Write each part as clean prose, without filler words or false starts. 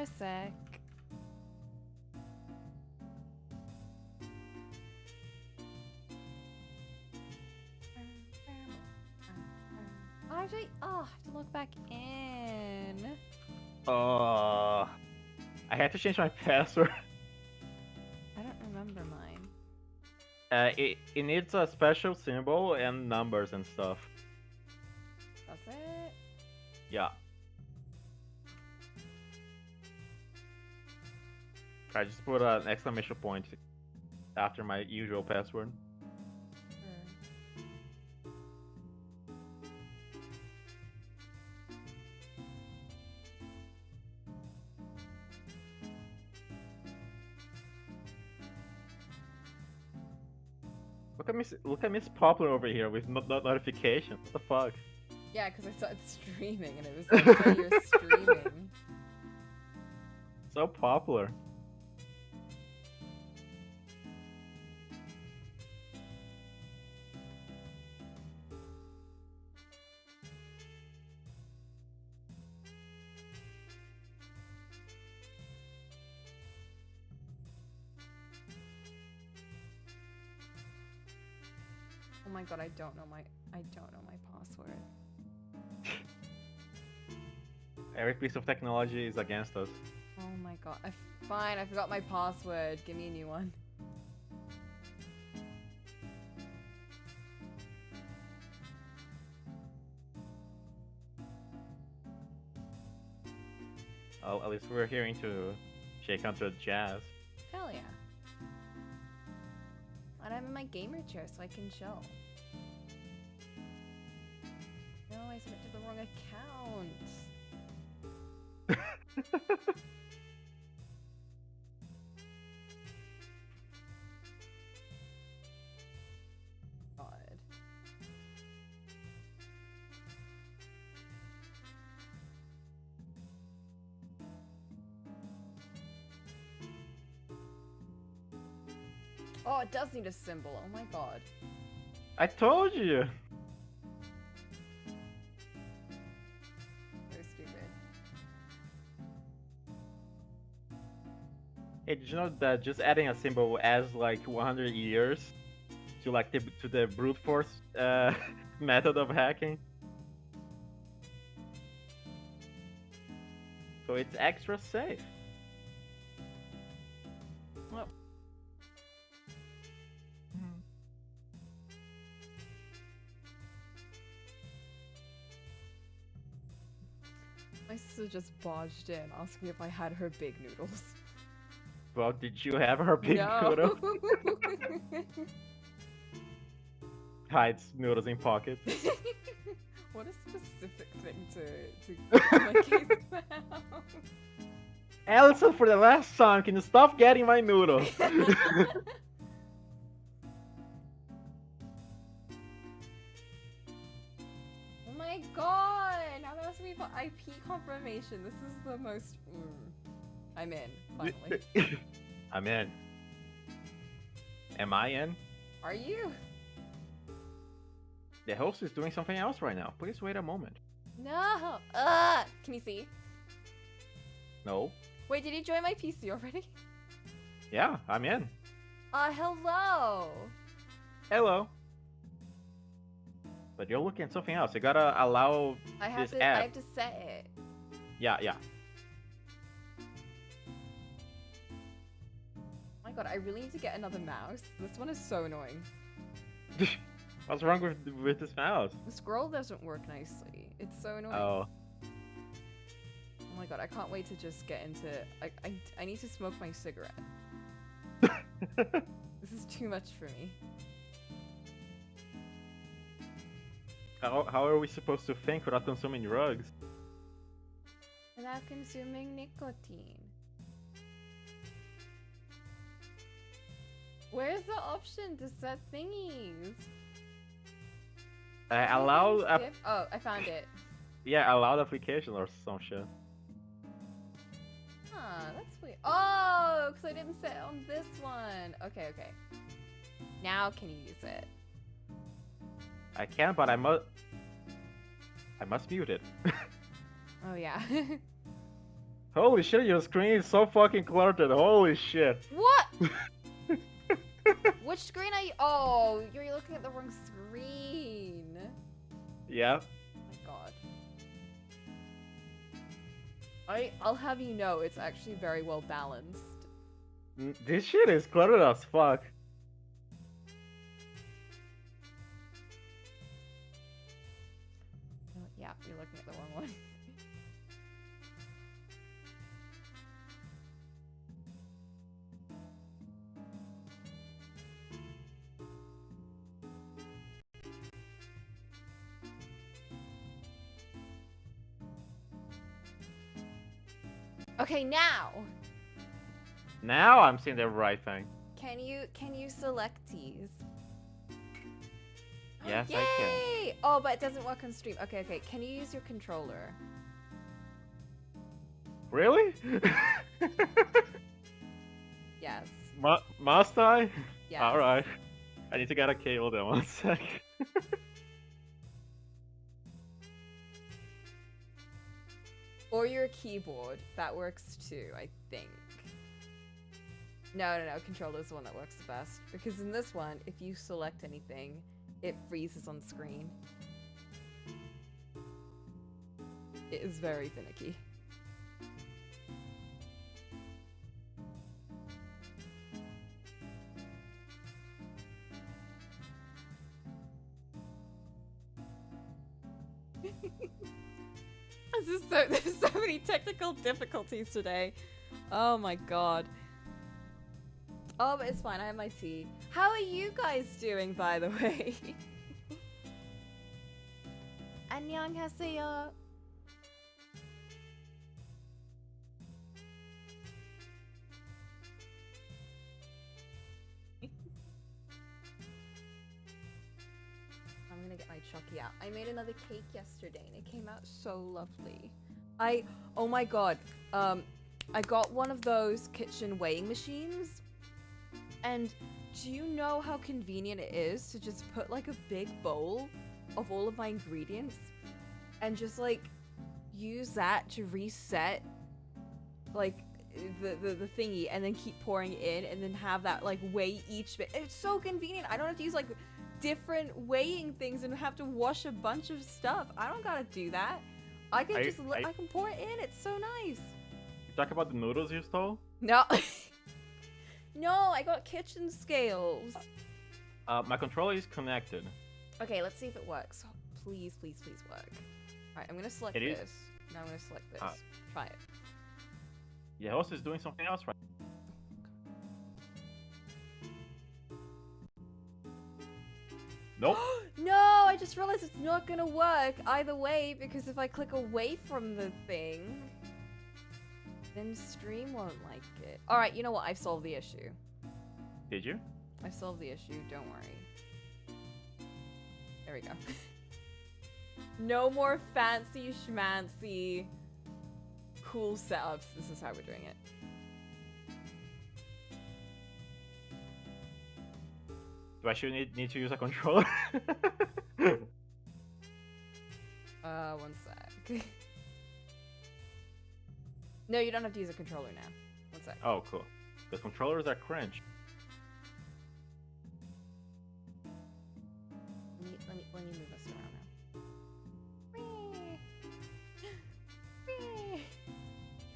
a sec. Actually, I have to look back in. I had to change my password. I don't remember mine. It needs a special symbol and numbers and stuff. That's it? Yeah. I just put an exclamation point after my usual password. Look at Miss Popular over here with notifications. What the fuck? Yeah, because I started streaming and it was like, hey, you're streaming. So popular. Oh my god, I don't know my password. Every piece of technology is against us. Oh my god. Fine, I forgot my password. Give me a new one. Oh, at least we're hearing to shake onto jazz. Hell yeah. And I'm in my gamer chair so I can chill. No, I sent it to the wrong account. God. Oh, it does need a symbol. Oh my god. I told you! So stupid. Hey, did you know that just adding a symbol adds like 100 years to like to the brute force method of hacking? So it's extra safe. Well. My sister just barged in asking if I had her big noodles. Well, did you have her big No. noodle? Hides noodles in pockets. What a specific thing to my case about. Allison, for the last time, can you stop getting my noodles? Oh my god! Now they're asking me for IP confirmation. This is the most. I'm in, finally. I'm in. Am I in? Are you? The host is doing something else right now. Please wait a moment. No! Can you see? No. Wait, did you join my PC already? Yeah, I'm in. Hello! Hello. But you're looking at something else. You gotta allow this app. I have to set it. Yeah. Oh my god, I really need to get another mouse. This one is so annoying. What's wrong with this mouse? The scroll doesn't work nicely. It's so annoying. Oh. Oh my god, I can't wait to just get into... I need to smoke my cigarette. This is too much for me. How are we supposed to think without consuming drugs? Without consuming nicotine. Where's the option to set thingies? Allow... Oh, I found it. Yeah, allowed application or some shit. Huh, that's weird. Oh, because I didn't set it on this one. Okay. Now can you use it? I can, but I must mute it. Oh yeah. Holy shit, your screen is so fucking cluttered. Holy shit. What? Which screen are you? Oh, you're looking at the wrong screen. Yeah. Oh my god. I'll have you know, it's actually very well balanced. This shit is cluttered as fuck. Oh, yeah, you're looking at the wrong one. Okay, now. Now I'm seeing the right thing. Can you select these? Yes, Yay! I can. Oh, but it doesn't work on stream. Okay, okay. Can you use your controller? Really? Yes. Must I? Yes. Alright. I need to get a cable then, 1 sec. Or your keyboard. That works too, I think. No. Controller's the one that works the best. Because in this one, if you select anything, it freezes on screen. It is very finicky. There's so many technical difficulties today. Oh my god. Oh, but it's fine. I have my tea. How are you guys doing, by the way? 안녕하세요. I'm gonna get my Chucky out. I made another cake yesterday and it came out so lovely. Oh my god. I got one of those kitchen weighing machines. And do you know how convenient it is to just put like a big bowl of all of my ingredients and just like use that to reset like the thingy and then keep pouring in and then have that like weigh each bit. It's so convenient. I don't have to use like different weighing things and have to wash a bunch of stuff. I don't gotta do that. I can I can pour it in. It's so nice. You talk about the noodles you stole? No. No, I got kitchen scales. My controller is connected. Okay, let's see if it works. Please, please, please work. Alright, I'm gonna select this. Now I'm gonna select this. Try it. Yeah, host is doing something else right. Nope. No, I just realized it's not gonna work either way because if I click away from the thing, then stream won't like it. Alright, you know what? I've solved the issue. Did you? I've solved the issue, don't worry. There we go. No more fancy schmancy cool setups. This is how we're doing it. Do I actually need to use a controller? 1 sec. No, you don't have to use a controller now. 1 sec. Oh, cool. The controllers are cringe. Let me move us around now. Whee!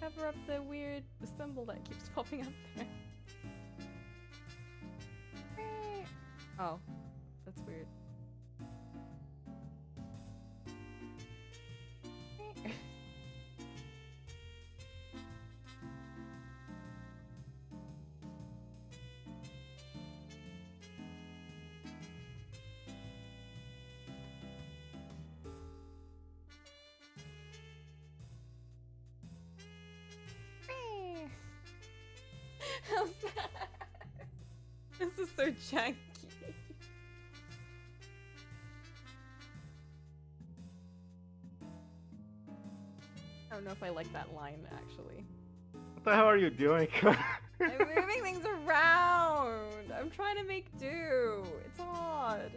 Cover up the weird symbol that keeps popping up there. Whee! Oh, that's weird. Whee! How's that? This is so janky. I don't know if I like that line, actually. What the hell are you doing? I'm moving things around! I'm trying to make do! It's odd!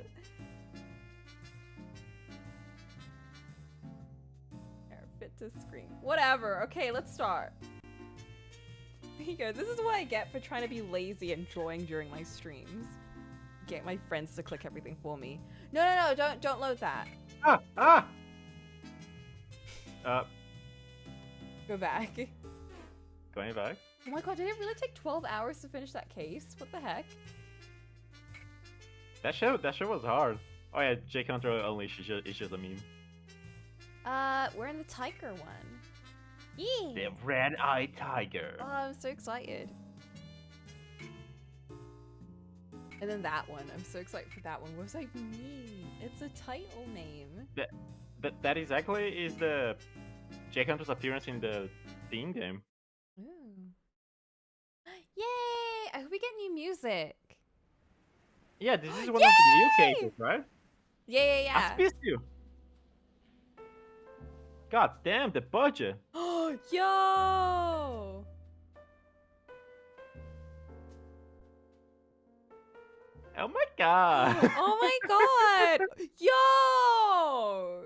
There, fit to screen. Whatever, okay, let's start. Here you go. This is what I get for trying to be lazy and drawing during my streams. Get my friends to click everything for me. No, don't load that. Ah! Go back. Going back. Oh my god, did it really take 12 hours to finish that case? What the heck? That show was hard. Oh yeah, Jake Hunter Unleashed is just a meme. We're in the tiger one. Yeah. The red-eyed tiger. Oh, I'm so excited. And then that one. I'm so excited for that one. What does that mean? It's a title name. That exactly is the Jake Hunter's appearance in the theme game. Ooh. Yay! I hope we get new music. Yeah, this is one of the new cases, right? Yeah. I spaced you. God damn, the budget. Oh, yo! Oh my god. Oh my god! Yo!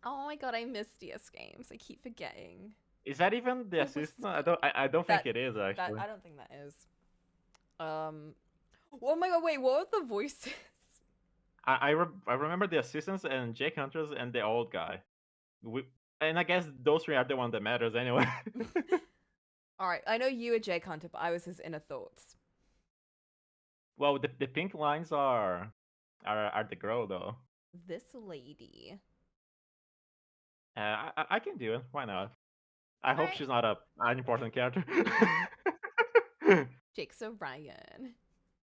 Oh my god, I miss DS games. I keep forgetting. Is that even the assistant? I don't think it is actually. I don't think that is. Oh my god, wait, what were the voices? I remember the assistants and Jake Hunters and the old guy. And I guess those three are the one that matters anyway. Alright, I know you were Jake Hunter, but I was his inner thoughts. Well, the pink lines are the girl though. This lady. I can do it. Why not? I hope Alright. she's not an important character. Jake's Orion.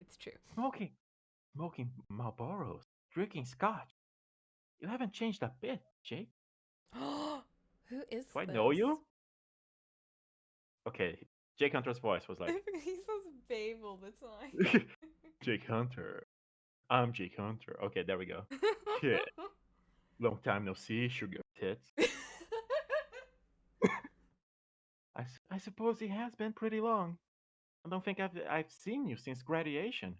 It's true. Smoking Marlboros, drinking scotch. You haven't changed a bit, Jake. Who is Do I this? know you? Okay, Jake Hunter's voice was like. He says babe all the time. Jake Hunter. I'm Jake Hunter. Okay, there we go. Kid. Long time no see, sugar tits. I suppose it has been pretty long. I don't think I've seen you since graduation.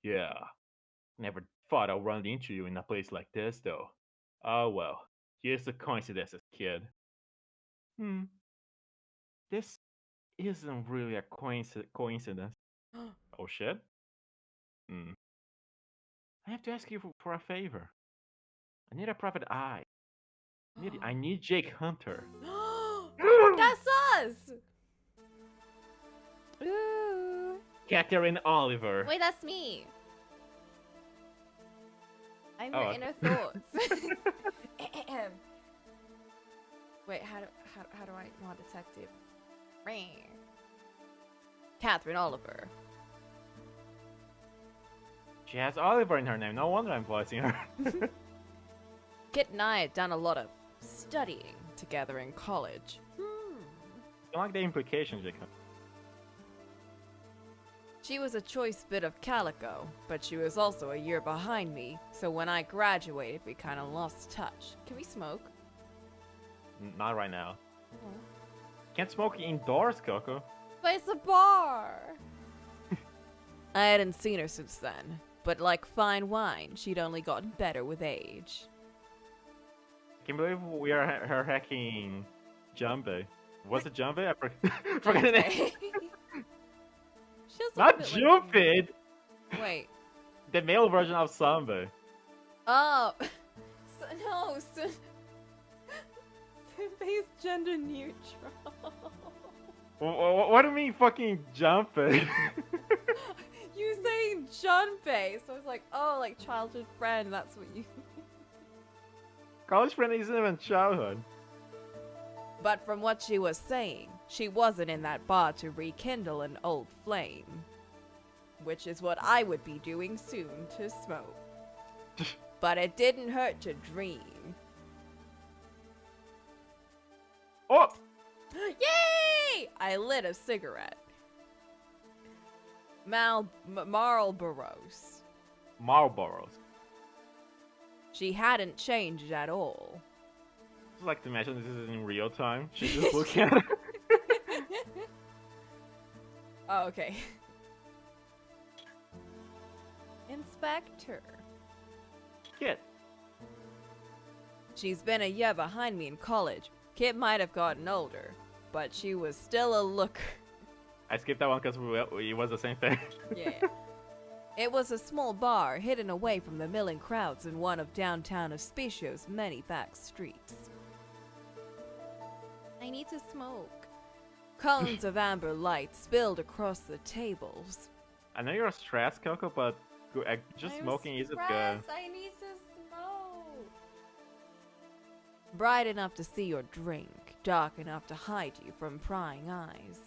Yeah. Never thought I'd run into you in a place like this, though. Oh well. Here's the coincidences, kid. This isn't really a coincidence. Oh shit. I have to ask you for a favor. I need a private eye. I need Jake Hunter. That's us! Ooh. Catherine Oliver. Wait, that's me. I'm your Oh. inner thoughts. Wait, how do I want detective? Catherine Oliver. She has Oliver in her name. No wonder I'm voicing her. Kit and I had done a lot of studying together in college. I like the implications, Jake. She was a choice bit of calico, but she was also a year behind me, so when I graduated, we kind of lost touch. Can we smoke? Not right now. Can't smoke indoors, Coco. But it's a bar! I hadn't seen her since then, but like fine wine, she'd only gotten better with age. I can't believe we are her hacking Jumbe. Was it Jumbe? I forgot the name. Not Jumbe! Wait. The male version of Sambe. Oh! No! Sunbei's gender neutral. What do you mean fucking Jumbe? You saying Junpei, so I was like, oh, like childhood friend, that's what you... College friend isn't even childhood. But from what she was saying, she wasn't in that bar to rekindle an old flame. Which is what I would be doing soon to smoke. But it didn't hurt to dream. Oh! Yay! I lit a cigarette. Marlboros. Marlboros. She hadn't changed at all. I'd like to imagine this is in real time. She's just looking at it. Oh, okay. Inspector. Kit. She's been a year behind me in college. Kit might have gotten older. but she was still a looker. I skipped that one because it was the same thing. Yeah. It was a small bar hidden away from the milling crowds in one of downtown Auspicio's many back streets. I need to smoke. Cones of amber light spilled across the tables. I know you're stressed, Coco, but just smoking isn't good. I need to smoke. Bright enough to see your drink, dark enough to hide you from prying eyes.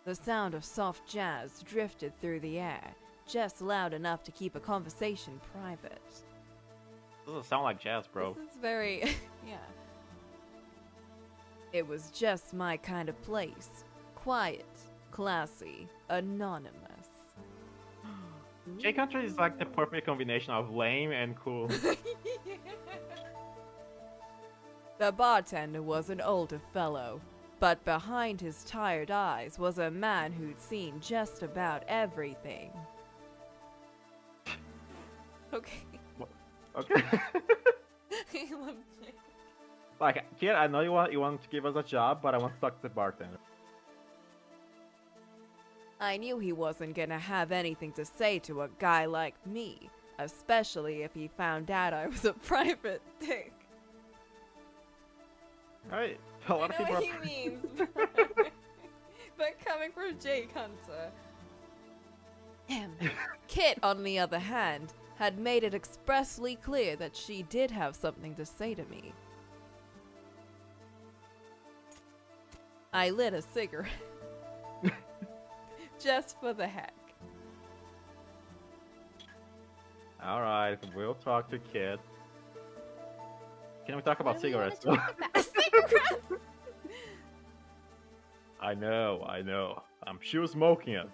The sound of soft jazz drifted through the air, just loud enough to keep a conversation private. Doesn't sound like jazz, bro. This is very... yeah. It was just my kind of place. Quiet, classy, anonymous. J Country is like the perfect combination of lame and cool. The bartender was an older fellow, but behind his tired eyes was a man who'd seen just about everything. Okay. Okay. I love Jake. Like, kid, I know you want to give us a job, but I want to talk to the bartender. I knew he wasn't gonna have anything to say to a guy like me, especially if he found out I was a private dick. Right. A lot of people what he means, but coming from Jake Hunter. Kit, on the other hand, had made it expressly clear that she did have something to say to me. I lit a cigarette. Just for the heck. Alright, we'll talk to Kid. Can we talk about cigarettes? Cigarettes? I know. I'm sure smoking it.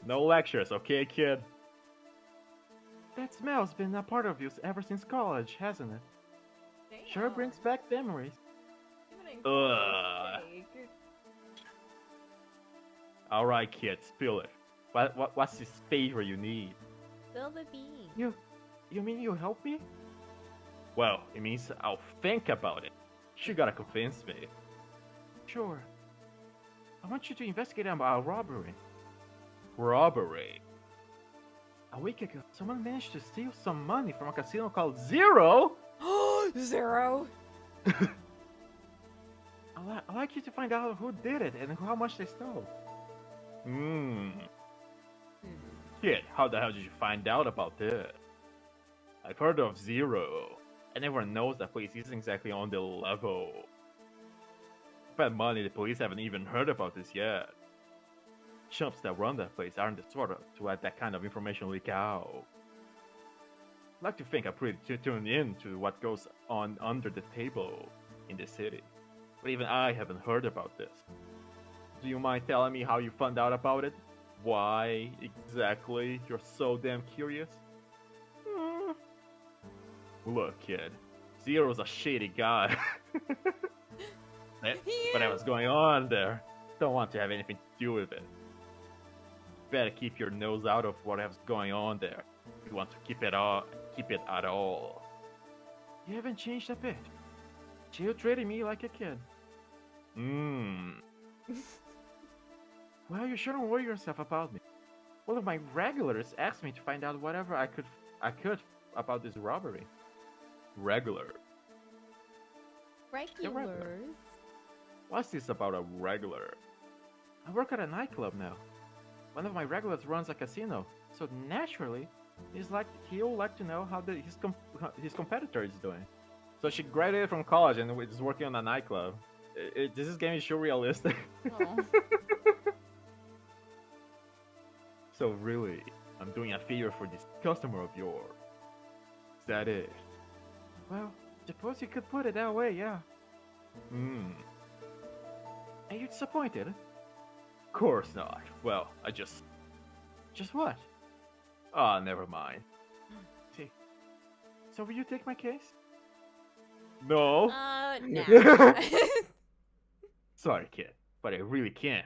No lectures, okay, Kid? That smell's been a part of you ever since college, hasn't it? Damn. Sure brings back memories. Alright, Kid, spill it. What's this favor you need? Spill the bean. You mean you'll help me? Well, it means I'll think about it. You gotta convince me. Sure. I want you to investigate a robbery. Robbery? A week ago, someone managed to steal some money from a casino called Zero! Zero? I'd like you to find out who did it and how much they stole. Kid, how the hell did you find out about this? I've heard of Zero, and everyone knows that place isn't exactly on the level. Bet money the police haven't even heard about this yet. Chumps that run that place aren't the sort of to let that kind of information leak out. I'd like to think I'm pretty tuned in to what goes on under the table in the city, but even I haven't heard about this. Do you mind telling me how you found out about it? Why exactly you're so damn curious? Look, kid, Zero's a shady guy. Whatever's going on there, don't want to have anything to do with it. Better keep your nose out of whatever's going on there if you want to keep it at all. You haven't changed a bit. Still treating me like a kid. Well, you shouldn't worry yourself about me. One of my regulars asked me to find out whatever I could about this robbery. Regulars. What's this about a regular? I work at a nightclub now. One of my regulars runs a casino, so naturally, he'll like to know how his competitor is doing. So she graduated from college and is working on a nightclub. This game is so realistic. Oh. So really, I'm doing a favor for this customer of yours. Is that it? Well, suppose you could put it that way, yeah. Are you disappointed? Of course not. Well, Just what? Ah, never mind. See. So will you take my case? No. No. Sorry, kid, but I really can't.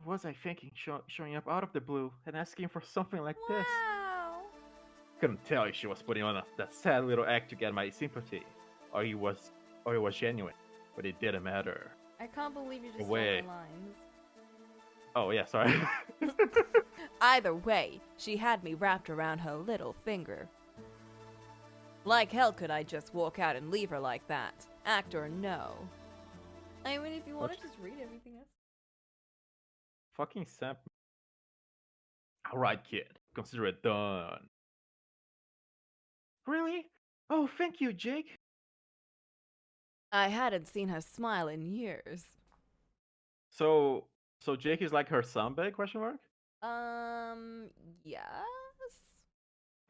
What was I thinking showing up out of the blue and asking for something like this? Couldn't tell if she was putting on that sad little act to get my sympathy, or or it was genuine, but it didn't matter. I can't believe you just stole Wait. my lines. Oh yeah, sorry. Either way, she had me wrapped around her little finger. Like hell could I just walk out and leave her like that, act or no. I mean, if you want to just read everything else. Fucking sap. Alright, kid. Consider it done. Really? Oh, thank you, Jake. I hadn't seen her smile in years. So Jake is like her sunbae? Question mark. Yes?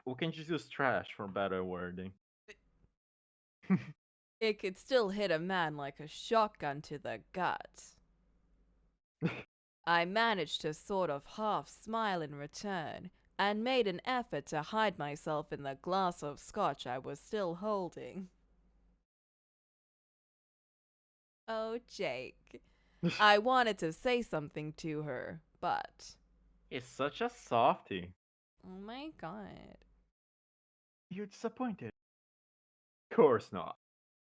We can just use trash for better wording. It could still hit a man like a shotgun to the gut. I managed to sort of half smile in return, and made an effort to hide myself in the glass of scotch I was still holding. Oh, Jake. I wanted to say something to her, but... It's such a softie. Oh my god. You're disappointed. Course not.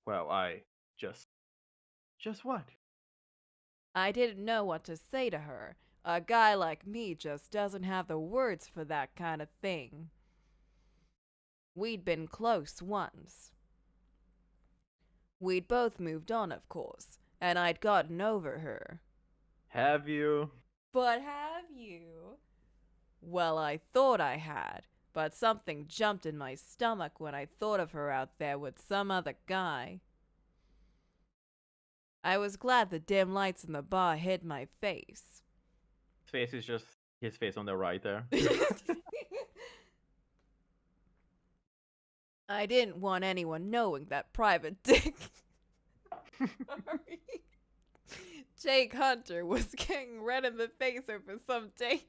Well, I just what? I didn't know what to say to her. A guy like me just doesn't have the words for that kind of thing. We'd been close once. We'd both moved on, of course, and I'd gotten over her. Have you? But have you? Well, I thought I had, but something jumped in my stomach when I thought of her out there with some other guy. I was glad the dim lights in the bar hid my face. His face is just his face on the right there. I didn't want anyone knowing that private dick. Sorry. Jake Hunter was getting red in the face over some date.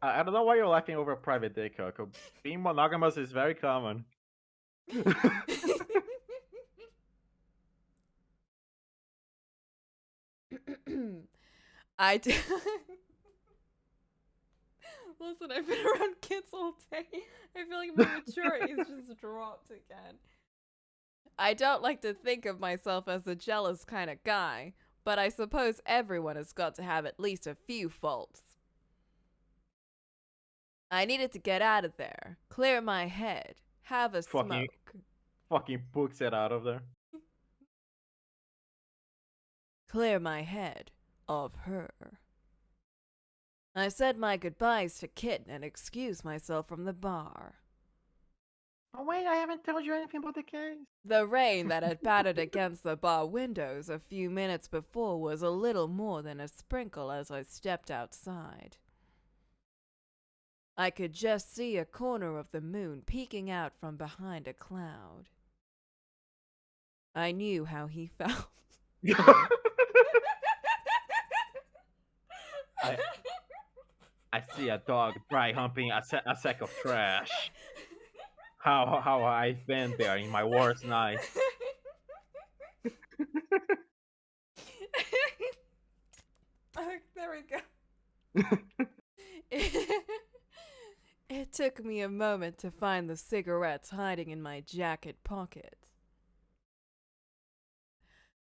I don't know why you're laughing over private dick, Coco. Being monogamous is very common. I did. Listen, I've been around kids all day. I feel like my maturity's just dropped again. I don't like to think of myself as a jealous kind of guy, but I suppose everyone has got to have at least a few faults. I needed to get out of there, clear my head, have a smoke. Fucking books it out of there. Clear my head of her. I said my goodbyes to Kitten and excused myself from the bar. Oh wait, I haven't told you anything about the case. The rain that had battered against the bar windows a few minutes before was a little more than a sprinkle as I stepped outside. I could just see a corner of the moon peeking out from behind a cloud. I knew how he felt. I see a dog dry humping a sack of trash. How I've been there in my worst night. Oh, there we go. It took me a moment to find the cigarettes hiding in my jacket pocket.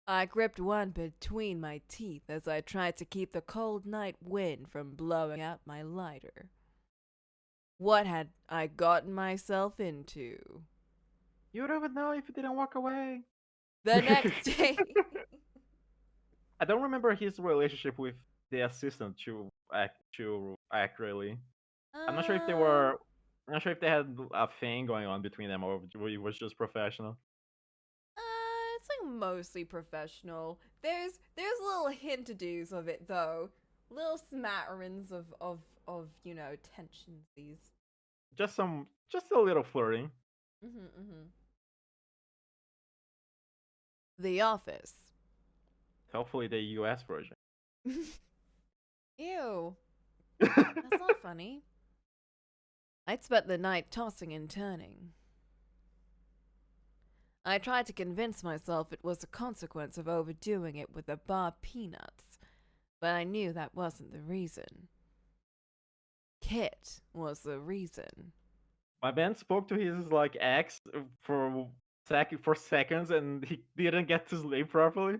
I gripped one between my teeth as I tried to keep the cold night wind from blowing out my lighter. What had I gotten myself into? You would even know if you didn't walk away. The next day... I don't remember his relationship with the assistant to act really. I'm not sure if they were. I'm not sure if they had a thing going on between them or it was just professional. It's like mostly professional. There's little hint-to-dos of it though, little smatterings of tensionsies. Just a little flirting. The Office. Hopefully the US version. Ew. That's not funny. I'd spent the night tossing and turning. I tried to convince myself it was a consequence of overdoing it with the bar peanuts, but I knew that wasn't the reason. Kit was the reason. My man spoke to his ex for for seconds and he didn't get to sleep properly.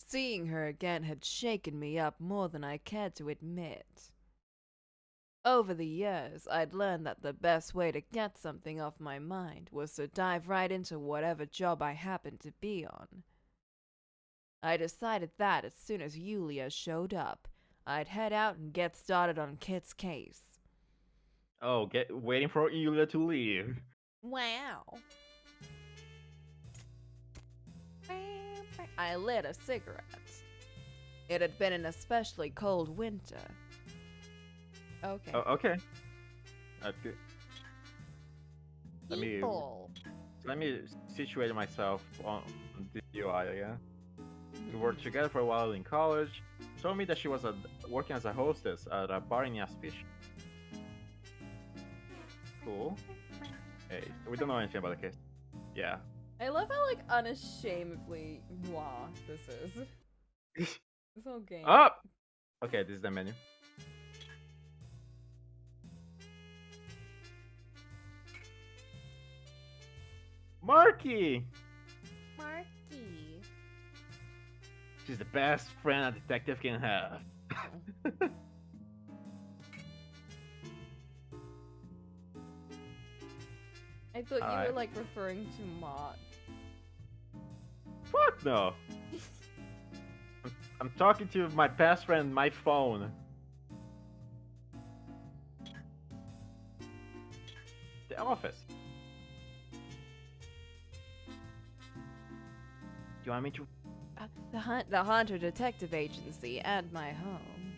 Seeing her again had shaken me up more than I cared to admit. Over the years, I'd learned that the best way to get something off my mind was to dive right into whatever job I happened to be on. I decided that as soon as Yulia showed up, I'd head out and get started on Kit's case. Oh, waiting for Yulia to leave. Wow. I lit a cigarette. It had been an especially cold winter. Okay. Oh, okay. That's good. People. Let me situate myself on the UI again. We were together for a while in college. Told me that she was working as a hostess at a bar in Yaspish. Cool. Hey, we don't know anything about the case. Yeah. I love how like unashamedly noir this is. This whole game. Up. Okay, this is the menu. Marky! Marky. She's the best friend a detective can have. I thought you were like referring to Mark. Fuck no! I'm talking to my best friend, my phone. The office. Do you want me to? The Hunter Detective Agency and my home.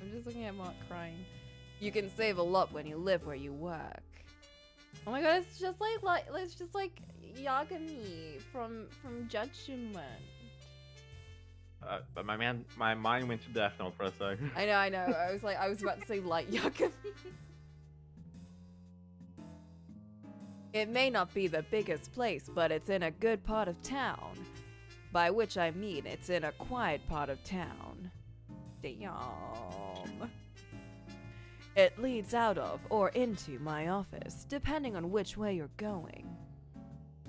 I'm just looking at Mark crying. You can save a lot when you live where you work. Oh my god, it's just like Yagami from Judgment. But my mind went to Death Note for a second. I know. I was about to say Light Yagami. It may not be the biggest place, but it's in a good part of town. By which I mean it's in a quiet part of town. Damn. It leads out of or into my office, depending on which way you're going.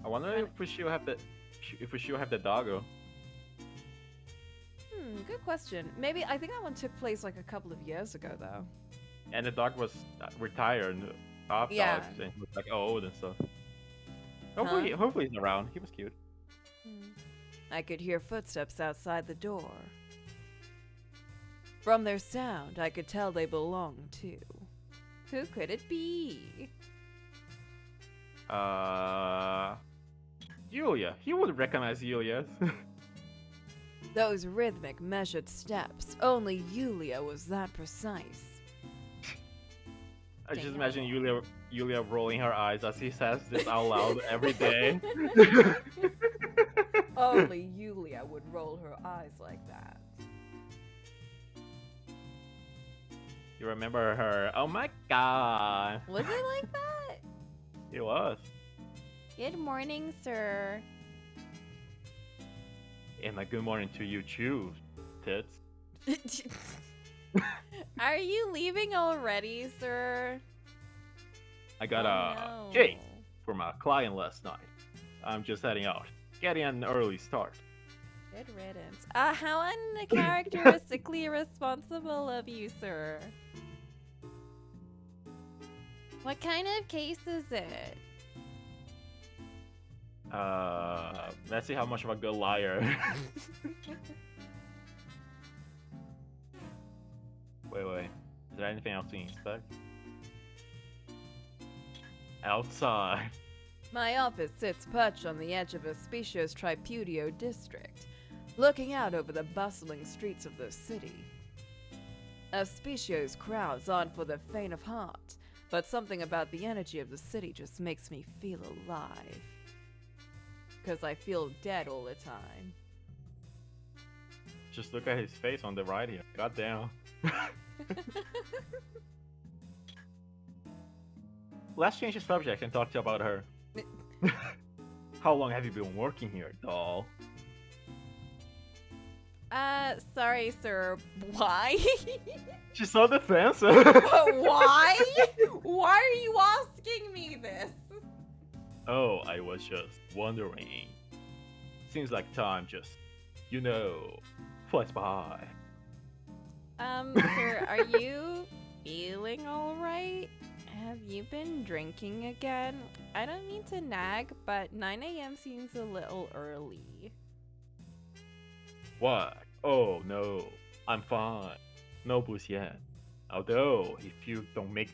I wonder if we should have the doggo. Good question. Maybe I think that one took place like a couple of years ago, though. And the dog was retired, off Yeah. dogs, and he was like old and stuff. Hopefully he's around. He was cute. I could hear footsteps outside the door. From their sound, I could tell they belonged to. Who could it be? Yulia. He would recognize Yulia. Those rhythmic, measured steps. Only Yulia was that precise. I just imagine Yulia rolling her eyes as he says this out loud every day. Only Yulia would roll her eyes like that. You remember her? Oh my god! Was it like that? It was. Good morning, sir. And a good morning to you too, tits. Are you leaving already, sir? I got a case from a client last night. I'm just heading out. Getting an early start. Good riddance. How uncharacteristically irresponsible of you, sir. What kind of case is it? Let's see how much of a good liar. Wait. Is there anything else to inspect? Outside. My office sits perched on the edge of Aspicio's Tripudio district, looking out over the bustling streets of the city. Aspicio's crowds aren't for the faint of heart, but something about the energy of the city just makes me feel alive. 'Cause I feel dead all the time. Just look at his face on the right here. Goddamn. Let's change the subject and talk to you about her. How long have you been working here, doll? Sorry, sir. Why? She's so defensive. Why? Why are you asking me this? Oh, I was just wondering. Seems like time just, you know, flies by. Sir, are you feeling alright? Have you been drinking again? I don't mean to nag, but 9 a.m. seems a little early. What? Oh no, I'm fine. No booze yet. Although, if you don't make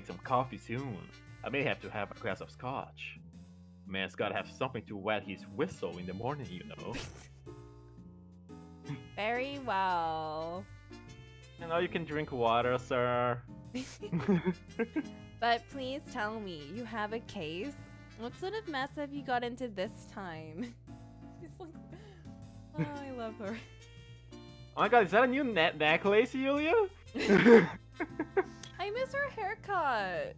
some coffee soon, I may have to have a glass of scotch. Man's gotta have something to wet his whistle in the morning, you know. Very well. You know, you can drink water, sir. But please tell me, you have a case? What sort of mess have you got into this time? She's like, oh, I love her. Oh my god, is that a new necklace, Yulia? I miss her haircut.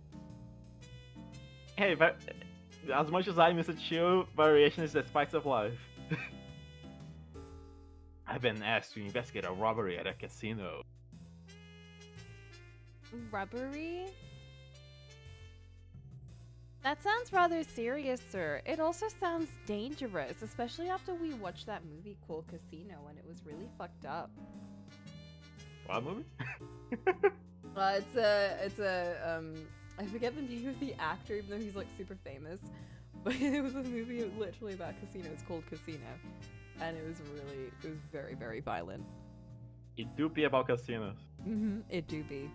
Hey, but as much as I miss a chill, variation is the spice of life. I've been asked to investigate a robbery at a casino. Rubbery? That sounds rather serious, sir. It also sounds dangerous, especially after we watched that movie called Casino and it was really fucked up. What movie? I forget the name of the actor, even though he's like super famous. But it was a movie literally about casinos called Casino. And it was very, very violent. It do be about casinos. Mm-hmm, it do be.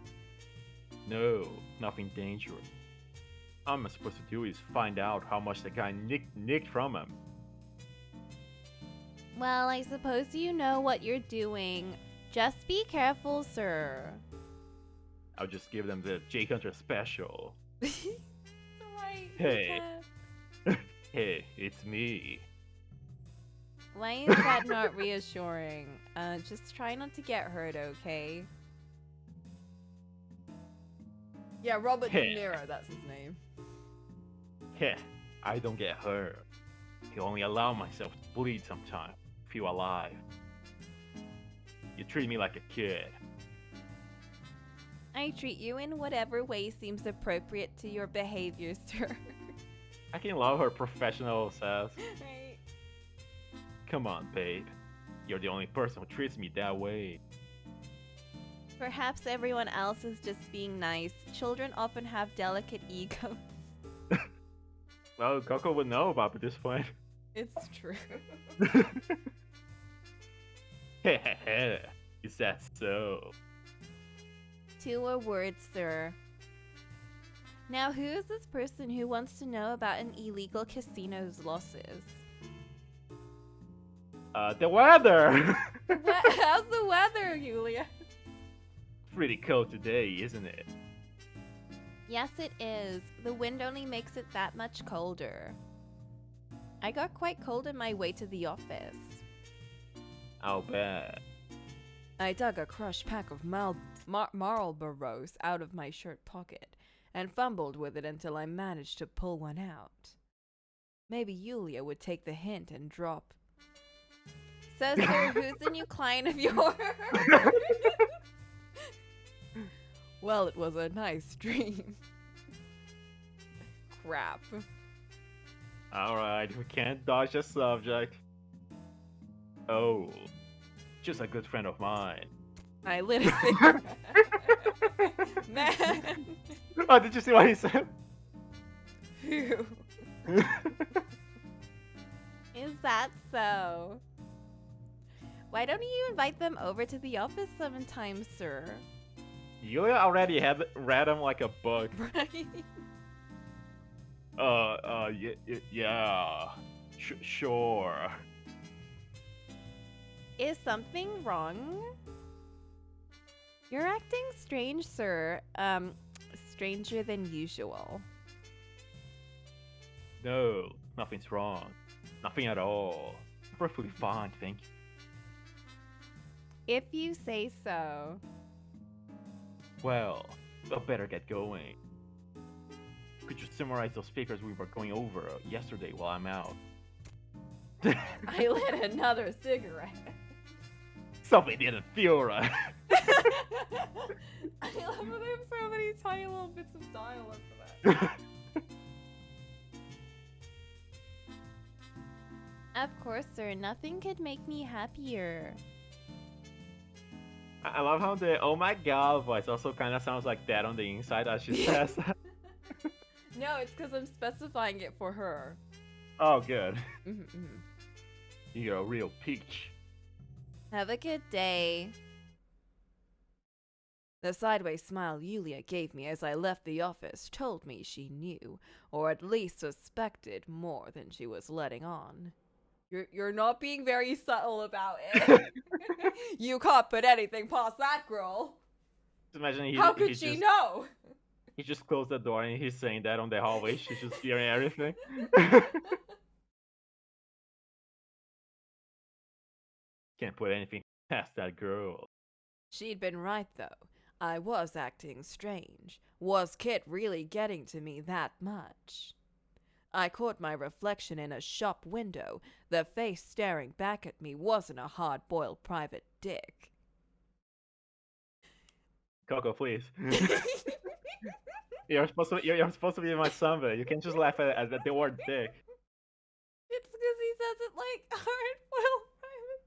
No, nothing dangerous. All I'm supposed to do is find out how much the guy nicked from him. Well, I suppose you know what you're doing. Just be careful, sir. I'll just give them the Jake Hunter special. Right. Hey. Hey, it's me. Why is that not reassuring? Just try not to get hurt, okay? Yeah, Robert De Niro, that's his name. Heh, I don't get hurt. I only allow myself to bleed sometimes, feel alive. You treat me like a kid. I treat you in whatever way seems appropriate to your behavior, sir. I can love her professional sass. Right. Come on, babe. You're the only person who treats me that way. Perhaps everyone else is just being nice. Children often have delicate egos. Well, Coco would know about at this point. It's true. Is that so? 2 are words, sir. Now, who is this person who wants to know about an illegal casino's losses? The weather! How's the weather, Yulia? Pretty cold today, isn't it? Yes, it is. The wind only makes it that much colder. I got quite cold on my way to the office. I'll bet. I dug a crushed pack of Marlboros out of my shirt pocket and fumbled with it until I managed to pull one out. Maybe Yulia would take the hint and drop. So, sir, who's the new client of yours? Well, it was a nice dream. Crap. Alright, we can't dodge the subject. Oh, just a good friend of mine. I lit a cigarette. Man. Oh, did you see what he said? Phew. Is that so? Why don't you invite them over to the office sometime, sir? Yulia already had read him like a book. Right? Yeah. Sure. Is something wrong? You're acting strange, sir. Stranger than usual. No, nothing's wrong. Nothing at all. Perfectly fine, thank you. If you say so. Well, I better get going. Could you summarize those papers we were going over yesterday while I'm out? I lit another cigarette. Something didn't feel right. I love how they have so many tiny little bits of dialogue for that. Of course, sir. Nothing could make me happier. I love how the "oh my god" voice also kind of sounds like that on the inside as she says. No, it's because I'm specifying it for her. Oh, good. Mm-hmm. You're a real peach. Have a good day. The sideways smile Yulia gave me as I left the office told me she knew, or at least suspected, more than she was letting on. You're not being very subtle about it. You can't put anything past that girl. Just imagine How could she know? He just closed the door and he's saying that on the hallway. She's just hearing everything. Can't put anything past that girl. She'd been right, though. I was acting strange. Was Kit really getting to me that much? I caught my reflection in a shop window. The face staring back at me wasn't a hard-boiled private dick. Coco, please. You're supposed to be my sunbae. You can't just laugh at the word dick. It's because he says it like hard-boiled private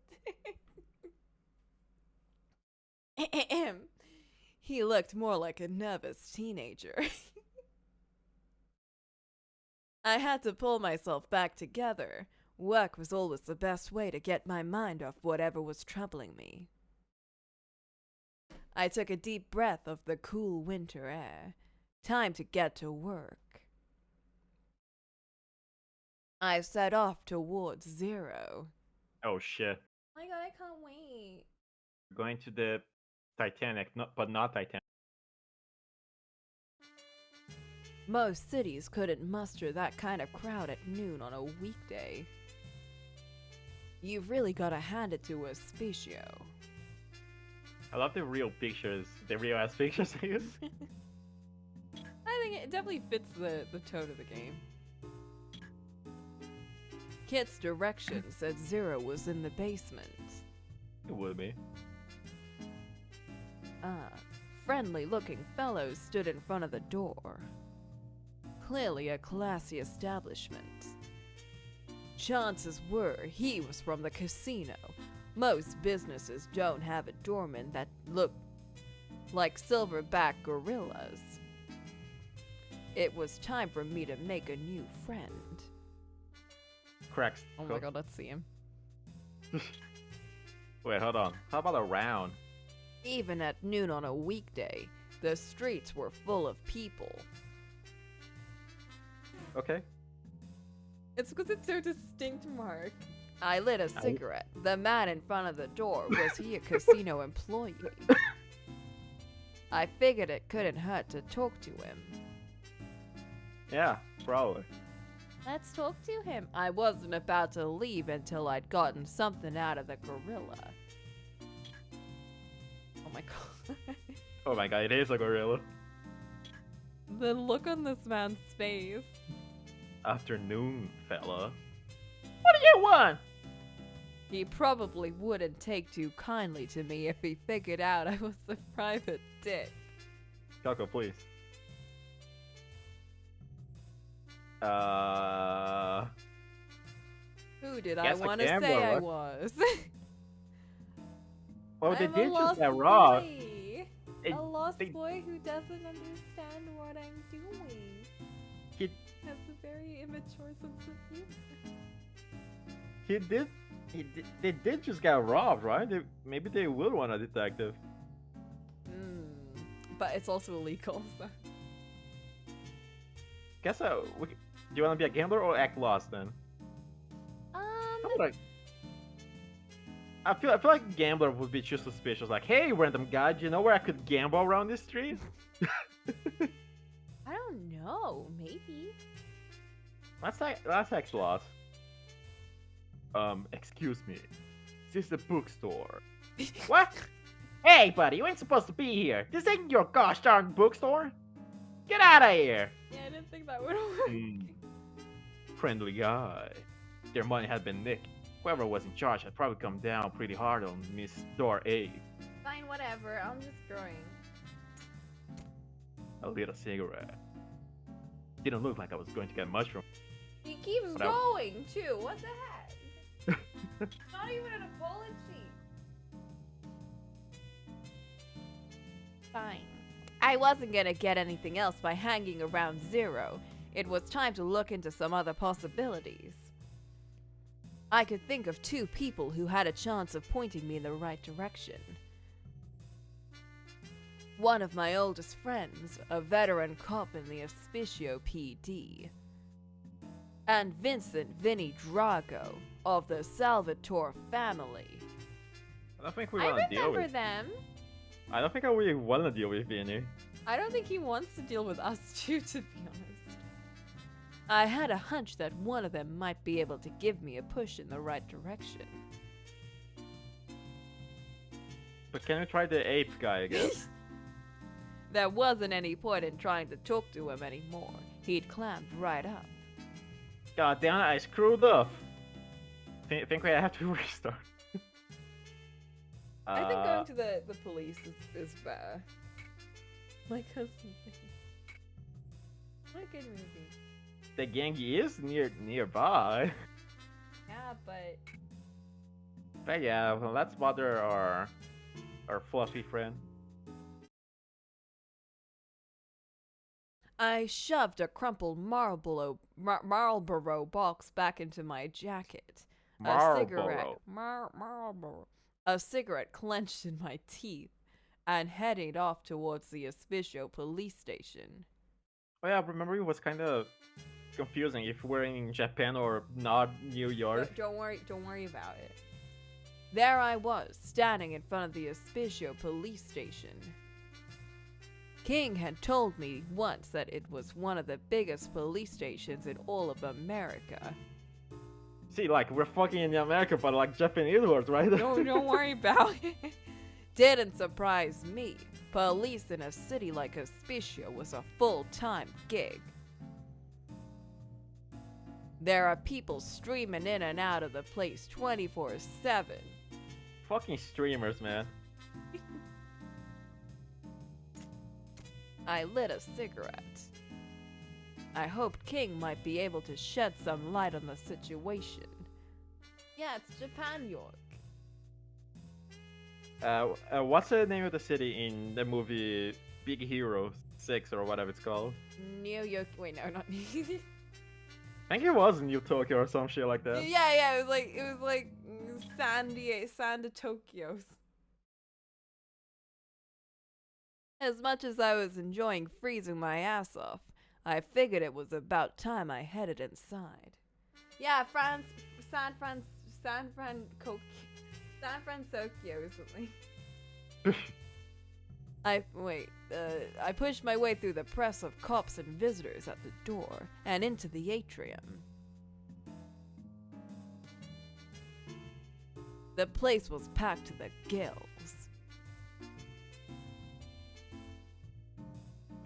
dick. He looked more like a nervous teenager. I had to pull myself back together. Work was always the best way to get my mind off whatever was troubling me. I took a deep breath of the cool winter air. Time to get to work. I set off towards 0. Oh shit. Oh my god, I can't wait. Going to the Titanic, but not Titanic. Most cities couldn't muster that kind of crowd at noon on a weekday. You've really gotta hand it to a Specio. I love the real pictures, the real ass pictures they use. I think it definitely fits the tone of the game. Kit's direction said 0 was in the basement. It would be. Friendly-looking fellow stood in front of the door. Clearly a classy establishment. Chances were he was from the casino. Most businesses don't have a doorman that look like silverback gorillas. It was time for me to make a new friend. Cracks. Oh my god, let's see him. Wait, hold on. How about a round? Even at noon on a weekday, the streets were full of people. Okay. It's because it's so distinct, Mark. I lit a cigarette. The man in front of the door, was he a casino employee? I figured it couldn't hurt to talk to him. Yeah, probably. Let's talk to him. I wasn't about to leave until I'd gotten something out of the gorilla. Oh my god. Oh my god, it is a gorilla. The look on this man's face. Afternoon, fella. What do you want? He probably wouldn't take too kindly to me if he figured out I was a private dick. Coco, please. Who did I Guess a want to gambler, say I what? was? Well, they I'm did a just lost get robbed. boy. It- A lost they- boy who doesn't understand what I'm doing. He Has a very immature sense of humor. They did just get robbed, right? Maybe they would want a detective. But it's also illegal, so. Guess do you want to be a gambler or act lost then? How would I feel like gambler would be too suspicious. Like, hey, random guy, do you know where I could gamble around this street? I don't know. Maybe. Let's act lost. Excuse me. Is this the bookstore? What? Hey, buddy, you ain't supposed to be here. This ain't your gosh darn bookstore. Get out of here. Yeah, I didn't think that would work. Friendly guy. Their money had been nicked. Whoever was in charge had probably come down pretty hard on Miss Door A. Fine, whatever. I'm just growing. A little cigarette. Didn't look like I was going to get much from. He keeps But I- going, too. What the heck? Not even an apology. Fine. I wasn't gonna get anything else by hanging around Zero. It was time to look into some other possibilities. I could think of 2 people who had a chance of pointing me in the right direction. One of my oldest friends, a veteran cop in the Hospicio PD. And Vincent Vinny Drago of the Salvatore family. I don't think we I want to deal remember with. them. I don't think I really want to deal with Vinny. I don't think he wants to deal with us too, to be honest. I had a hunch that one of them might be able to give me a push in the right direction. But can we try the ape guy, I guess? There wasn't any point in trying to talk to him anymore. He'd clammed right up. God damn it, I screwed up. Think we have to restart. I think going to the police is better. My cousin thing. What a good movie. The gang is nearby. Yeah, but But yeah, well, let's bother our fluffy friend. I shoved a crumpled Marlboro box back into my jacket. A cigarette, Marlboro. A cigarette clenched in my teeth, and headed off towards the Hospicio police station. Oh yeah, remember it was kind of confusing if we're in Japan or not New York. don't worry about it. There I was, standing in front of the Hospicio police station. King had told me once that it was one of the biggest police stations in all of America. See, like, we're fucking in America, but like Japanese words, right? Don't worry about it. Didn't surprise me. Police in a city like Hospicio was a full-time gig. There are people streaming in and out of the place 24/7. Fucking streamers, man. I lit a cigarette. I hoped King might be able to shed some light on the situation. Yeah, it's Japan, York. What's the name of the city in the movie Big Hero 6 or whatever it's called? New York. Wait, no, not New York. I think it was New Tokyo or some shit like that. Yeah, it was like Sanda Tokyo's. As much as I was enjoying freezing my ass off, I figured it was about time I headed inside. Yeah, San Francisco or something. I pushed my way through the press of cops and visitors at the door and into the atrium. The place was packed to the gills.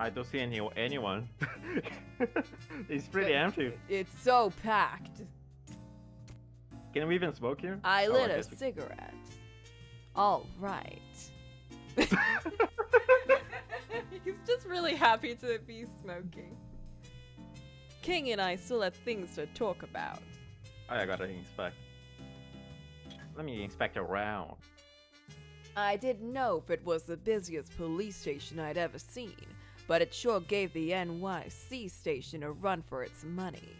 I don't see anyone. It's pretty empty. It's so packed. Can we even smoke here? I Oh, lit I a guess we- cigarette. All right. He's just really happy to be smoking. King and I still had things to talk about. Oh, I gotta inspect. Let me inspect around. I didn't know if it was the busiest police station I'd ever seen, but it sure gave the NYC station a run for its money.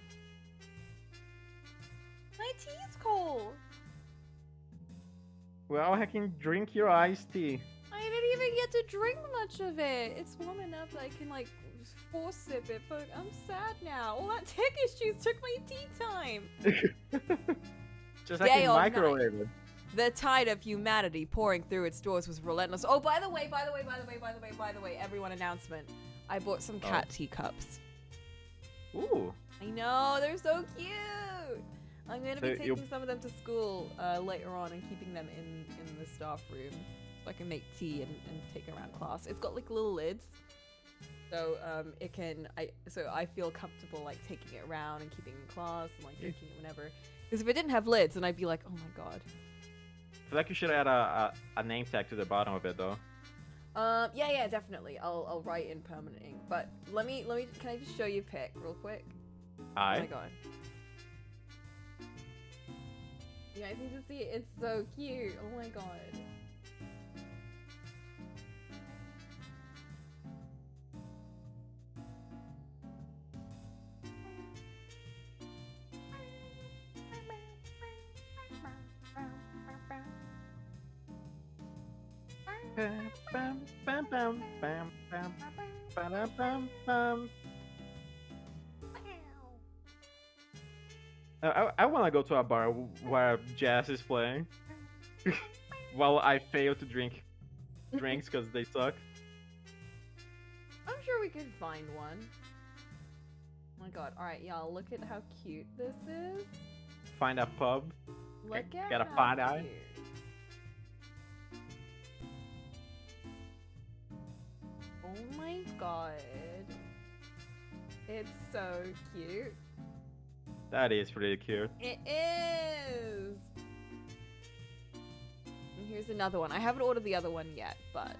My tea's cold. Well, I can drink your iced tea. I didn't even get to drink much of it. It's warm enough that I can like force sip it, but I'm sad now. All that tech issues took my tea time. Just like Day in or microwave it. The tide of humanity pouring through its doors was relentless. Oh, by the way, everyone, announcement. I bought some cat teacups. Ooh. I know, they're so cute. I'm gonna be So taking you'll- some of them to school later on and keeping them in the staff room so I can make tea and take it around class. It's got like little lids, so I feel comfortable like taking it around and keeping it in class and like drinking it whenever. Because if it didn't have lids, then I'd be like, oh my god. I feel like you should add a name tag to the bottom of it though. Yeah, definitely. I'll write in permanent ink. But let me. Can I just show you a pic real quick? Oh my god. You guys need to see it. It's so cute. Oh my god. Bam, bam, bam, bam, bam, bam, bam, bam, bam. I want to go to a bar where jazz is playing. While I fail to drink drinks because they suck. I'm sure we could find one. Oh my god. Alright, y'all, look at how cute this is. Find a pub. Look at Get a how pot eye. cute. Oh my god. It's so cute. That is pretty cute. It is! And here's another one. I haven't ordered the other one yet, but...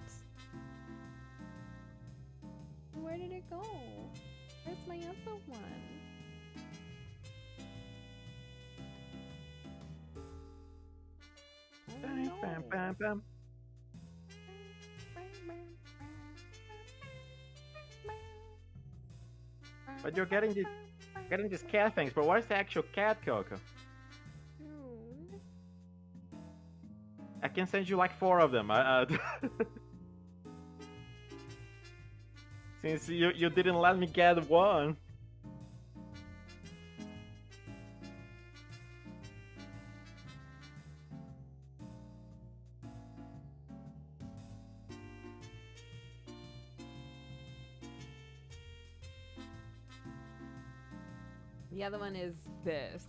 Where did it go? Where's my other one? Oh, Bam, no. bam, bam, bam. But you're getting these cat things, but where's the actual cat, Coco? Dude. I can send you like 4 of them. Since you didn't let me get one. The other one is this.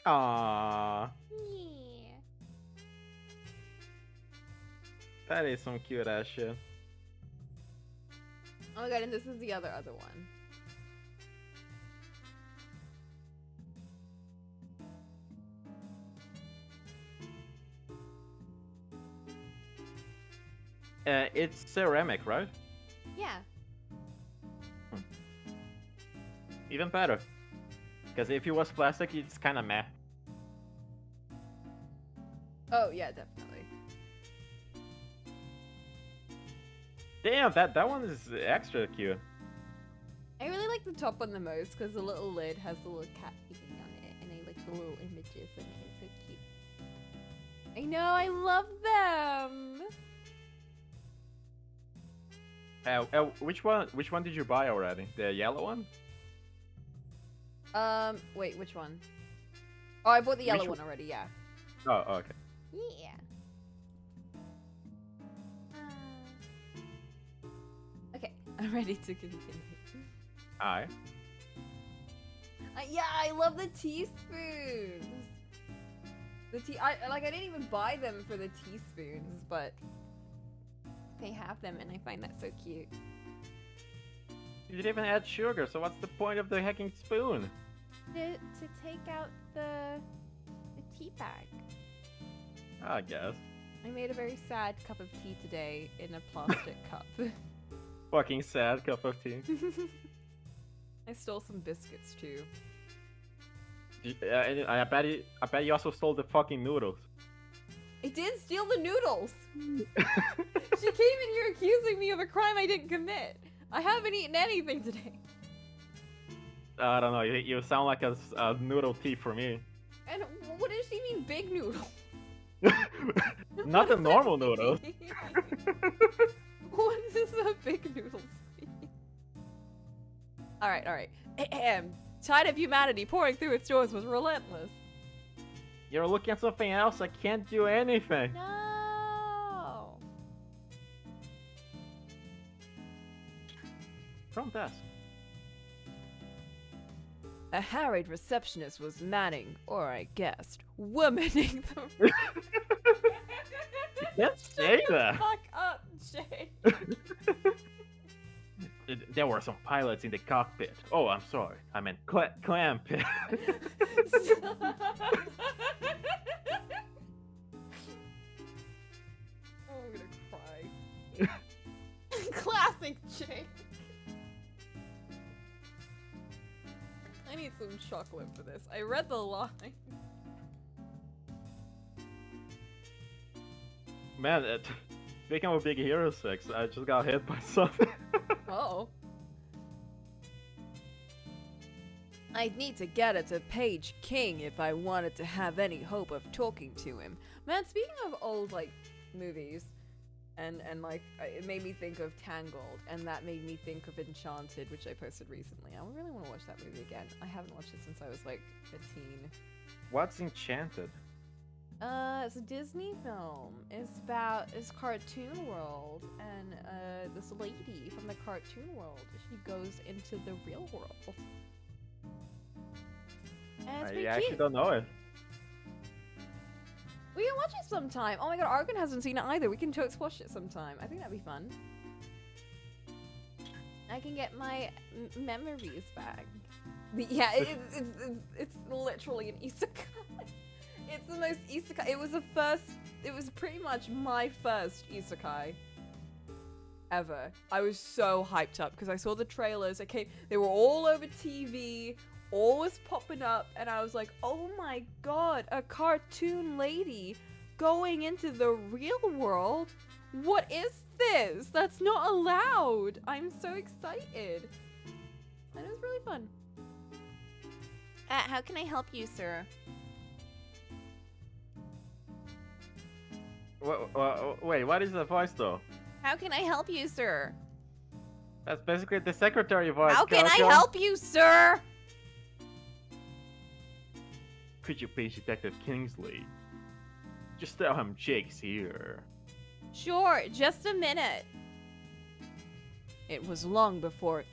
Aww. Yeah. That is some cute ass shit. Oh my god, and this is the other one. It's ceramic, right? Yeah. Even better. Because if it was plastic, it's kind of meh. Oh yeah, definitely. Damn, that one is extra cute. I really like the top one the most because the little lid has the little cat eating on it, and I like the little images in it. It's so cute. I know, I love them. Which one did you buy already? The yellow one? Wait, which one? Oh, I bought the yellow Which one already. Yeah. Oh, okay. Yeah. Okay, I'm ready to continue. Aye. Yeah, I love the teaspoons. I didn't even buy them for the teaspoons, but they have them, and I find that so cute. You didn't even add sugar, so what's the point of the hacking spoon? To take out the tea bag. I guess. I made a very sad cup of tea today in a plastic cup. Fucking sad cup of tea. I stole some biscuits too. I bet you also stole the fucking noodles. I did steal the noodles! She came in here accusing me of a crime I didn't commit. I haven't eaten anything today. I don't know, you sound like a noodle thief for me. And what does she mean, big noodle? Not the normal noodles. What is a big noodles mean? Alright. Tide of humanity pouring through its doors was relentless. You're looking at something else, I can't do anything. No. From desk. A harried receptionist was manning, or I guessed, womaning the. You can't say that. Fuck up, Jay. There were some pilots in the cockpit. Oh, I'm sorry. I meant clam pit. Oh, I'm gonna cry. Classic Jay. need some chocolate for this. I read the line. Man, speaking of Big Hero 6, I just got hit by something. Oh. I'd need to get it to Page King if I wanted to have any hope of talking to him. Man, speaking of old, like, movies, and like, it made me think of Tangled, and that made me think of Enchanted, which I posted recently. I really want to watch that movie again. I haven't watched it since I was, like, a teen. What's Enchanted? It's a Disney film. It's about this cartoon world, and, this lady from the cartoon world, she goes into the real world. And it's I actually cute. don't know it. We can watch it sometime. Oh my god, Argon hasn't seen it either. We can totes watch it sometime. I think that'd be fun. I can get my memories back. Yeah, it's literally an isekai. It's the most isekai. It was pretty much my first isekai ever. I was so hyped up because I saw the trailers. They were all over TV, all was popping up, and I was like, oh my god, a cartoon lady going into the real world? What is this? That's not allowed. I'm so excited. And it was really fun. How can I help you, sir? Wait, what is the voice though? How can I help you, sir? That's basically the secretary voice. How can I Coco. help you, sir? Could you please Detective Kingsley? Just tell him Jake's here. Sure, just a minute. It was long before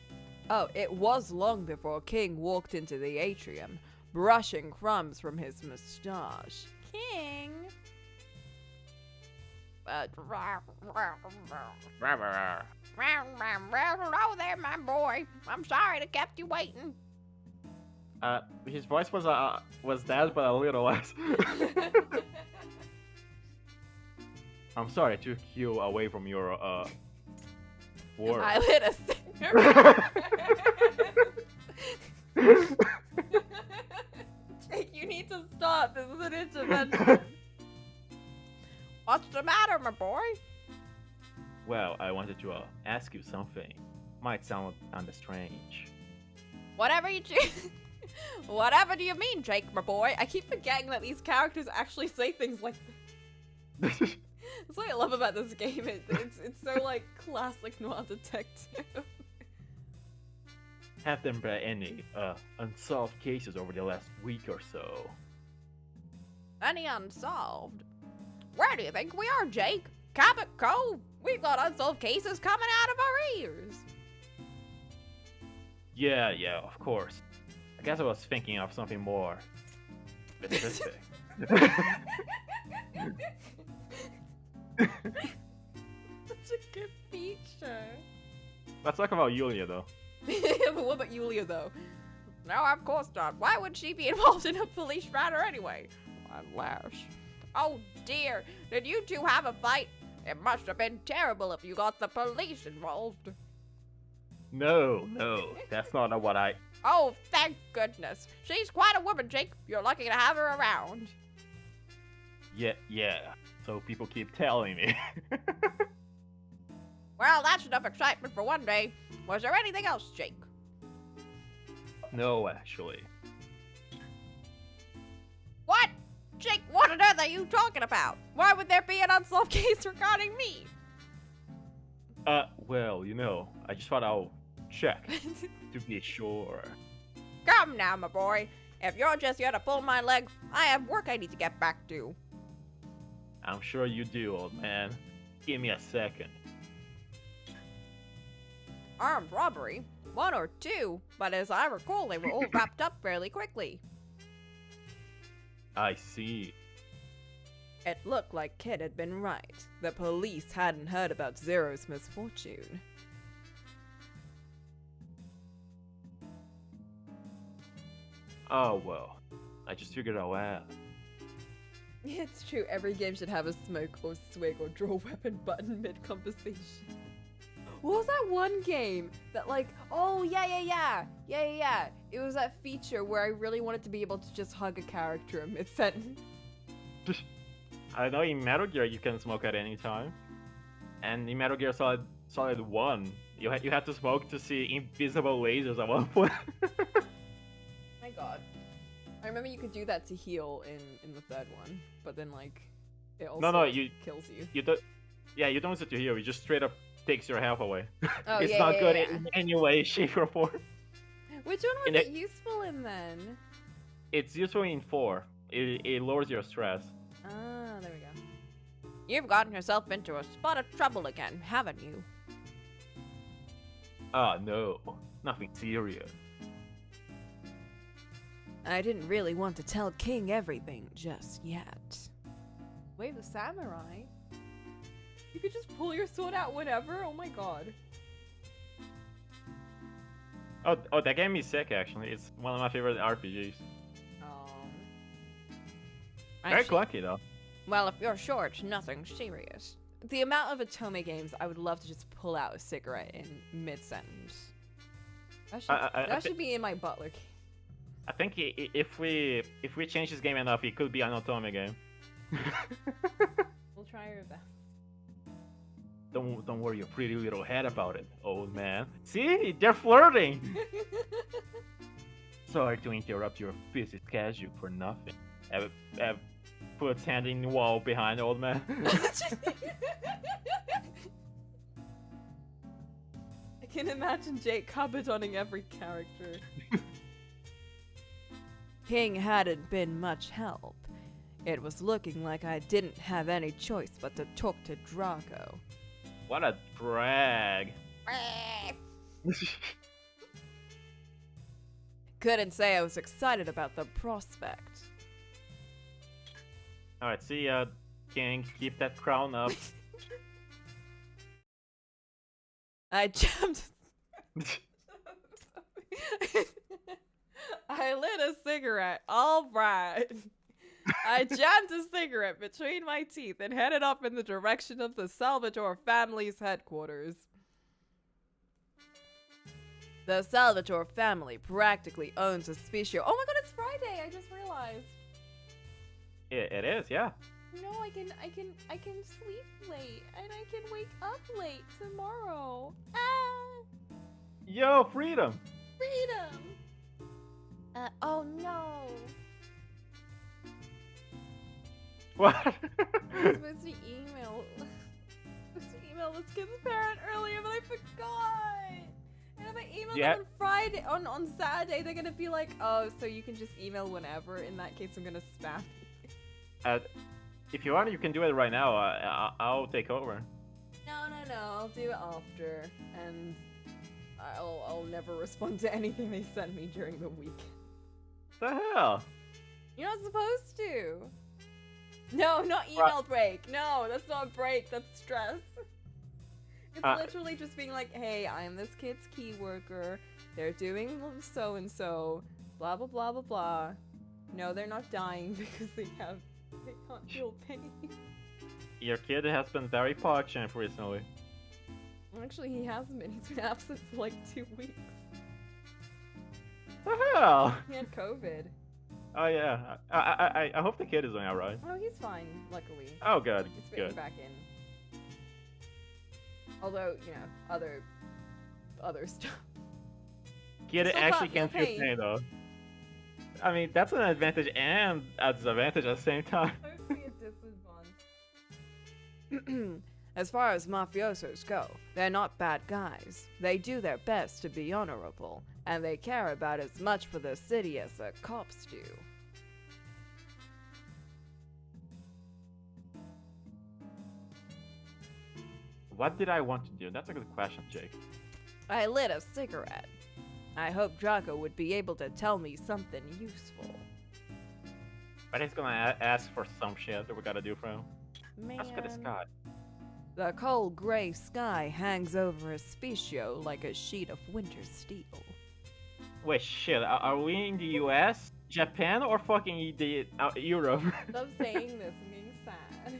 King walked into the atrium, brushing crumbs from his mustache. King? Hello there, my boy. I'm sorry to kept you waiting. His voice was that, but a little less. I'm sorry I took you away from your work. I lit a cigarette. Jake, you need to stop. This is an intervention. What's the matter, my boy? Well, I wanted to ask you something. Might sound kinda strange. Whatever you choose. Whatever do you mean, Jake, my boy? I keep forgetting that these characters actually say things like this. That's what I love about this game. It's so like classic noir detective. Have there been any unsolved cases over the last week or so? Any unsolved? Where do you think we are, Jake? Cabot Cove? We've got unsolved cases coming out of our ears. Yeah, of course. I guess I was thinking of something more specific. Such a good feature. Let's talk about Yulia, though. But what about Yulia, though? No, of course not. Why would she be involved in a police matter anyway? Unless... Oh dear, did you two have a fight? It must have been terrible if you got the police involved. No, that's not what I... Oh, thank goodness. She's quite a woman, Jake. You're lucky to have her around. Yeah. So people keep telling me. Well, that's enough excitement for one day. Was there anything else, Jake? No, actually. What? Jake, what on earth are you talking about? Why would there be an unsolved case regarding me? Well, I just thought I'll check to be sure. Come now, my boy. If you're just here to pull my leg, I have work I need to get back to. I'm sure you do, old man. Give me a second. Armed robbery? 1 or 2, but as I recall, they were all wrapped up fairly quickly. I see. It looked like Kid had been right. The police hadn't heard about Zero's misfortune. Oh, well. I just figured I'll ask. It's true, every game should have a smoke or swig or draw weapon button mid-conversation. what was that one game that like, oh yeah. It was that feature where I really wanted to be able to just hug a character mid-sentence. I know in Metal Gear you can smoke at any time. And in Metal Gear Solid 1, you had to smoke to see invisible lasers at one point. My god. I remember you could do that to heal in the third one, but then like it also kills you. You don't use it to heal, it just straight up takes your health away. Oh, it's not good in any way, shape, or form. Which one was it useful in then? It's useful in 4. It lowers your stress. Ah, there we go. You've gotten yourself into a spot of trouble again, haven't you? Ah, no. Nothing serious. I didn't really want to tell King everything just yet. Wait, the samurai? You could just pull your sword out whenever? Oh my god. Oh, that game is sick, actually. It's one of my favorite RPGs. Very clunky, though. Well, if you're sure it's nothing serious. The amount of Otome games I would love to just pull out a cigarette in mid-sentence. That should be in my Butler game. I think if we change this game enough, it could be an Otome game. We'll try our best. Don't worry your pretty little head about it, old man. See? They're flirting! Sorry to interrupt your busy schedule for nothing. Puts hand in the wall behind old man. I can imagine Jake cabotoning every character. King hadn't been much help. It was looking like I didn't have any choice but to talk to Draco. What a drag. Couldn't say I was excited about the prospect. Alright, see ya, King. Keep that crown up. I jumped. I lit a cigarette. All right. I jammed a cigarette between my teeth and headed up in the direction of the Salvatore family's headquarters. The Salvatore family practically owns a species. Oh my god, it's Friday! I just realized. It is, yeah. No, I can sleep late and I can wake up late tomorrow. Ah! Yo, freedom! Freedom! Oh no! What? I was supposed to email this kid's parent earlier, but I forgot. And if I email them on Friday, on Saturday, they're gonna be like, "Oh, so you can just email whenever." In that case, I'm gonna spam. If you want, you can do it right now. I'll take over. No. I'll do it after, and I'll never respond to anything they send me during the week. The hell? You're not supposed to. No, not email break. No, that's not break. That's stress. It's literally just being like, hey, I'm this kid's key worker. They're doing so and so. Blah blah blah blah blah. No, they're not dying because they can't feel pain. Your kid has been very PogChamp recently. Actually, he hasn't been. He's been absent for like 2 weeks. The hell? He had COVID. Oh yeah. I hope the kid is doing alright. Oh, he's fine, luckily. Oh, good. He's fitting back in. Although, you know, other stuff. Kid actually can't feel pain though. I mean, that's an advantage and a disadvantage at the same time. I see a disadvantage. As far as mafiosos go, they're not bad guys. They do their best to be honorable, and they care about as much for the city as the cops do. What did I want to do? That's a good question, Jake. I lit a cigarette. I hope Draco would be able to tell me something useful. But he's gonna ask for some shit that we gotta do for him. Man. Let's get a Scott. The cold gray sky hangs over Especial like a sheet of winter steel. Wait, shit, are we in the US, Japan, or fucking Europe? Stop saying this, I'm getting sad.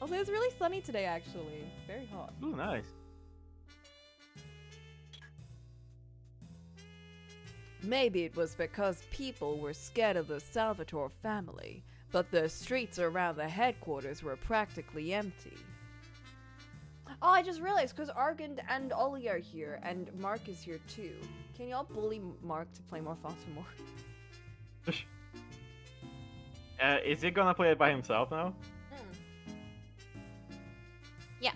Although it's really sunny today, actually. Very hot. Ooh, nice. Maybe it was because people were scared of the Salvatore family, but the streets around the headquarters were practically empty. Oh, I just realized, because Argand and Ollie are here, and Mark is here too. Can y'all bully Mark to play more Baltimore? Is he gonna play it by himself now? Yeah.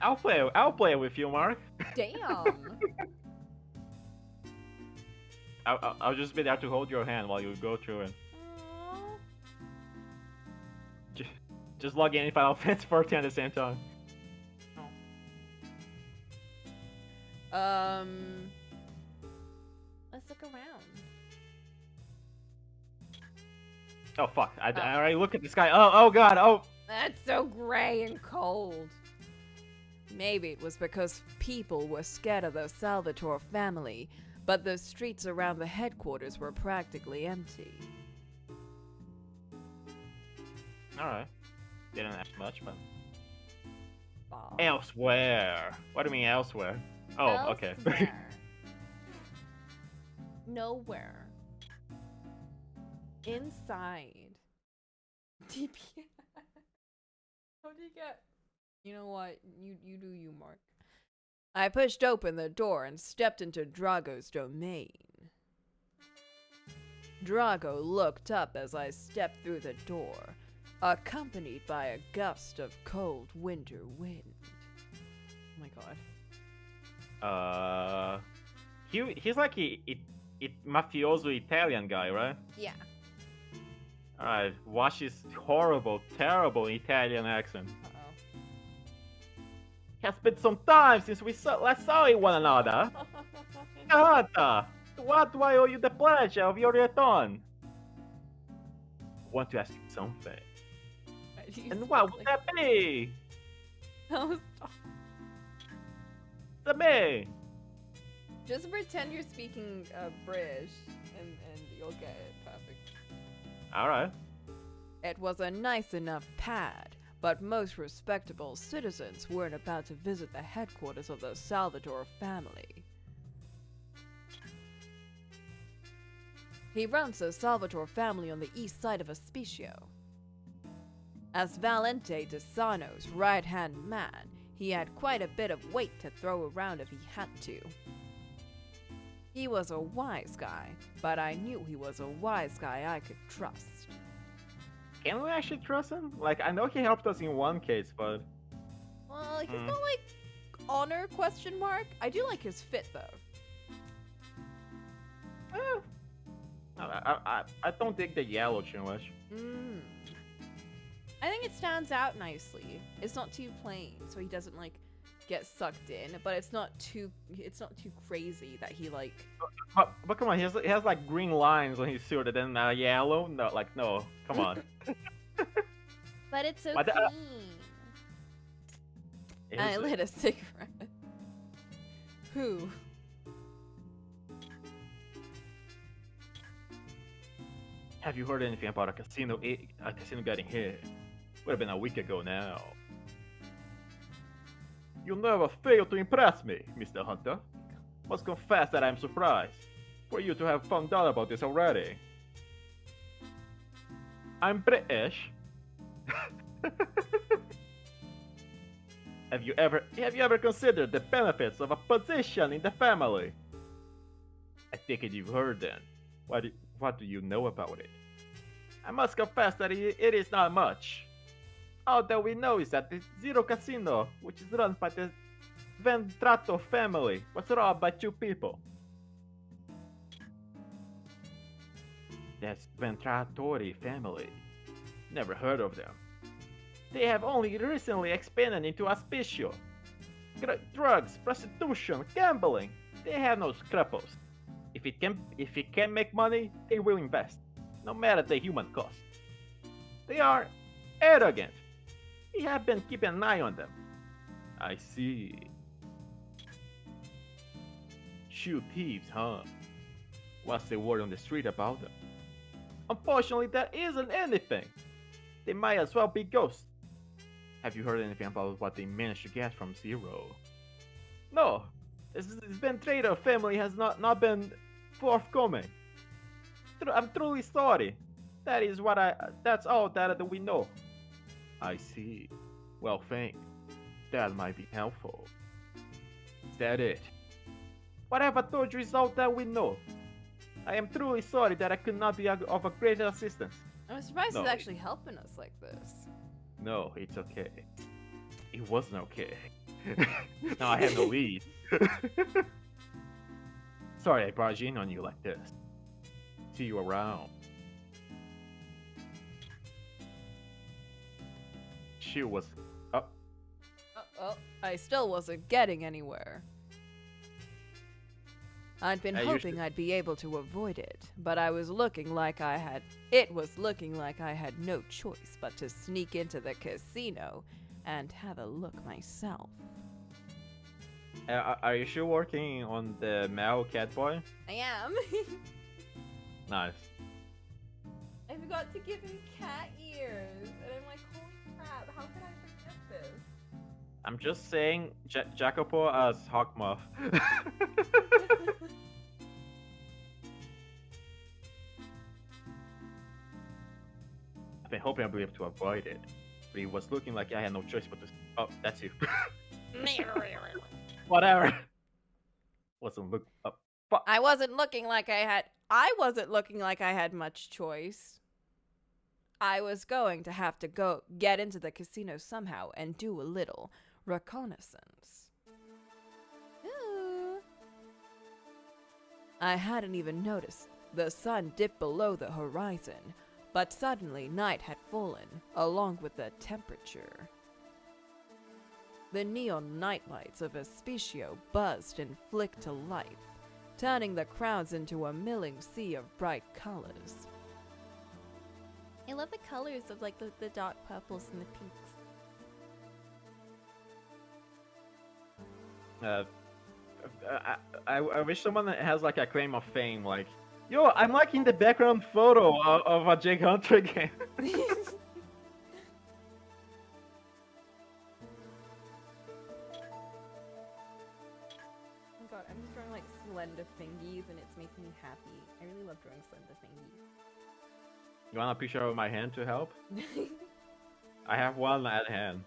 I'll play it with you, Mark. Damn. I'll just be there to hold your hand while you go through it. Just log in Final Fantasy 14 at the same time. Let's look around. Oh fuck! I already look at the sky. Oh god! Oh. That's so gray and cold. Maybe it was because people were scared of the Salvatore family, but the streets around the headquarters were practically empty. Alright. Didn't ask much, but... Ball. Elsewhere! What do you mean elsewhere? Oh, okay. Elsewhere. Nowhere. Inside. DPS. How do you get... You know what? You do you, Mark. I pushed open the door and stepped into Drago's domain. Drago looked up as I stepped through the door, accompanied by a gust of cold winter wind. Oh my god. He's like a mafioso Italian guy, right? Yeah. Alright, watch his horrible, terrible Italian accent. Uh-oh. Has been some time since we last saw one another. Kahata, what do I owe you the pleasure of your return? Want to ask you something. And what would that be? Oh, stop. To me. Just pretend you're speaking British, and you'll get it perfect. Alright. It was a nice enough pad, but most respectable citizens weren't about to visit the headquarters of the Salvatore family. He runs the Salvatore family on the east side of Aspicio. As Valente de Sano's right-hand man, he had quite a bit of weight to throw around if he had to. He was a wise guy, but I knew he was a wise guy I could trust. Can we actually trust him? Like, I know he helped us in one case, but... Well, he's got, like, honor question mark. I do like his fit, though. I don't dig the yellow too much. I think it stands out nicely. It's not too plain, so he doesn't, like, get sucked in, but it's not too crazy that he, like... But come on, he has like green lines on his suit and then yellow? No, like, no, come on. But it's so But, clean. I lit a cigarette. Who? Have you heard anything about a casino getting hit? Would have been a week ago now. You never fail to impress me, Mr. Hunter. Must confess that I'm surprised for you to have found out about this already. I'm British. Have you ever considered the benefits of a position in the family? I think you've heard then. What do you know about it? I must confess that it is not much. All that we know is that the Zero Casino, which is run by the Ventrato family, was robbed by two people. That's Ventratori family. Never heard of them. They have only recently expanded into Aspicio. Drugs, prostitution, gambling. They have no scruples. If it can make money, they will invest, no matter the human cost. They are arrogant. We have been keeping an eye on them. I see. Shoe thieves, huh? What's the word on the street about them? Unfortunately, there isn't anything. They might as well be ghosts. Have you heard anything about what they managed to get from Zero? No. This Ventrato family has not been forthcoming. I'm truly sorry. That's all that we know. I see. Well, thanks. That might be helpful. Is that it? What have I told you is all that we know. I am truly sorry that I could not be of a greater assistance. I'm surprised No, he's actually helping us like this. No, it's okay. It wasn't okay. Now I have no lead. Sorry I barged in on you like this. See you around. She was up. Oh, I still wasn't getting anywhere. I'd been hoping I'd be able to avoid it, but it was looking like I had no choice but to sneak into the casino and have a look myself. Are you sure working on the male cat boy? I am. Nice. I forgot to give him cat ears, and I'm like, holy crap, how could I forget this? I'm just saying, Jacopo as Hawkmoth. I've been hoping I'll be able to avoid it, but it was looking like I had no choice but to. Oh, that's you. Whatever. Wasn't look up. I wasn't looking like I had much choice. I was going to have to get into the casino somehow and do a little reconnaissance. Ooh. I hadn't even noticed the sun dip below the horizon, but suddenly night had fallen, along with the temperature. The neon nightlights of Hospicio buzzed and flicked to life, turning the crowds into a milling sea of bright colors. I love the colors of like the dark purples and the pinks. I wish someone that has like a claim of fame, like, yo, I'm like in the background photo of a Jake Hunter game. Oh god, I'm just drawing like slender thingies and it's making me happy. I really love drawing slender thingies. You want a picture of my hand to help? I have one at hand.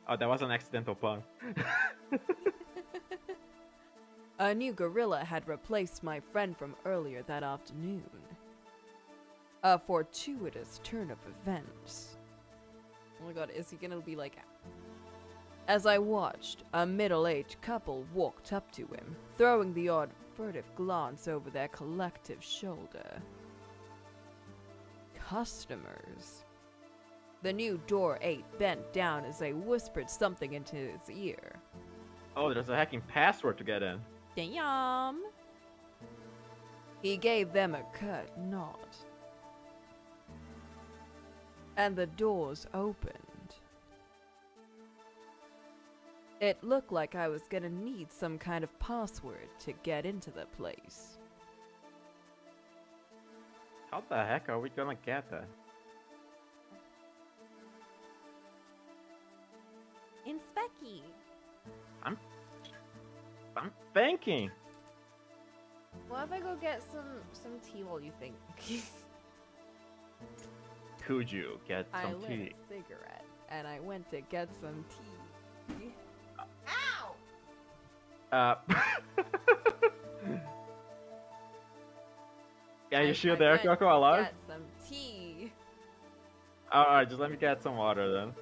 Oh, that was an accidental pun. A new gorilla had replaced my friend from earlier that afternoon. A fortuitous turn of events. Oh my god, is he gonna be like... As I watched, a middle-aged couple walked up to him, throwing the odd furtive glance over their collective shoulder. Customers. The new door 8 bent down as they whispered something into his ear. Oh, there's a hacking password to get in. Damn. He gave them a curt nod. And the doors opened. It looked like I was gonna need some kind of password to get into the place. How the heck are we gonna get that? Inspeccy! I'm thinking. What if I go get some tea while you think? Could you get I some lit tea? a cigarette, and I went to get some tea. Ow! Yeah, you I sure there, went Coco? to Alive? Get some tea. Alright, just let me get some water then.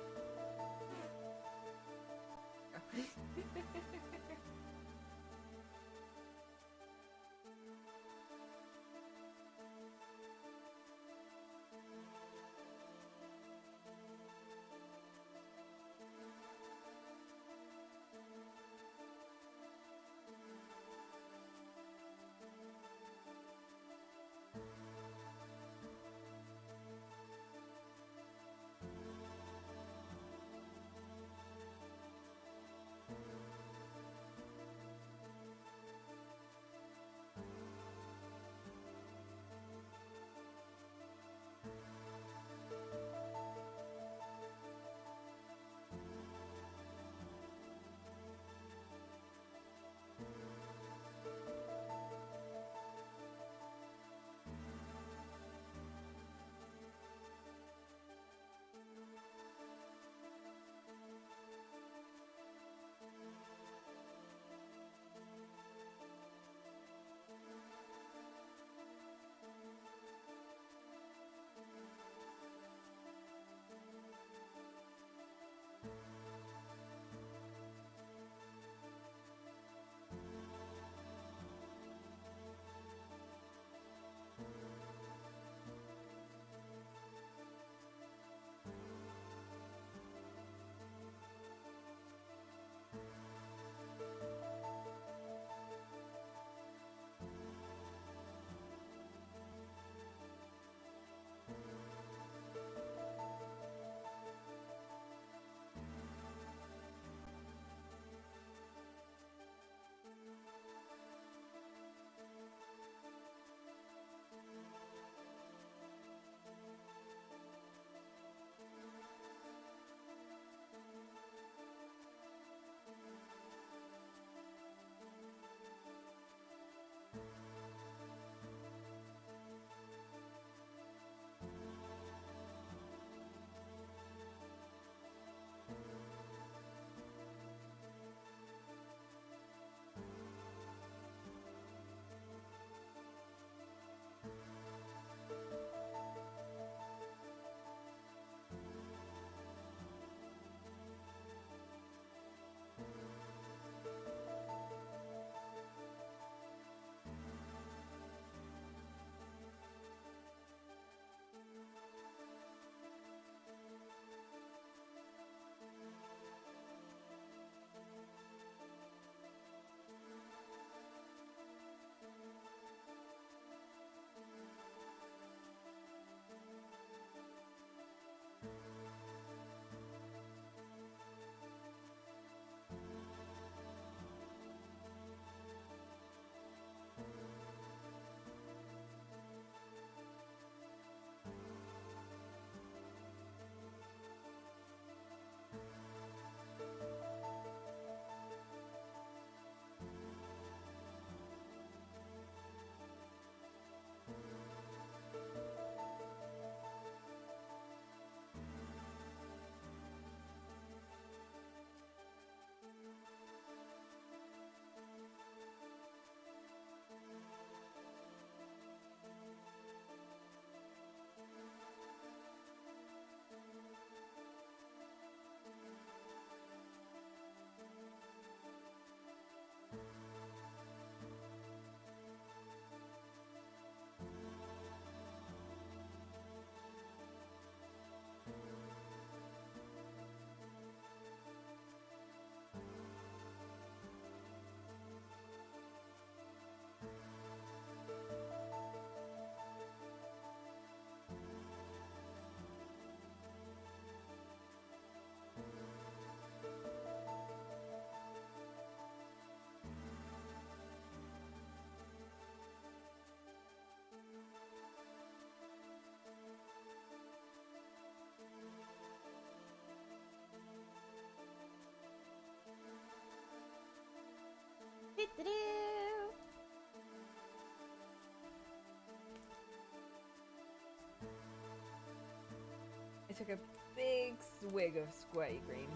took a big swig of squirty green.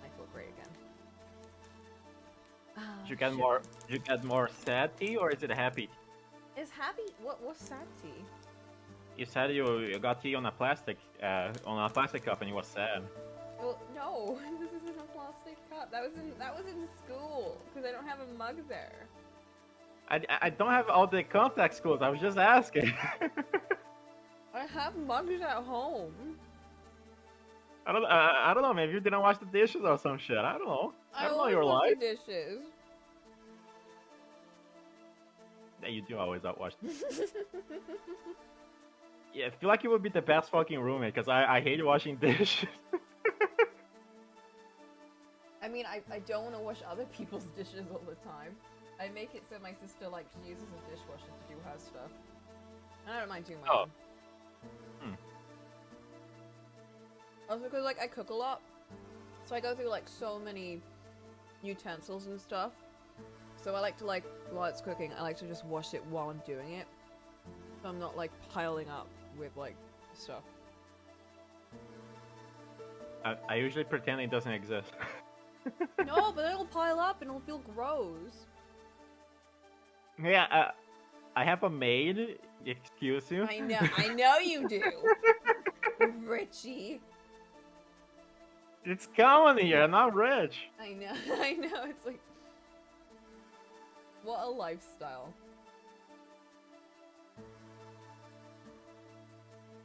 I feel great again. Did you get more sad tea or is it happy? Is happy? What's sad tea? You said you got tea on a plastic cup and you was sad. Well, no, this isn't a plastic cup. That was in school because I don't have a mug there. I don't have all the contact schools. I was just asking. I have mugs at home. I don't know. Maybe you didn't wash the dishes or some shit. I don't know. I don't know your wash life. the dishes. Yeah, you do always outwash. Yeah, I feel like you would be the best fucking roommate because I hate washing dishes. I mean, I don't want to wash other people's dishes all the time. I make it so my sister like uses a dishwasher to do her stuff. And I don't mind doing my own. Also because like I cook a lot, so I go through like so many utensils and stuff. So I like to like, while it's cooking, I like to just wash it while I'm doing it. So I'm not like piling up with like stuff. I usually pretend it doesn't exist. No, but it'll pile up and it'll feel gross. Yeah, I have a maid. Excuse you. I know you do, Richie. It's common here, not rich. I know. It's like, what a lifestyle.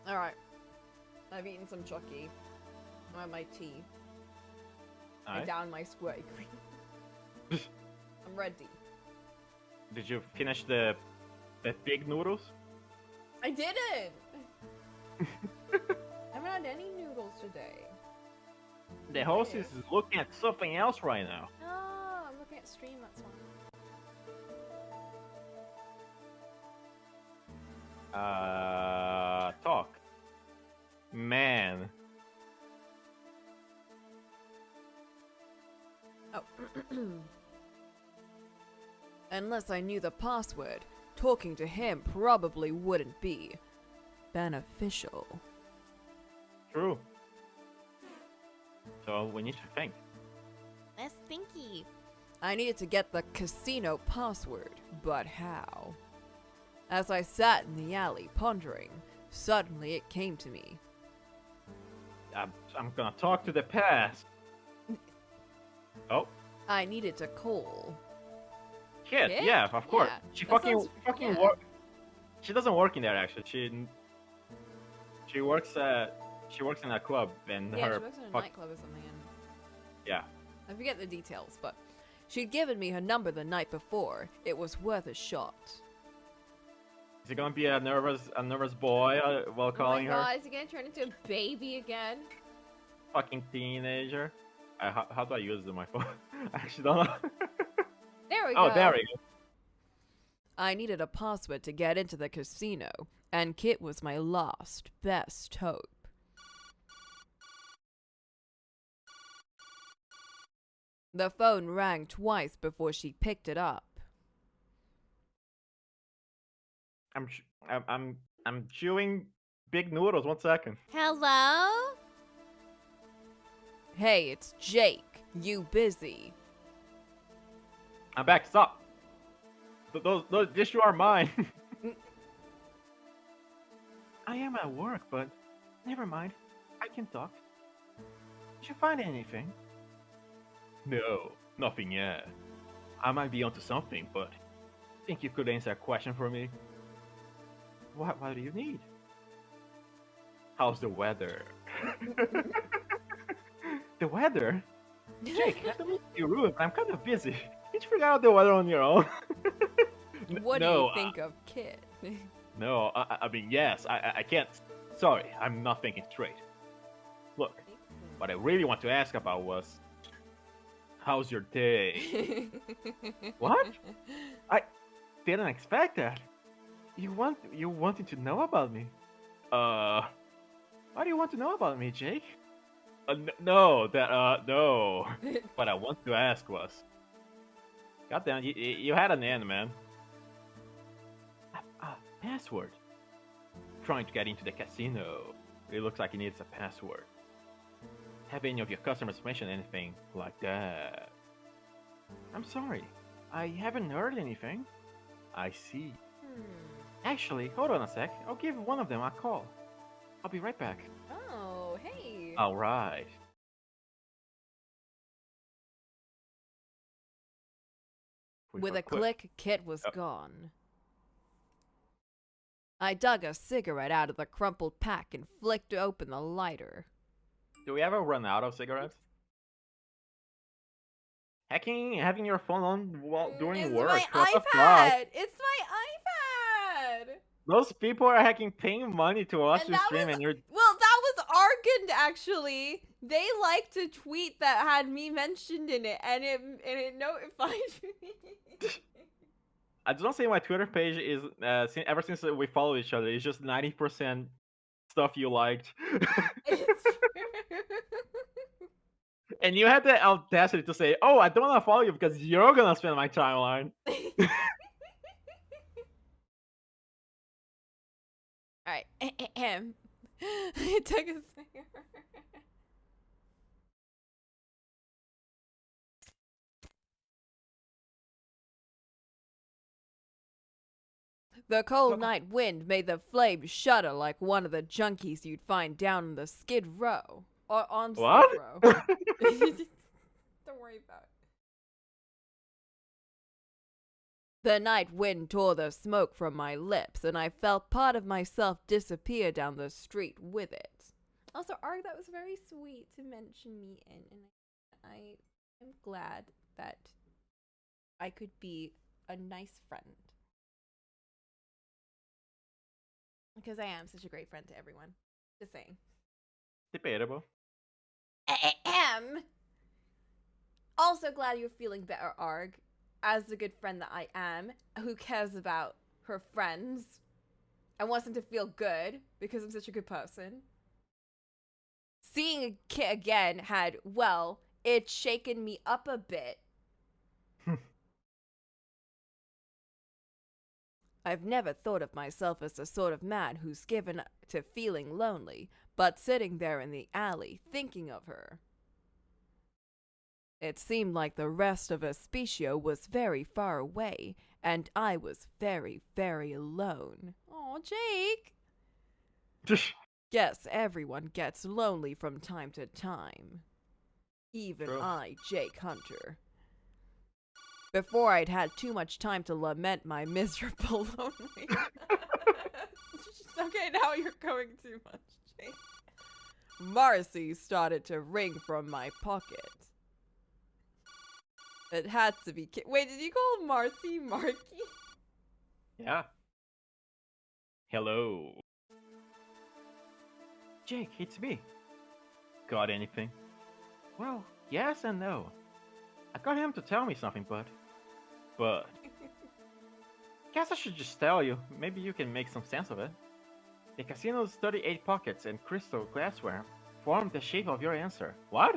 All right, I've eaten some chucky. I have my tea. I down my squirty cream. I'm ready. Did you finish the big noodles? I didn't! I haven't had any noodles today. The host is looking at something else right now. Oh, I'm looking at stream, that's why. Talk. Man. Oh. Unless I knew the password, talking to him probably wouldn't be beneficial. True. So we need to think. Let's thinky. I needed to get the casino password, but how? As I sat in the alley pondering, suddenly it came to me. I'm gonna talk to the past. Oh. I needed to call. Kit? Yeah, of course. Yeah, She that fucking sounds- work. She doesn't work in there actually. She works in a club and Yeah, her she works in a nightclub or something. And yeah. I forget the details, but she'd given me her number the night before. It was worth a shot. Is it gonna be a nervous boy while calling oh my her? God, is he gonna turn into a baby again? Fucking teenager. How do I use my phone? I actually don't know. There we go. Oh, there we go. I needed a password to get into the casino, and Kit was my last, best hope. The phone rang twice before she picked it up. I'm chewing big noodles. 1 second. Hello? Hey, it's Jake. You busy? I'm back. Stop. Those dishes are mine. I am at work, but never mind. I can talk. Did you find anything? No, nothing yet. I might be onto something, but think you could answer a question for me? What do you need? How's the weather? The weather? Jake, I don't mean to be rude, but I'm kind of busy. Can't you figure out the weather on your own? What do you think of Kit? No, I mean, yes, I can't. Sorry, I'm not thinking straight. Look, what I really want to ask about was, how's your day? What? I didn't expect that. You wanted to know about me? Why do you want to know about me, Jake? No. What I want to ask was, goddamn, you had an end, man. Password. Trying to get into the casino. It looks like he needs a password. Have any of your customers mentioned anything like that? I'm sorry. I haven't heard anything. I see. Actually, hold on a sec. I'll give one of them a call. I'll be right back. Oh, hey. Alright. With a click, Kit was gone. I dug a cigarette out of the crumpled pack and flicked open the lighter. Do we ever run out of cigarettes? Having your phone on while during It's work. my What the fuck? iPad. It's my iPad. Those people are paying money to watch your stream, and you're. Well, that was Argand actually. They liked a tweet that had me mentioned in it, and it notified me. I don't say my Twitter page is ever since we follow each other, it's just 90% stuff you liked. It's true. And you had the audacity to say, "Oh, I don't want to follow you because you're gonna spend my timeline." Alright. I took a cigarette. The cold night wind made the flames shudder like one of the junkies you'd find down on the Skid Row. Or on What? Skid Row. Don't worry about it. The night wind tore the smoke from my lips, and I felt part of myself disappear down the street with it. Also, Arg, that was very sweet to mention me in, and I am glad that I could be a nice friend. Because I am such a great friend to everyone. Just saying. Debatable. Also glad you're feeling better, Arg. As the good friend that I am, who cares about her friends and wants them to feel good because I'm such a good person. Seeing a kid again had, well, it's shaken me up a bit. I've never thought of myself as the sort of man who's given to feeling lonely, but sitting there in the alley thinking of her. It seemed like the rest of Hospitio was very far away, and I was very, very alone. Aw, Jake! Guess everyone gets lonely from time to time. Even I, Jake Hunter. Before I'd had too much time to lament my miserable loneliness. Okay, now you're going too much, Jake. Marcy started to ring from my pocket. It had to be wait, did you call Marcy Marky? Yeah. Hello. Jake, it's me. Got anything? Well, yes and no. I got him to tell me something, but... Guess I should just tell you. Maybe you can make some sense of it. The casino's 38 pockets and crystal glassware form the shape of your answer. What?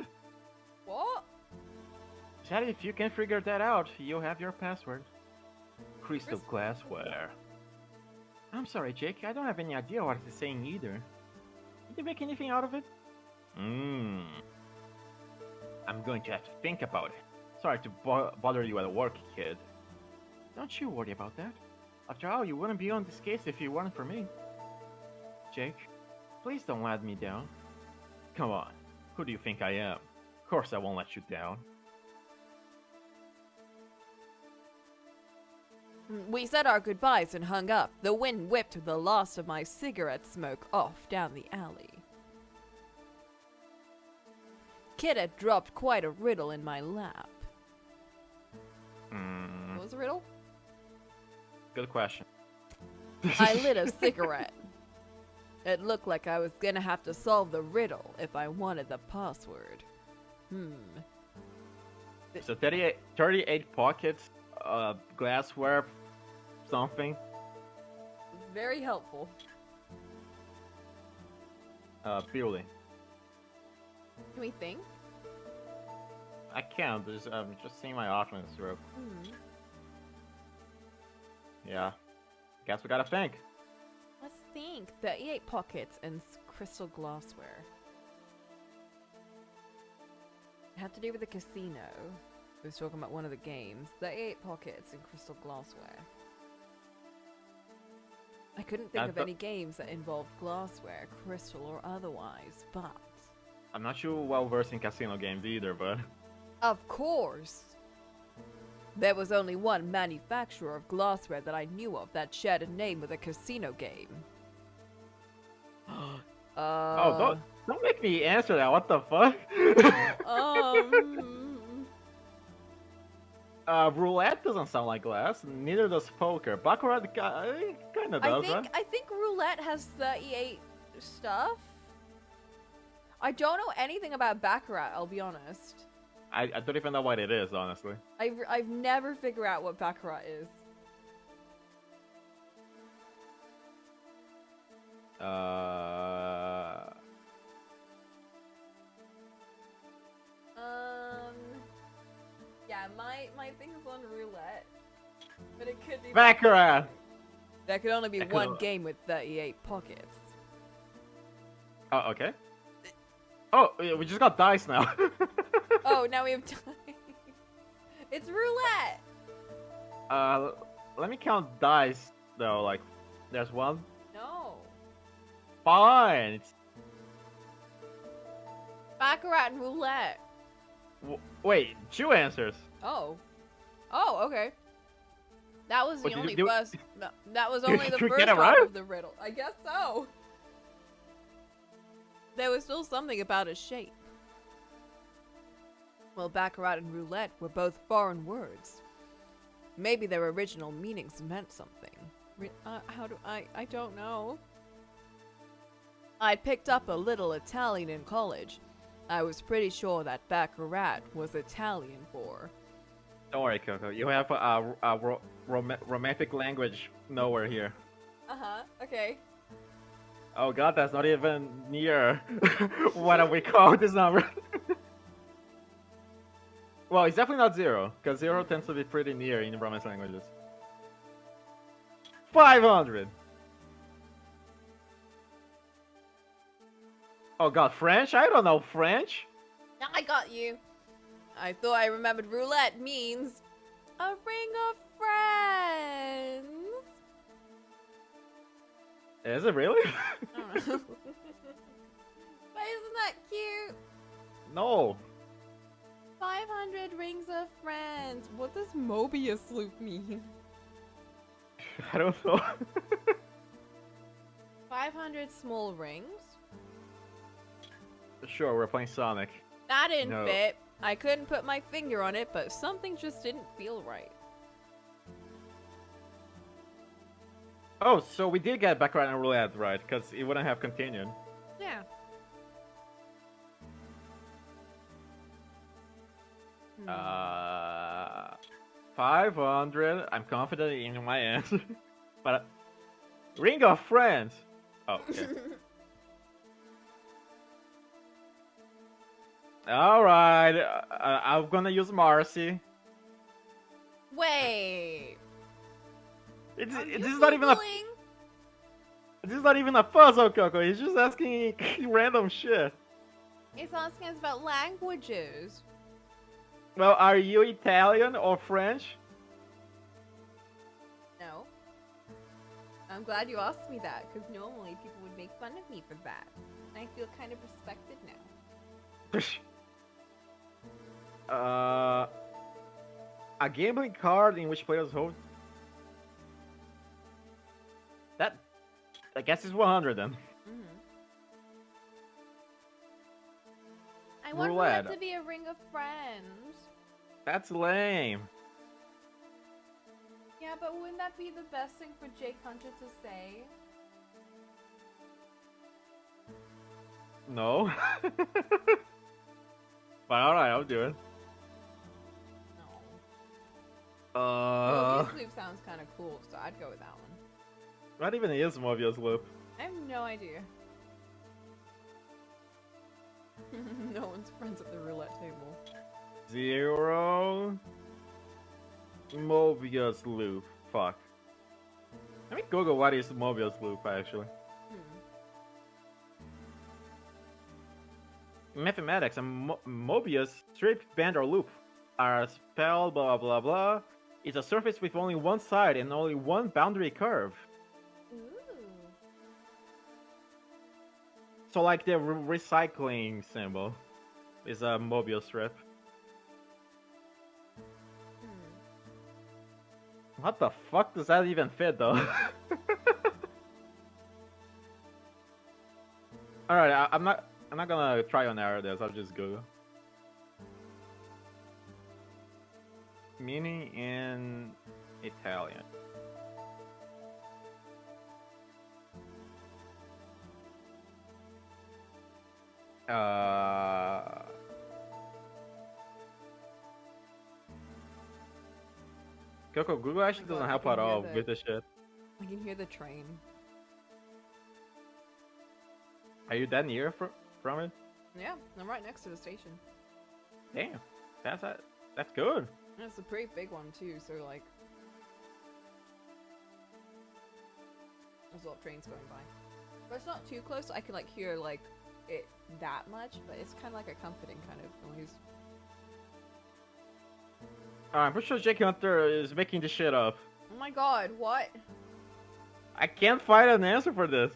What? Said if you can figure that out, you'll have your password. Crystal glassware. I'm sorry, Jake. I don't have any idea what it's saying either. Did you make anything out of it? I'm going to have to think about it. Sorry to bother you at work, kid. Don't you worry about that. After all, you wouldn't be on this case if it weren't for me. Jake, please don't let me down. Come on, who do you think I am? Of course I won't let you down. We said our goodbyes and hung up. The wind whipped the last of my cigarette smoke off down the alley. Kit had dropped quite a riddle in my lap. What was the riddle? Good question. I lit a cigarette. It looked like I was gonna have to solve the riddle if I wanted the password. So 38 pockets, glassware, something. Very helpful. Building. Can we think? I can't. There's just seeing my options through. Yeah. Guess we gotta think. Let's think. 38 pockets and crystal glassware. It had to do with the casino. It was talking about one of the games. 38 pockets and crystal glassware. I couldn't think of any games that involved glassware, crystal or otherwise, but... I'm not sure well versed in casino games either, but... Of course! There was only one manufacturer of glassware that I knew of that shared a name with a casino game. Oh, don't make me answer that, what the fuck? Roulette doesn't sound like glass, neither does poker. Baccarat kinda does, huh? I think roulette has 38 stuff. I don't know anything about Baccarat, I'll be honest. I don't even know what it is, honestly. I've never figured out what Baccarat is. Yeah, my thing is on roulette, but it could be Baccarat. There could only be one game with 38 pockets. Oh, okay. Oh, we just got dice now. Oh, now we have dice. It's roulette. Let me count dice though. Like, there's one. No. Fine. It's... Baccarat and roulette. Wait, 2 answers. Oh. Oh, okay. That was the What, only did you- first. No, that was only the Did you first get it half right? of the riddle. I guess so. There was still something about his shape. Well, baccarat and roulette were both foreign words. Maybe their original meanings meant something. I don't know. I picked up a little Italian in college. I was pretty sure that baccarat was Italian for... Don't worry, Coco. You have a romantic language nowhere here. Uh-huh, okay. Oh god, that's not even near what do we call this number? Well, it's definitely not 0, because 0 tends to be pretty near in Romance languages. 500! Oh god, French? I don't know French! Now I got you. I thought I remembered roulette means a ring of friends. Is it really? I don't know. But isn't that cute? No. 500 rings of friends. What does Mobius loop mean? I don't know. 500 small rings? Sure, we're playing Sonic. That didn't No. fit. I couldn't put my finger on it, but something just didn't feel right. Oh, so we did get Baccarat and Roulette right, because it wouldn't have continued. Yeah. 500. I'm confident in my answer. But Ring of Friends. Oh, okay. Alright, I'm gonna use Marcy. Wait. This Are you is not even a Googling? this is not even a puzzle, Coco. He's just asking random shit. It's asking us about languages. Well, are you Italian or French? No. I'm glad you asked me that, because normally people would make fun of me for that. I feel kind of respected now. A gambling card in which players hold. That, I guess, is 100 then. I want Roulette. roulette to be a ring of friends. That's lame. Yeah, but wouldn't that be the best thing for Jake Hunter to say? No. But alright, I'll do it. No. Mobius Loop sounds kind of cool, so I'd go with that one. What even is Mobius Loop? I have no idea. No one's friends at the roulette table. 0 Mobius Loop. Fuck. Let me Google what is Mobius Loop actually. mathematics, a Mobius strip, bend, or loop are spelled blah blah blah. It's a surface with only one side and only one boundary curve. Ooh. So like the recycling symbol is a Mobius strip. What the fuck does that even fit though? Alright, I'm not gonna try on error this, I'll just Google. Meaning in Italian. Coco, Google actually doesn't help at all with this shit. I can hear the train. Are you that near from it? Yeah, I'm right next to the station. Damn, that's good. And it's a pretty big one too, so like there's a lot of trains going by. But it's not too close, so I can like hear like it that much, but it's kind of like a comforting kind of noise. I'm pretty sure Jake Hunter is making this shit up. Oh my god, what? I can't find an answer for this.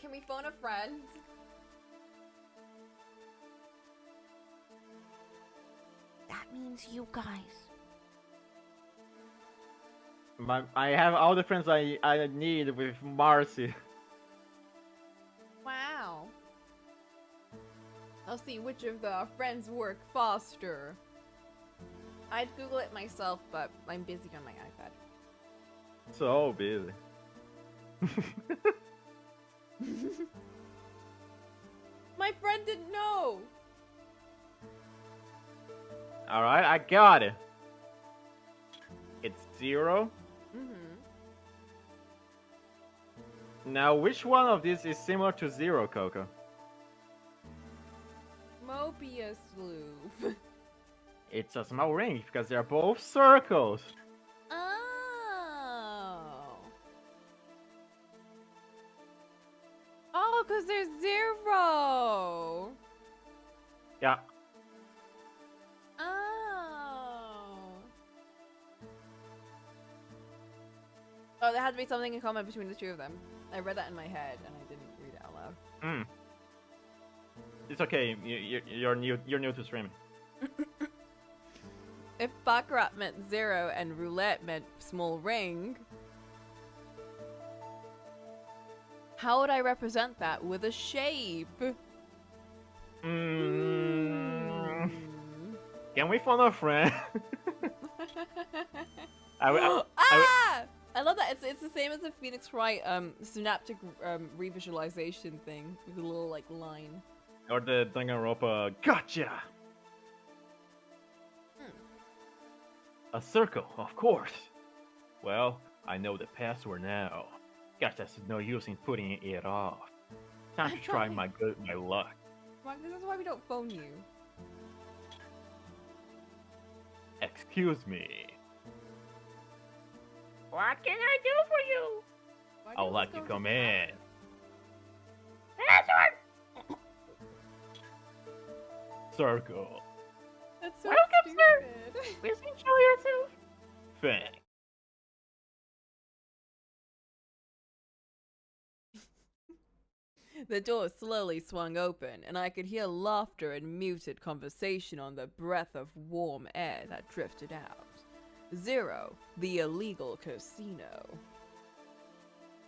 Can we phone a friend? That means you guys. I have all the friends I need with Marcy. Wow. I'll see which of the friends work faster. I'd Google it myself, but I'm busy on my iPad. So busy. My friend didn't know! Alright, I got it. It's 0. Mm-hmm. Now, which one of these is similar to 0, Coco? Mobius loop. It's a small ring because they're both circles. Oh, because there's 0! Yeah. Oh, there had to be something in common between the two of them. I read that in my head, and I didn't read it out loud. It's okay. You're new to streaming. If baccarat meant 0 and roulette meant small ring, how would I represent that with a shape? Can we phone a friend? I love that. It's the same as the Phoenix Wright synaptic revisualization thing with a little like line. Or the Danganronpa gotcha. A circle, of course. Well, I know the password now. Guess that's no use in putting it off. Time to try my luck. This is why we don't phone you. Excuse me. What can I do for you? I would like to come in. Password! Circle. That's so Welcome, sir. stupid. Please enjoy yourself. Thanks. The door slowly swung open, and I could hear laughter and muted conversation on the breath of warm air that drifted out. 0, the illegal casino.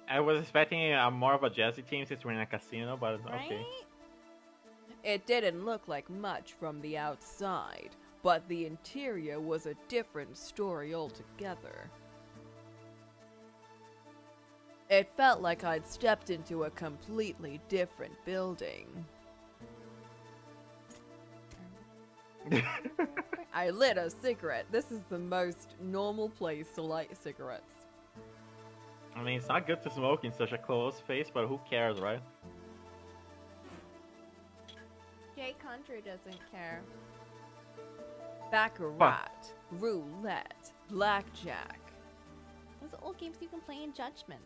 I was expecting more of a jazzy team since we're in a casino, but okay. Right? It didn't look like much from the outside, but the interior was a different story altogether. It felt like I'd stepped into a completely different building. I lit a cigarette. This is the most normal place to light cigarettes. I mean, it's not good to smoke in such a closed space, but who cares, right? country doesn't care. Baccarat, roulette, blackjack. Those are all games you can play in Judgment.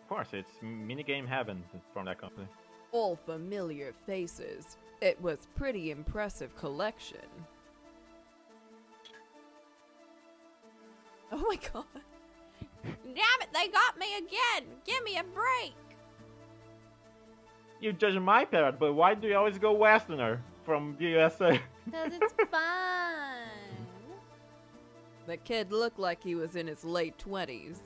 Of course, it's minigame heaven from that company. All familiar faces. It was pretty impressive collection. Oh my god. Damn it, they got me again! Give me a break! You judge my parrot, but why do you always go Westerner from the USA? Because it's fun. The kid looked like he was in his late 20s.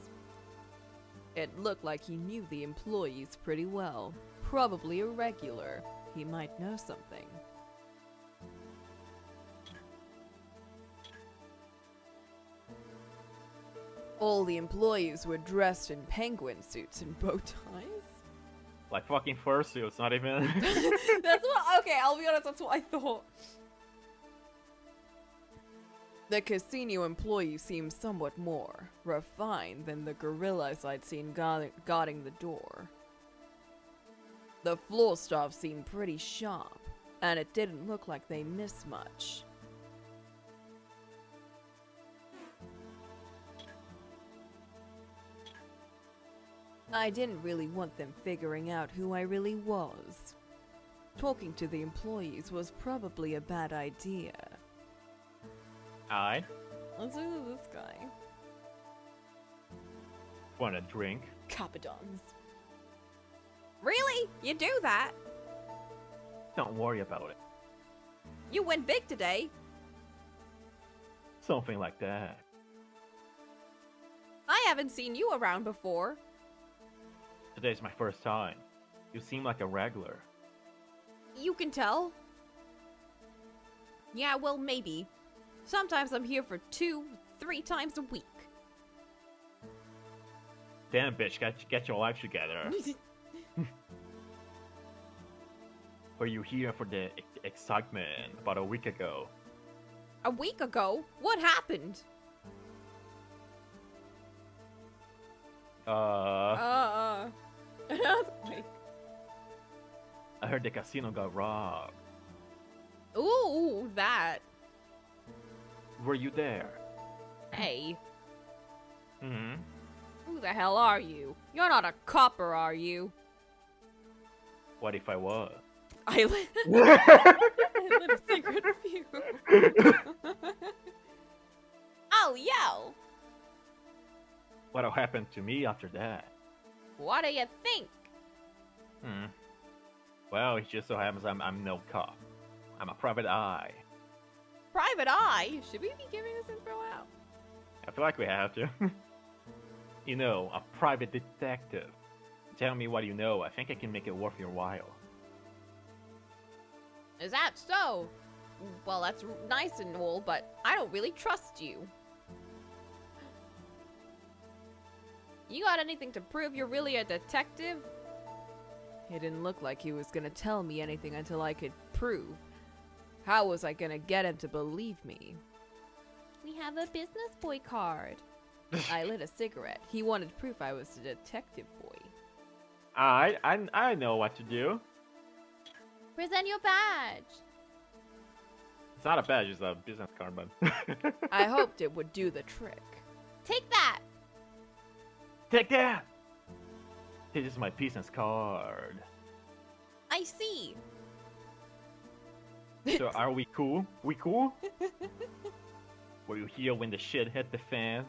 It looked like he knew the employees pretty well. Probably a regular. He might know something. All the employees were dressed in penguin suits and bow ties. Like fucking fursuits, not even. That's what. Okay, I'll be honest. That's what I thought. The casino employee seemed somewhat more refined than the gorillas I'd seen guarding the door. The floor staff seemed pretty sharp, and it didn't look like they missed much. I didn't really want them figuring out who I really was. Talking to the employees was probably a bad idea. I Let's look at this guy. want a drink. Capadons. Really? You do that? Don't worry about it. You went big today. Something like that. I haven't seen you around before. Today's my first time. You seem like a regular. You can tell. Yeah, well, maybe. Sometimes I'm here for 2-3 times a week. Damn, bitch, get your life together. Were you here for the excitement about a week ago? A week ago? What happened? An earthquake. I heard the casino got robbed. Ooh, that. Were you there? Hey, Mm-hmm. who the hell are you? You're not a copper, are you? What if I was? I lit a secret fuse. Oh, yo! What'll happen to me after that? What do you think? Well, it just so happens I'm no cop. I'm a private eye. Private eye? Should we be giving this info out? I feel like we have to. You know, a private detective. Tell me what you know. I think I can make it worth your while. Is that so? Well, that's nice and all, but I don't really trust you. You got anything to prove you're really a detective? He didn't look like he was gonna tell me anything until I could prove. How was I gonna get him to believe me? We have a business boy card. I lit a cigarette. He wanted proof I was a detective boy. I know what to do. Present your badge. It's not a badge, it's a business card, but... I hoped it would do the trick. Take that. Take that! This is my business card. I see. So are we cool? We cool? Were you here when the shit hit the fan?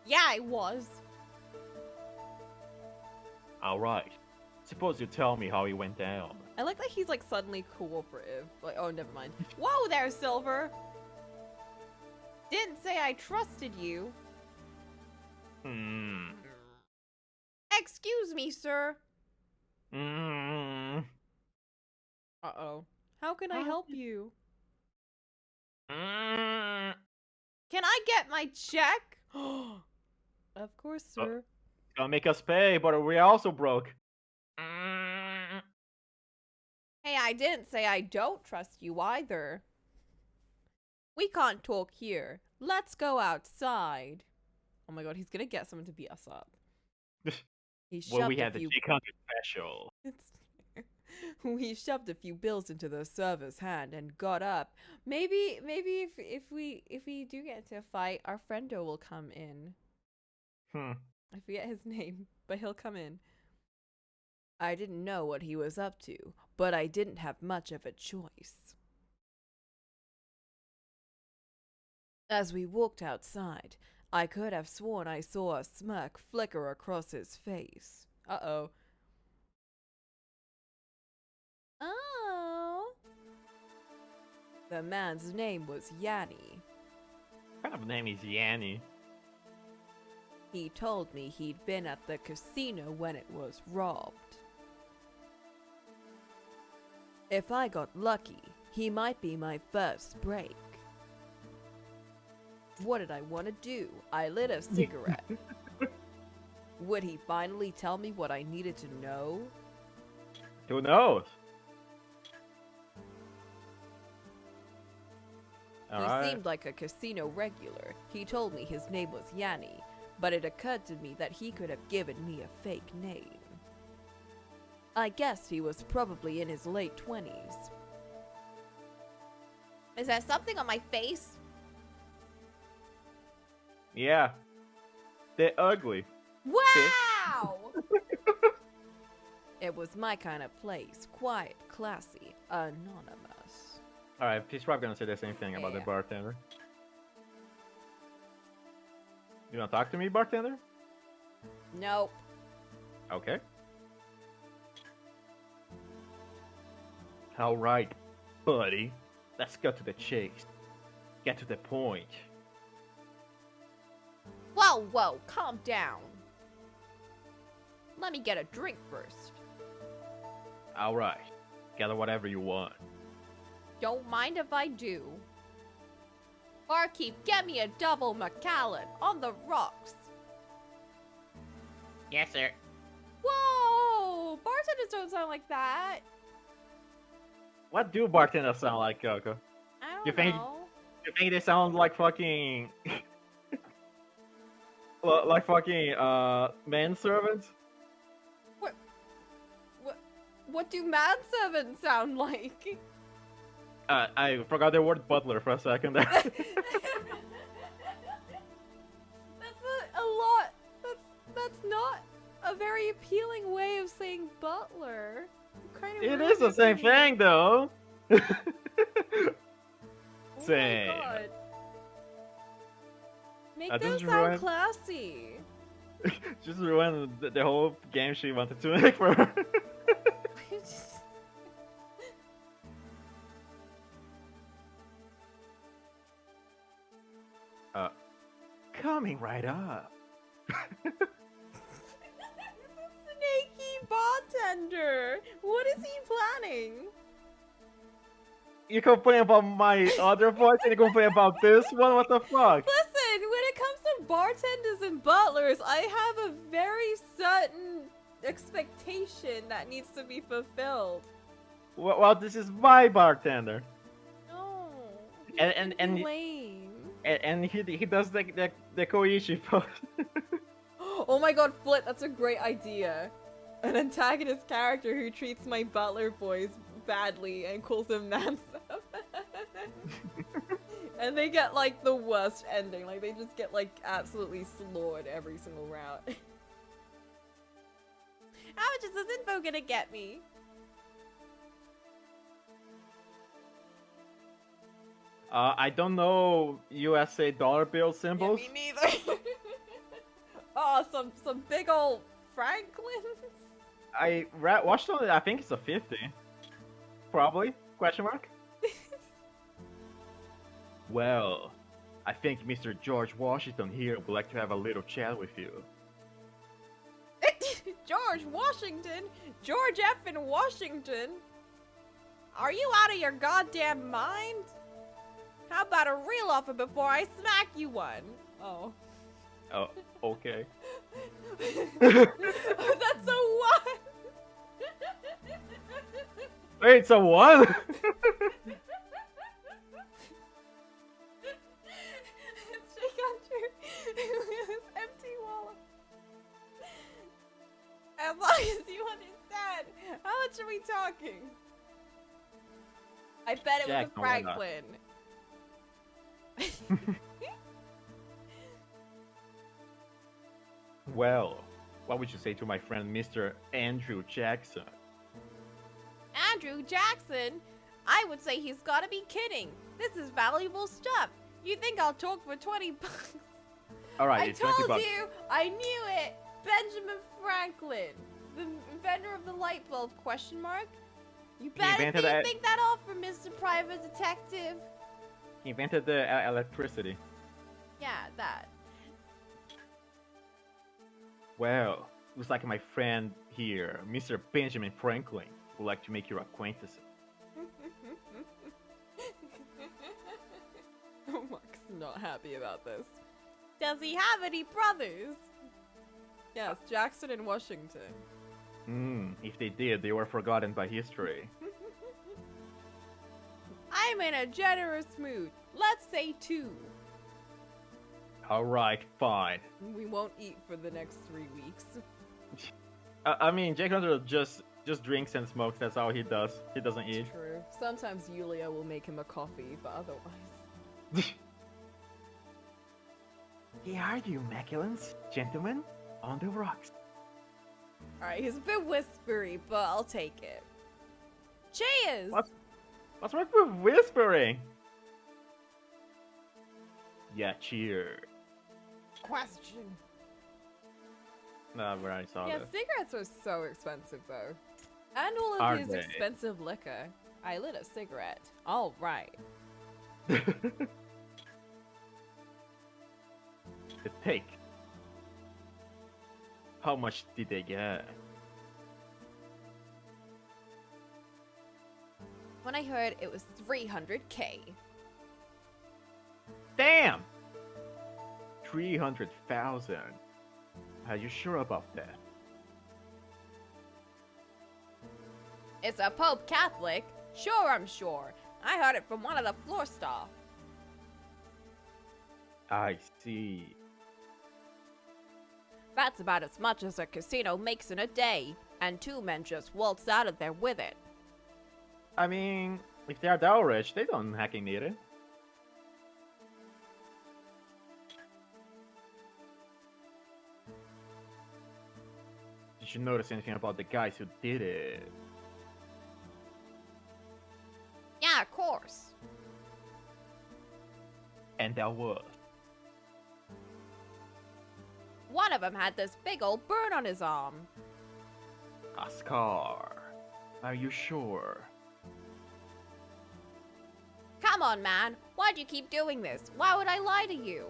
Yeah, I was. Alright. Suppose you tell me how it went down. I like that he's like suddenly cooperative. Like, oh, never mind. Whoa there, Silver. Didn't say I trusted you. Excuse me, sir. Uh-oh. How can I help you? Can I get my check? Of course, sir. Gonna make us pay, but we're also broke. Hey, I didn't say I don't trust you either. We can't talk here. Let's go outside. Oh my god, he's gonna get someone to beat us up. He Well, shoved we a had the few... J-Country special. We shoved a few bills into the server's hand and got up. Maybe if we do get into a fight, our friendo will come in. I forget his name, but he'll come in. I didn't know what he was up to, but I didn't have much of a choice. As we walked outside, I could have sworn I saw a smirk flicker across his face. Uh-oh. Oh. The man's name was Yanni. What kind of name is Yanni? He told me he'd been at the casino when it was robbed. If I got lucky, he might be my first break. What did I want to do? I lit a cigarette. Would he finally tell me what I needed to know? Who knows? He seemed like a casino regular. He told me his name was Yanni, but it occurred to me that he could have given me a fake name. I guessed he was probably in his late 20s. Is there something on my face? Yeah. They're ugly. Wow! It was my kind of place. Quiet, classy, anonymous. Alright, he's probably gonna say the same thing about the Yeah. bartender. You wanna talk to me, bartender? Nope. Okay. Alright, buddy. Let's go to the chase. Get to the point. Whoa, whoa, calm down. Let me get a drink first. Alright. Get whatever you want. Don't mind if I do. Barkeep, get me a double Macallan on the rocks. Yes, sir. Whoa! Bartenders don't sound like that. What do bartenders sound like, Coco? I don't You think- know. You think they sound like fucking... like fucking, manservants? What do manservants sound like? I forgot the word butler for a second there. That's a lot. That's not a very appealing way of saying butler. It is the same thing, though. Oh Same. my god. Make That them just sound ruined- classy. Just ruined the whole game she wanted to make for her. Coming right up. Snaky bartender. What is he planning? You complain about my other voice and you complain about this one? What the fuck? Listen, when it comes to bartenders and butlers, I have a very certain expectation that needs to be fulfilled. Well, this is my bartender. No. And lame. And he does the Koichi pose. Oh my god, Flit, that's a great idea. An antagonist character who treats my butler boys badly and calls them Nansam. And they get like the worst ending. Like they just get like absolutely slaughtered every single round. How much is this info gonna get me? I don't know USA dollar bill symbols. Yeah, me neither. Oh, some big old Franklins. I watched on it. I think it's a 50. Probably? Question mark? Well, I think Mr. George Washington here would like to have a little chat with you. George Washington? George F. in Washington? Are you out of your goddamn mind? How about a real offer before I smack you one? Oh. Oh, okay. That's a one! Wait, it's a what? Shake Hunter with empty wallet. As long as you understand how much much are we talking? I bet it was a Jackson, why not? Franklin. Well, what would you say to my friend Mr. Andrew Jackson? Andrew Jackson? I would say he's gotta be kidding. This is valuable stuff. You think I'll talk for 20 bucks? Alright, I it's 20 told bucks. you! I knew it! Benjamin Franklin! The inventor of the light bulb, question mark? You better invented that- think that off for Mr. Private Detective. He invented the electricity. Yeah, that. Well, looks like my friend here, Mr. Benjamin Franklin, would like to make your acquaintance. Oh, Mark's not happy about this. Does he have any brothers? Yes, Jackson and Washington. If they did, they were forgotten by history. I'm in a generous mood. Let's say 2. Alright, fine. We won't eat for the next 3 weeks. I mean, Jack Hunter just drinks and smokes, that's all he does. He doesn't eat. It's true. Sometimes Yulia will make him a coffee, but otherwise. Here are you, Maculans, gentlemen, on the rocks. Alright, he's a bit whispery, but I'll take it. Cheers! What's wrong with whispering? Yeah, cheers. Question. No, we already saw Yeah, this. cigarettes are so expensive, though. And all Are of his they? expensive liquor. I lit a cigarette. All right. The take. How much did they get? When I heard it was 300K. Damn! 300,000. Are you sure about that? It's a Pope Catholic. Sure, I'm sure. I heard it from one of the floor staff. I see. That's about as much as a casino makes in a day, and 2 men just waltzed out of there with it. I mean, if they are that rich, they don't hacking need it. Did you notice anything about the guys who did it? Yeah, of course. And that was. One of them had this big old burn on his arm. A scar. Are you sure? Come on, man. Why'd you keep doing this? Why would I lie to you?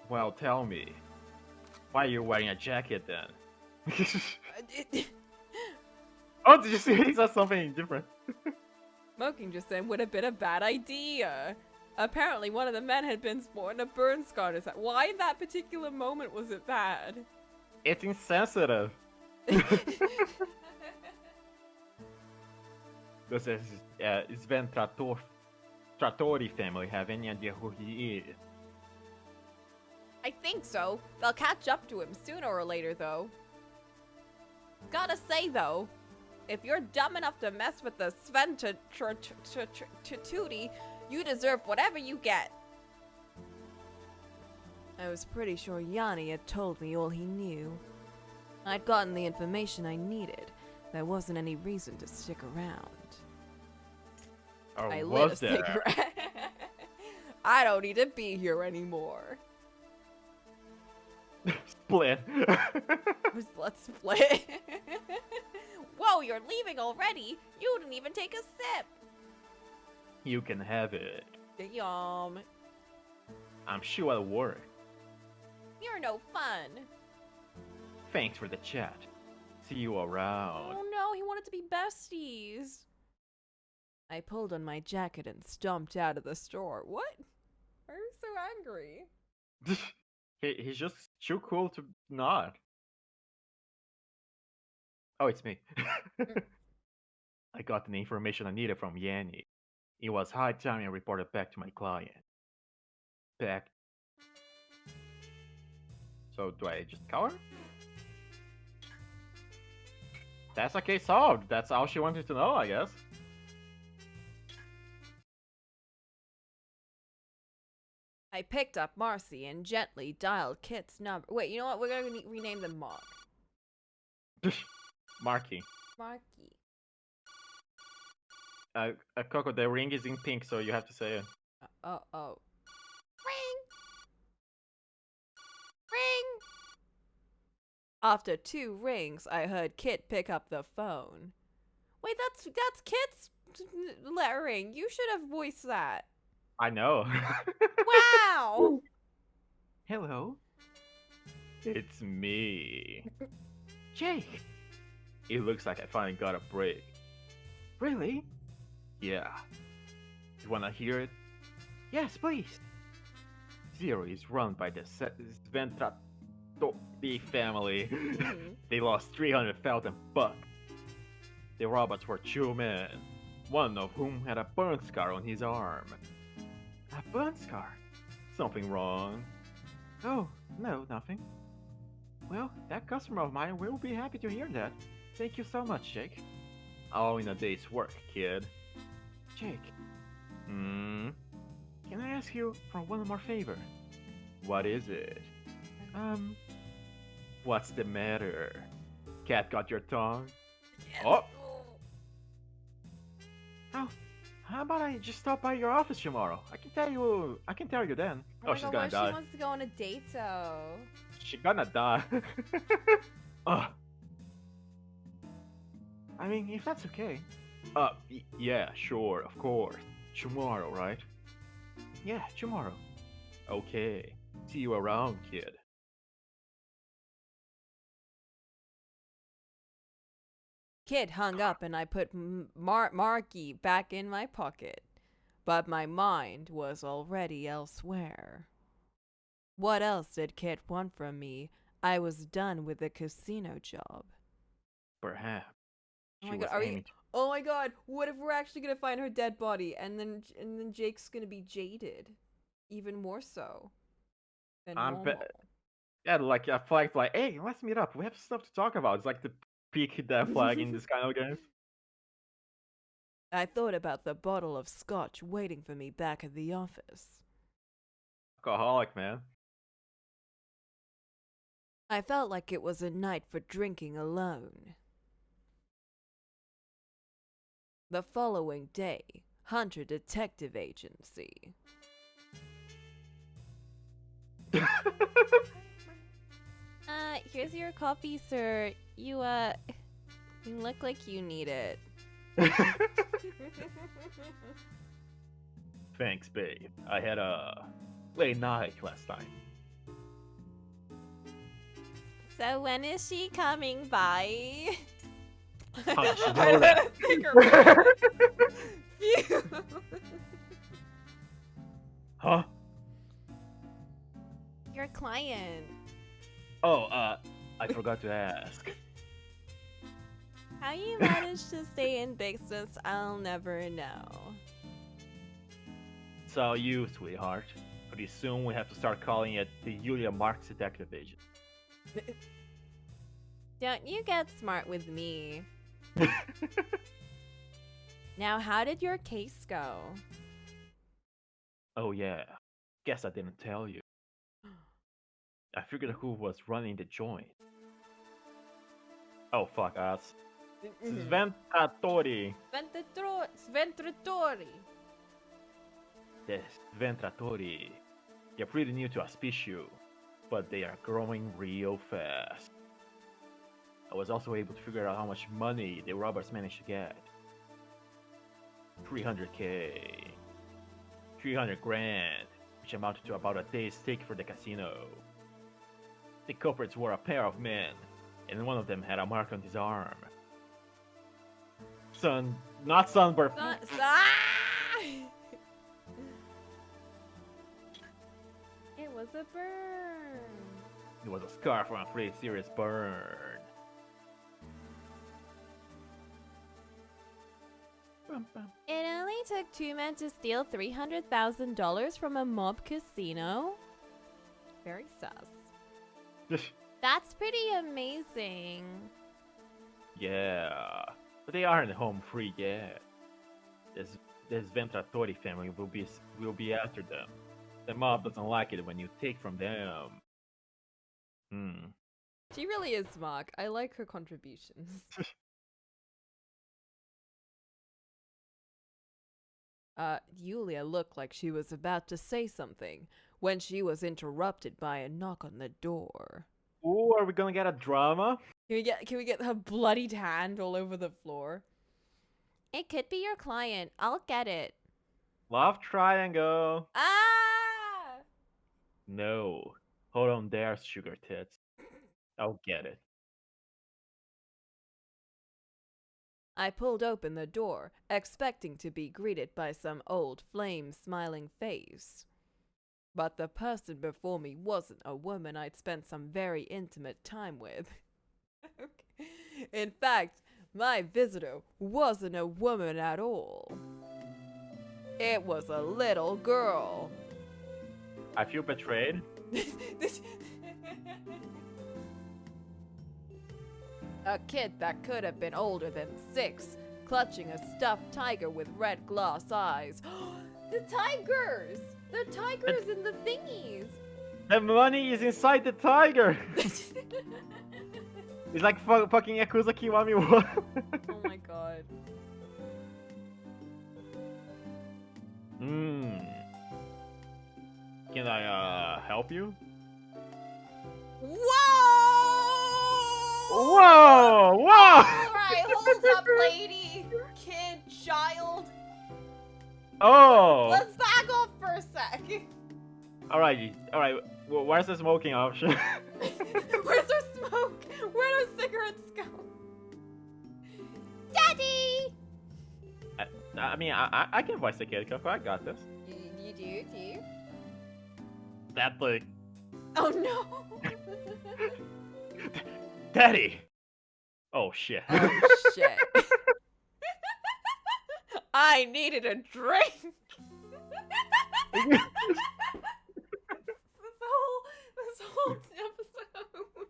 Well, tell me. Why are you wearing a jacket then? Oh, did you see? He said something different. Smoking just then would have been a bad idea. Apparently, one of the men had been sporting a burn scar on his head. Why in that particular moment was it bad? It's insensitive. Does this Sven Trattori family have any idea who he is? I think so. They'll catch up to him sooner or later, though. Gotta say, though, if you're dumb enough to mess with the Sven Tootie, you deserve whatever you get. I was pretty sure Yanni had told me all he knew. I'd gotten the information I needed. There wasn't any reason to stick around. Or I lit a was there? cigarette. I don't need to be here anymore. Split. Let's split. Whoa, you're leaving already? You didn't even take a sip. You can have it. Damn. I'm sure it'll work. You're no fun. Thanks for the chat. See you around. Oh no, he wanted to be besties. I pulled on my jacket and stomped out of the store. What? Why are you so angry? He's just too cool to not. Oh, it's me. I got the information I needed from Yanni. It was high time I reported back to my client. Back. So do I just cower? That's okay solved. That's all she wanted to know, I guess. I picked up Marcy and gently dialed Kit's number. Wait, you know what? We're gonna rename them Mark. Marky. Marky. Coco, the ring is in pink, so you have to say it. Oh. Ring! Ring! After 2 rings, I heard Kit pick up the phone. Wait, that's Kit's lettering. You should have voiced that. I know. Wow! Hello. It's me. Jake. It looks like I finally got a break. Really? Yeah. You wanna hear it? Yes, please. Zero is run by the Sventratori family. They lost 300,000 bucks. The robots were 2 men, one of whom had a burn scar on his arm. A burn scar? Something wrong? Oh, no, nothing. Well, that customer of mine will be happy to hear that. Thank you so much, Jake. All in a day's work, kid. Jake. Can I ask you for one more favor? What is it? What's the matter? Cat got your tongue? Oh! How about I just stop by your office tomorrow? I can tell you then. Oh my she's God, gonna what if die. she wants to go on a date though? She's gonna die. Ugh. I mean, if that's okay. Yeah, sure, of course. Tomorrow, right? Yeah, tomorrow. Okay. See you around, kid. Kit hung up and I put Marky back in my pocket. But my mind was already elsewhere. What else did Kit want from me? I was done with the casino job. Perhaps. Oh She my was God, aiming Oh my God, what if we're actually gonna find her dead body and then Jake's gonna be jaded? Even more so than normal. Yeah, like a flag, like, hey, let's meet up. We have stuff to talk about. It's like the peak that flag in this kind of games. I thought about the bottle of scotch waiting for me back at the office. Alcoholic, man. I felt like it was a night for drinking alone. The following day, Hunter Detective Agency. Here's your coffee, sir. You look like you need it. Thanks, babe. I had a late night last time. So when is she coming by? How did you know that? Huh? Your client. Oh, I forgot to ask. How you managed to stay in business, I'll never know. So you, sweetheart. Pretty soon we have to start calling it the Julia Marx Detective Agent. Don't you get smart with me. Now, how did your case go? Oh yeah. Guess I didn't tell you. I figured who was running the joint. Oh fuck us. Sventatori. Sventratori. The Sventatori. They're pretty new to Auspicio, but they are growing real fast. I was also able to figure out how much money the robbers managed to get. 300k. 300 grand, which amounted to about a day's stake for the casino. The culprits were a pair of men, and one of them had a mark on his arm. Not sunburn. It was a burn. It was a scar from a pretty serious burn. It only took 2 men to steal $300,000 from a mob casino. Very sus. That's pretty amazing. Yeah, but they aren't home free yet. This Ventratori family will be after them. The mob doesn't like it when you take from them. Hmm. She really is smart. I like her contributions. Yulia looked like she was about to say something when she was interrupted by a knock on the door. Ooh, are we gonna get a drama? Can we get her bloodied hand all over the floor? It could be your client. I'll get it. Love triangle. Ah! No. Hold on there, sugar tits. I'll get it. I pulled open the door, expecting to be greeted by some old flame smiling face. But the person before me wasn't a woman I'd spent some very intimate time with. Okay. In fact, my visitor wasn't a woman at all. It was a little girl. I feel betrayed. A kid that could have been older than 6, clutching a stuffed tiger with red glass eyes. The tigers! The tigers and the thingies! The money is inside the tiger. It's like fucking Yakuza Kiwami 1. Oh my god. Can I help you? Whoa! Whoa! Whoa! Alright, hold up, lady, kid, child. Oh! Let's back off for a sec. Alright. Where's the smoking option? Where's our smoke? Where do cigarettes go? Daddy! I mean, I can voice the kid, Coco. I got this. You do? That like, Oh no! Daddy. Oh shit. Oh shit. I needed a drink! this whole episode.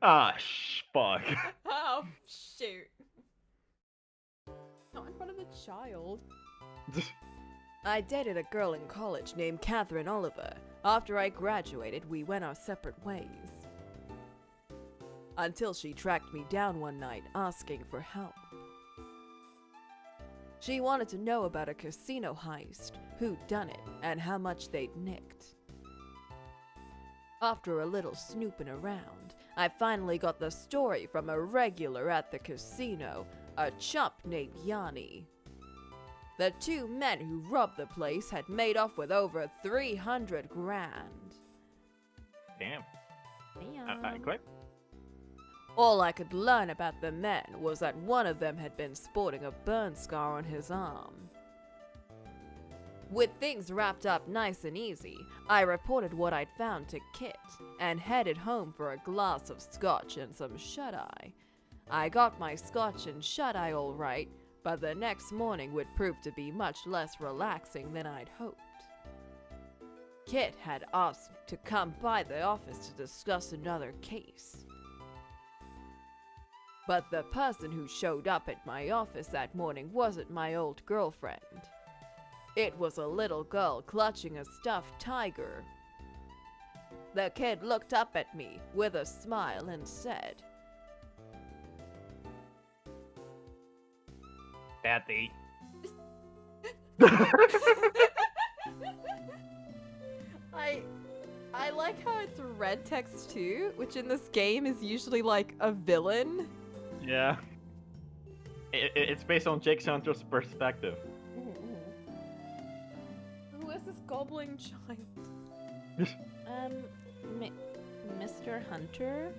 Ah, fuck. Oh, shoot. Not in front of a child. I dated a girl in college named Catherine Oliver. After I graduated, we went our separate ways. Until she tracked me down one night asking for help. She wanted to know about a casino heist, who'd done it, and how much they'd nicked. After a little snooping around, I finally got the story from a regular at the casino, a chump named Yanni. The 2 men who robbed the place had made off with over 300 grand. Damn. Damn. Quick. All I could learn about the men was that one of them had been sporting a burn scar on his arm. With things wrapped up nice and easy, I reported what I'd found to Kit and headed home for a glass of scotch and some shut-eye. I got my scotch and shut-eye all right, but the next morning would prove to be much less relaxing than I'd hoped. Kit had asked to come by the office to discuss another case. But the person who showed up at my office that morning wasn't my old girlfriend. It was a little girl clutching a stuffed tiger. The kid looked up at me with a smile and said, Daddy. I like how it's red text too, which in this game is usually like a villain. Yeah. It's based on Jake Santos' perspective. Who is this gobbling child? Mr. Hunter?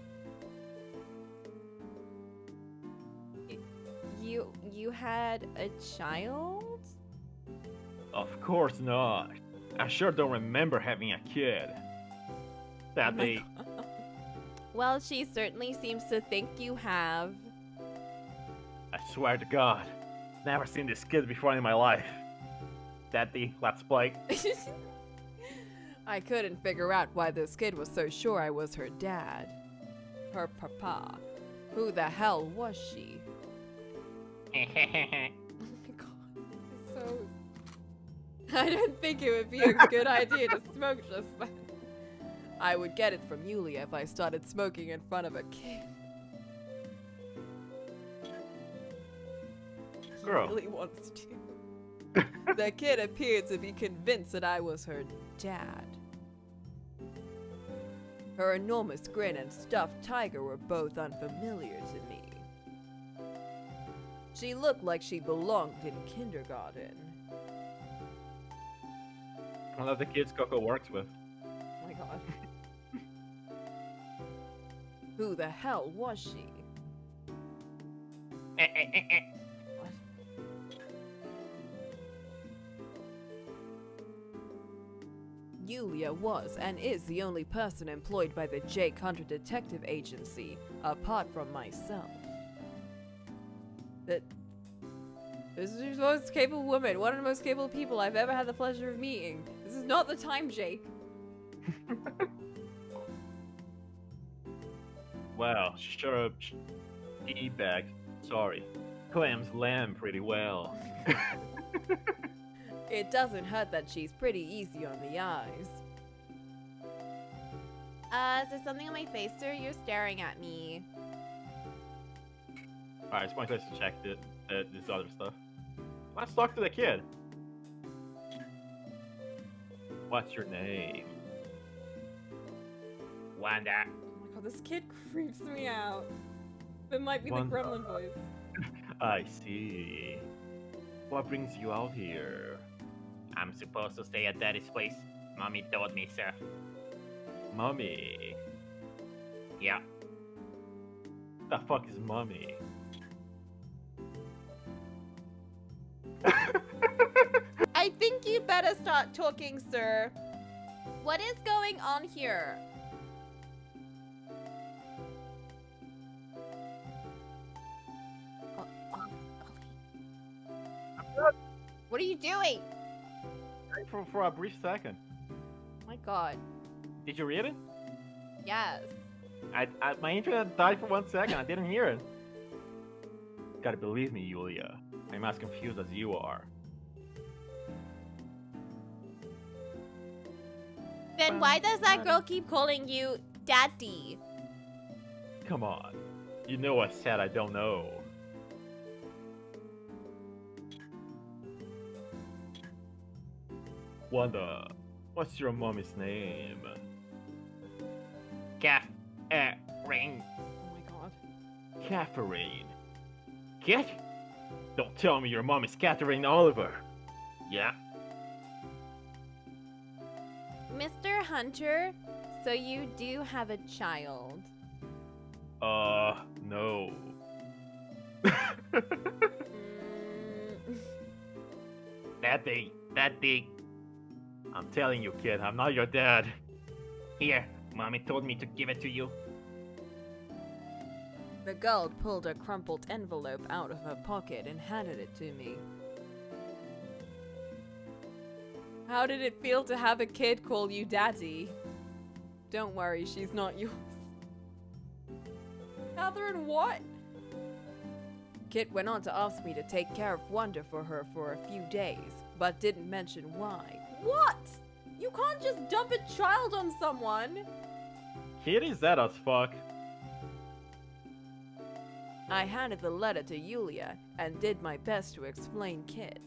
You had a child? Of course not. I sure don't remember having a kid. Daddy. Well, she certainly seems to think you have. I swear to God, never seen this kid before in my life. Daddy, let's play. I couldn't figure out why this kid was so sure I was her dad. Her papa. Who the hell was she? Oh my god. It's so... I didn't think it would be a good idea to smoke just then. I would get it from Yulia if I started smoking in front of a kid. Girl. He really wants to. The kid appeared to be convinced that I was her dad. Her enormous grin and stuffed tiger were both unfamiliar to me. She looked like she belonged in kindergarten. One of the kids Coco works with. Oh my god. Who the hell was she? What? Yulia was and is the only person employed by the Jake Hunter Detective Agency, apart from myself. This is the most capable woman, one of the most capable people I've ever had the pleasure of meeting. This is not the time, Jake. Well, sure, teabag. Sorry. Clams lamb pretty well. It doesn't hurt that she's pretty easy on the eyes. Is there something on my face, sir? You're staring at me. Alright, it's pointless to check this other stuff. Let's talk to the kid. What's your name? Wanda. Oh my god, this kid creeps me out. That might be the Wanda. gremlin voice. I see. What brings you out here? I'm supposed to stay at Daddy's place. Mommy told me, sir. Mommy. Yeah. The fuck is mommy? I think you better start talking, sir. What is going on here? What are you doing? For a brief second. Oh my god. Did you read it? Yes. My internet died for 1 second. I didn't hear it. Gotta believe me, Yulia. I'm as confused as you are. Then why does that girl keep calling you Daddy? Come on. You know I said I don't know. Wanda, what's your mommy's name? Ring. Oh my god. Catherine. Kid? Don't tell me your mom is Catherine Oliver. Yeah. Mr. Hunter, so you do have a child. No. Daddy. I'm telling you, kid, I'm not your dad. Here, Mommy told me to give it to you. The girl pulled a crumpled envelope out of her pocket and handed it to me. How did it feel to have a kid call you Daddy? Don't worry, she's not yours. Catherine, what? Kit went on to ask me to take care of Wanda for her for a few days, but didn't mention why. What? You can't just dump a child on someone! Kid is that as fuck. I handed the letter to Yulia and did my best to explain Kit.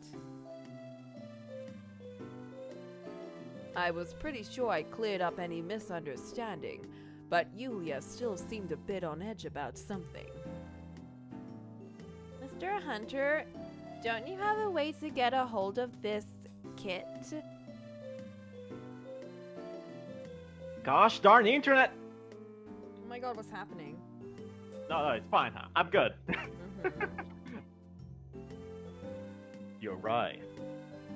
I was pretty sure I cleared up any misunderstanding, but Yulia still seemed a bit on edge about something. Mr. Hunter, don't you have a way to get a hold of this Kit? Gosh darn internet! Oh my god, what's happening? No, it's fine. I'm good. Mhm. You're right.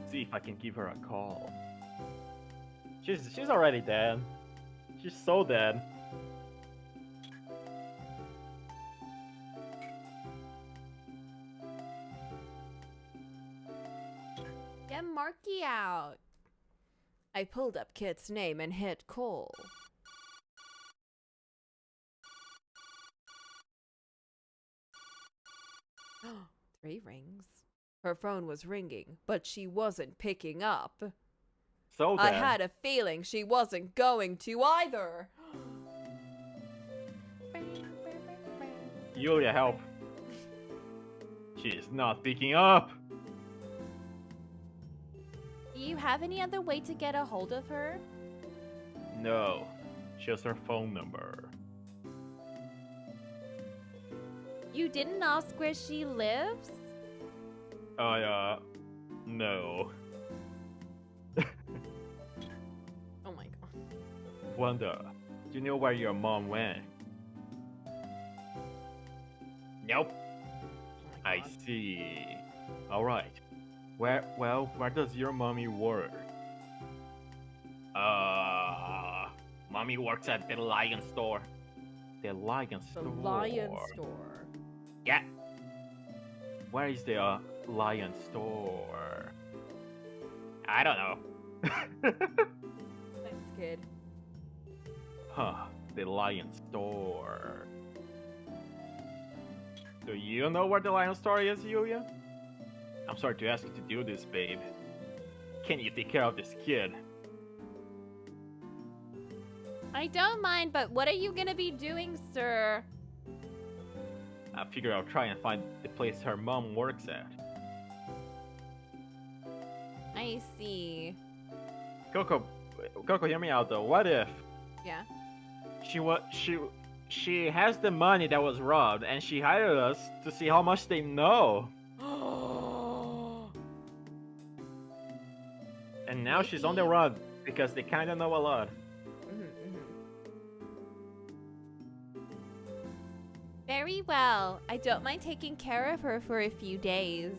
See if I can give her a call. She's already dead. She's so dead. Get Marky out. I pulled up Kit's name and hit call. 3 rings. Her phone was ringing, but she wasn't picking up. So I then, had a feeling she wasn't going to either. Yulia, help. She's not picking up. Do you have any other way to get a hold of her? No, just her phone number. You didn't ask where she lives? No. Oh my god. Wanda, do you know where your mom went? Nope. Oh my I god. see. Alright. Where does your mommy work? Mommy works at the Lion store. The Lion The store. Lion Store. Yeah. Where is the Lion store? I don't know. Thanks, kid. Huh. The Lion store. Do you know where the Lion store is, Yulia? I'm sorry to ask you to do this, babe. Can you take care of this kid? I don't mind, but what are you gonna be doing, sir? I figure I'll try and find the place her mom works at. I see. Coco, hear me out though. What if Yeah. she has the money that was robbed and she hired us to see how much they know, and now she's on the run because they kind of know a lot. Very well. I don't mind taking care of her for a few days.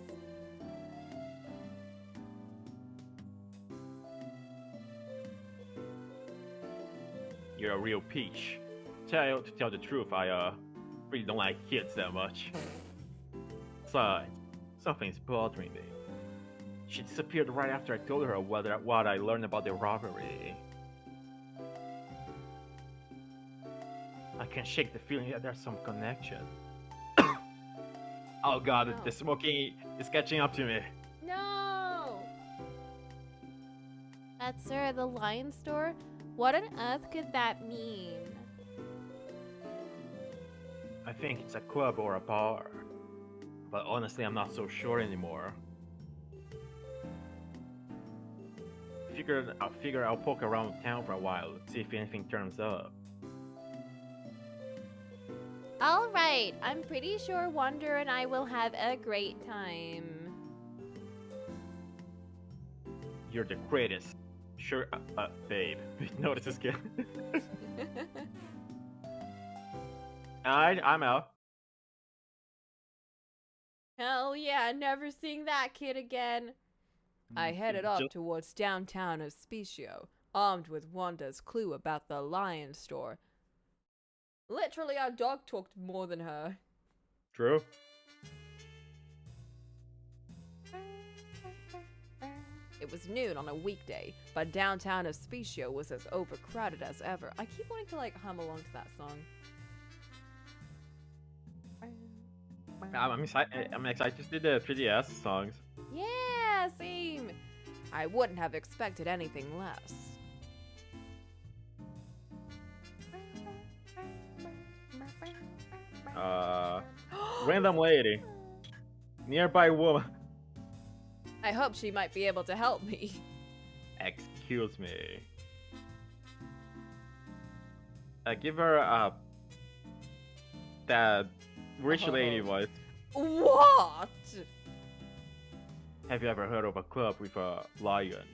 You're a real peach. To tell the truth, I really don't like kids that much. Besides, something's bothering me. She disappeared right after I told her what I learned about the robbery. I can shake the feeling that there's some connection. Oh god, No. the smoking is catching up to me. No! That's sir, the Lion store? What on earth could that mean? I think it's a club or a bar. But honestly, I'm not so sure anymore. I figure I'll poke around town for a while, see if anything turns up. Alright, I'm pretty sure Wonder and I will have a great time. You're the greatest. Sure, babe. Notice this kid. I'm out. Hell yeah, never seeing that kid again. I headed off Just- towards downtown Hospitio, armed with Wanda's clue about the Lion store. Literally, our dog talked more than her. True. It was noon on a weekday, but downtown Hospitio was as overcrowded as ever. I keep wanting to like hum along to that song. I'm excited to see the 3DS songs. Yeah, same. I wouldn't have expected anything less. Random lady. Nearby woman. I hope she might be able to help me. Excuse me. Give her that rich lady voice. What? Have you ever heard of a club with a lion?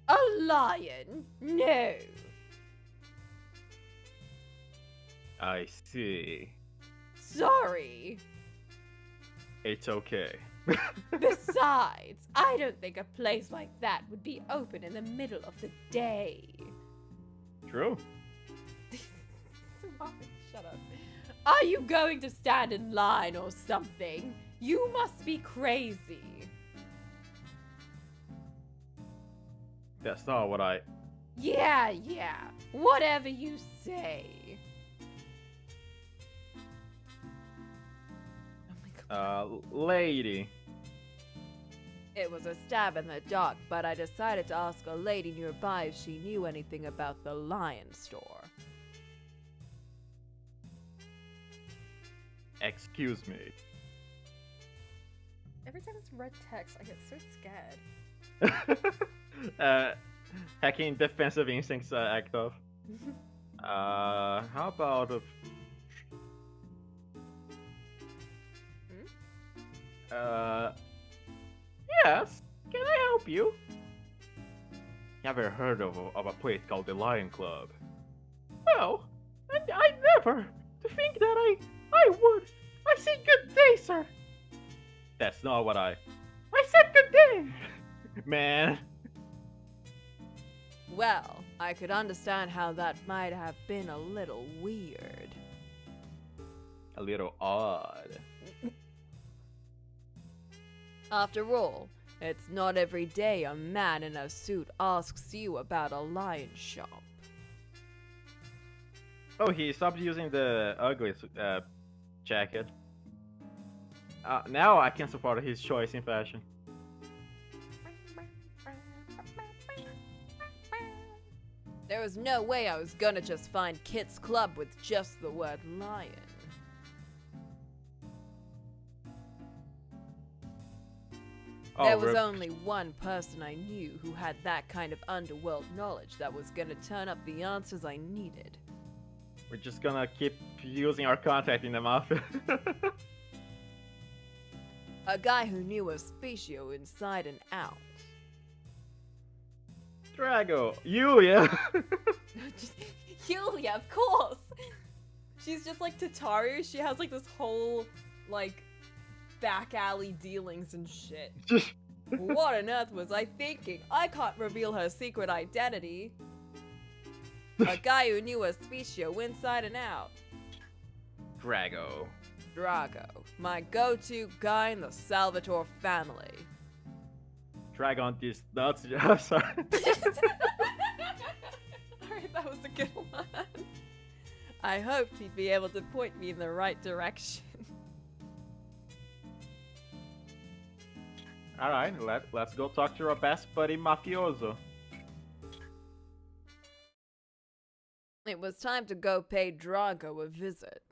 A lion? No. I see. Sorry. It's okay. Besides, I don't think a place like that would be open in the middle of the day. True. Shut up. Are you going to stand in line or something? You must be crazy. That's not what I... Yeah. Whatever you say. Oh my god. Lady. It was a stab in the dark, but I decided to ask a lady nearby if she knew anything about the lion store. Excuse me. Every time it's red text, I get so scared. Hacking defensive instincts active. How about yes, can I help you? Never heard of a place called the Lion Club. Well, I never. To think that I would. I say good day, sir. That's not what I said good day. Man. Well, I could understand how that might have been a little weird. A little odd. After all, it's not every day a man in a suit asks you about a lion shop. Oh, he stopped using the ugly jacket. Now I can support his choice in fashion. There was no way I was gonna just find Kit's Club with just the word lion. There was only one person I knew who had that kind of underworld knowledge that was gonna turn up the answers I needed. We're just gonna keep using our contact in the mafia. A guy who knew a specio inside and out. Drago, Yulia. Yulia, of course! She's just like Tataru, she has like this whole, like, back alley dealings and shit. What on earth was I thinking? I can't reveal her secret identity. A guy who knew a specio inside and out. Drago. Drago, my go-to guy in the Salvatore family. Drag on these nuts. I'm sorry. Alright, that was a good one. I hoped he'd be able to point me in the right direction. Alright, let's go talk to our best buddy mafioso. It was time to go pay Drago a visit.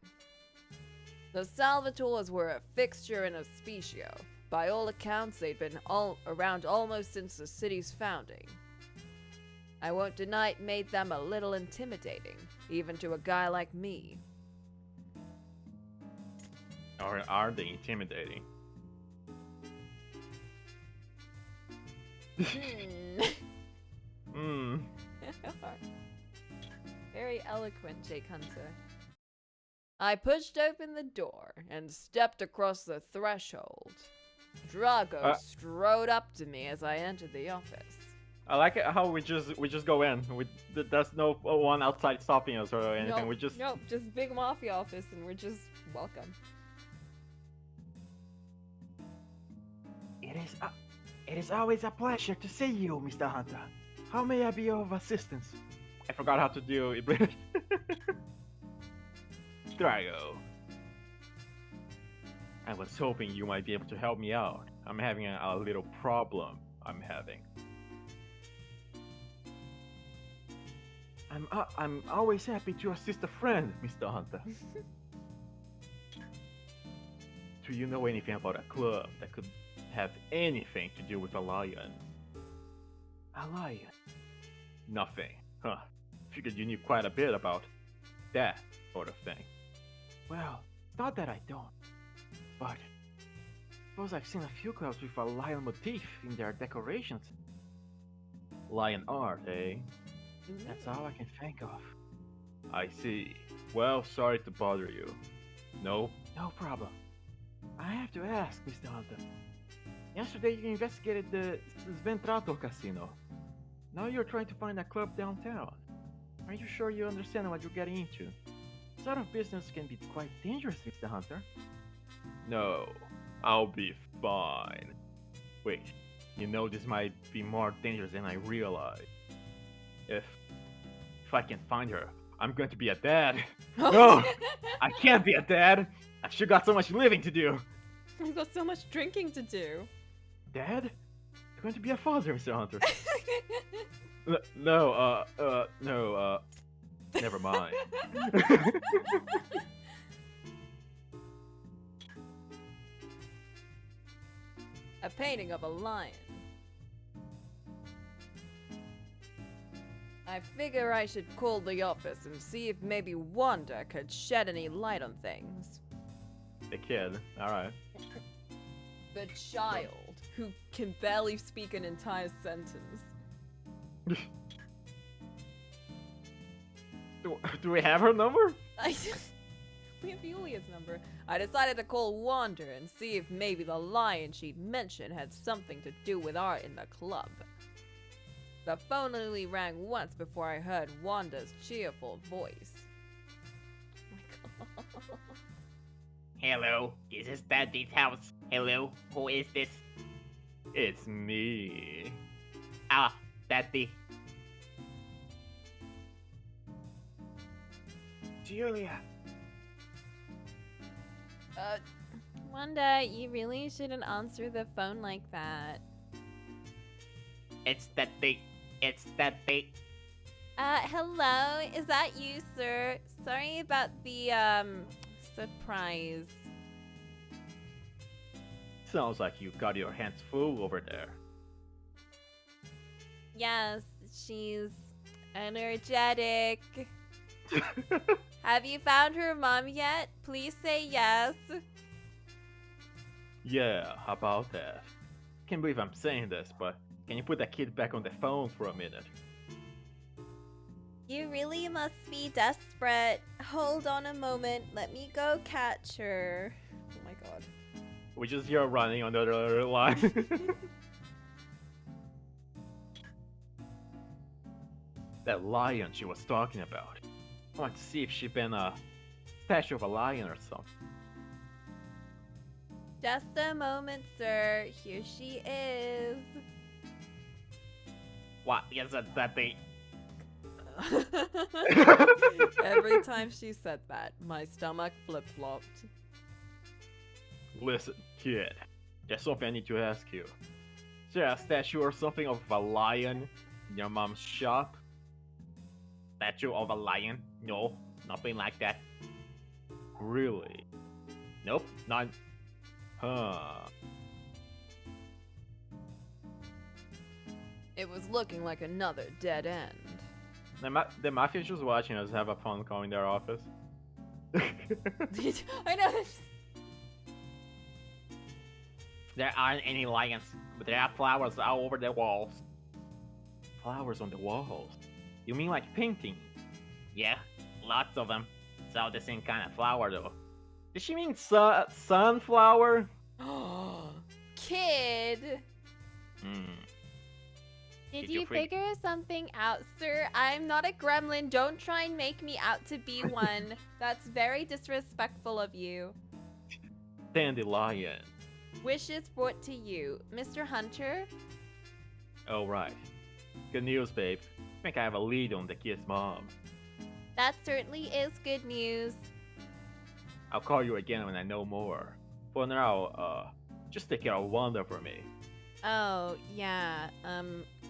The Salvatores were a fixture and a specio. By all accounts, they'd been around almost since the city's founding. I won't deny it made them a little intimidating, even to a guy like me. Or are they intimidating? Very eloquent, Jake Hunter. I pushed open the door and stepped across the threshold. Drago strode up to me as I entered the office. I like it how we just go in. There's no one outside stopping us or anything. Nope, we just nope, just big mafia office and we're just welcome. It is always a pleasure to see you, Mr. Hunter. How may I be of assistance? I forgot how to do it. Drago. I was hoping you might be able to help me out. I'm having a little problem. I'm always happy to assist a friend, Mr. Hunter. Do you know anything about a club that could have anything to do with a lion? A lion? Nothing. Huh. Figured you knew quite a bit about that sort of thing. Well, it's not that I don't. But suppose I've seen a few clubs with a lion motif in their decorations. Lion art, eh? That's all I can think of. I see. Well, sorry to bother you. No problem. I have to ask, Mr. Hunter. Yesterday you investigated the Sventrato casino. Now you're trying to find a club downtown. Are you sure you understand what you're getting into? This sort of business can be quite dangerous, Mr. Hunter. No, I'll be fine. Wait, you know this might be more dangerous than I realized. If I can find her, I'm going to be a dad. No, I can't be a dad. I've sure got so much living to do. I've got so much drinking to do. Dad? You're going to be a father, Mr. Hunter. Never mind. A painting of a lion. I figure I should call the office and see if maybe Wanda could shed any light on things. The kid, alright. The child, who can barely speak an entire sentence. Do we have her number? We have Julia's number. I decided to call Wanda and see if maybe the lion she'd mentioned had something to do with art in the club. The phone only rang once before I heard Wanda's cheerful voice. Oh my god. Hello, this is Daddy's house. Hello, who is this? It's me. Ah, Daddy. Julia. Wanda, you really shouldn't answer the phone like that. It's Daddy. It's Daddy. Hello? Is that you, sir? Sorry about the, surprise. Sounds like you got your hands full over there. Yes, she's energetic. Have you found her mom yet? Please say yes. Yeah, how about that? Can't believe I'm saying this, but can you put that kid back on the phone for a minute? You really must be desperate. Hold on a moment. Let me go catch her. Oh my god. We just hear her running on the other line. That lion she was talking about. I want to see if she's been a statue of a lion or something. Just a moment, sir. Here she is. What is it, Daddy? Every time she said that, my stomach flip-flopped. Listen, kid. There's something I need to ask you. Is there a statue or something of a lion in your mom's shop? Statue of a lion? No, nothing like that. Really? Nope, none. Huh. It was looking like another dead end. The mafia just watching us have a phone call in their office. I know. There aren't any lions, but there are flowers all over the walls. Flowers on the walls? You mean like painting? Yeah, lots of them. It's all the same kind of flower though. Does she mean sunflower? Kid! Hmm. Did Did you you freak- figure something out, sir? I'm not a gremlin. Don't try and make me out to be one. That's very disrespectful of you. Dandelion. Wishes brought to you. Mr. Hunter? Oh, right. Good news, babe. I think I have a lead on the kid's mom. That certainly is good news. I'll call you again when I know more. For now, just take care of Wanda for me. Oh, yeah.